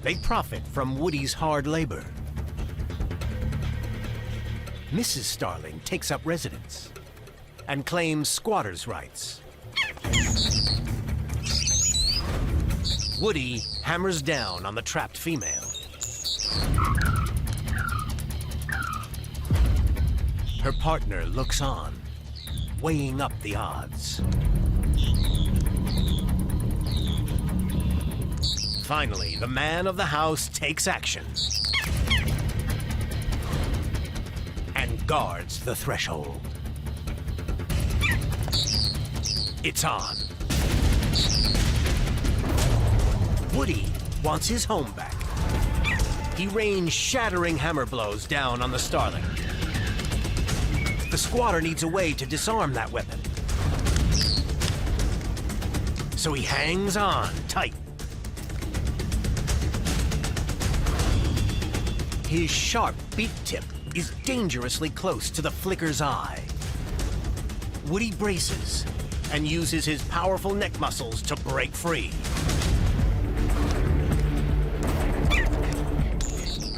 they profit from Woody's hard labor. Mrs. Starling takes up residence and claims squatter's rights. Woody hammers down on the trapped female. Her partner looks on, weighing up the odds. Finally, the man of the house takes action and guards the threshold. It's on. Woody wants his home back. He rains shattering hammer blows down on the starling. The squatter needs a way to disarm that weapon. so he hangs on tight. His sharp beak tip is dangerously close to the flicker's eye. Woody braces and uses his powerful neck muscles to break free.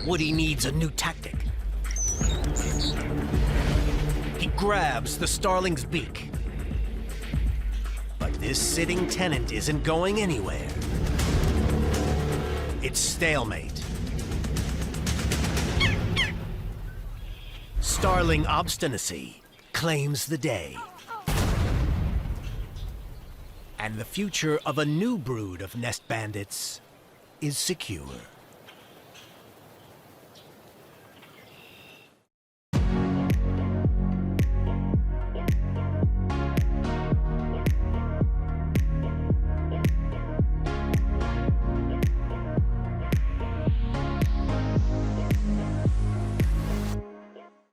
Woody needs a new tactic. He grabs the starling's beak. But this sitting tenant isn't going anywhere. It's stalemate. Starling obstinacy claims the day. And the future of a new brood of nest bandits is secure.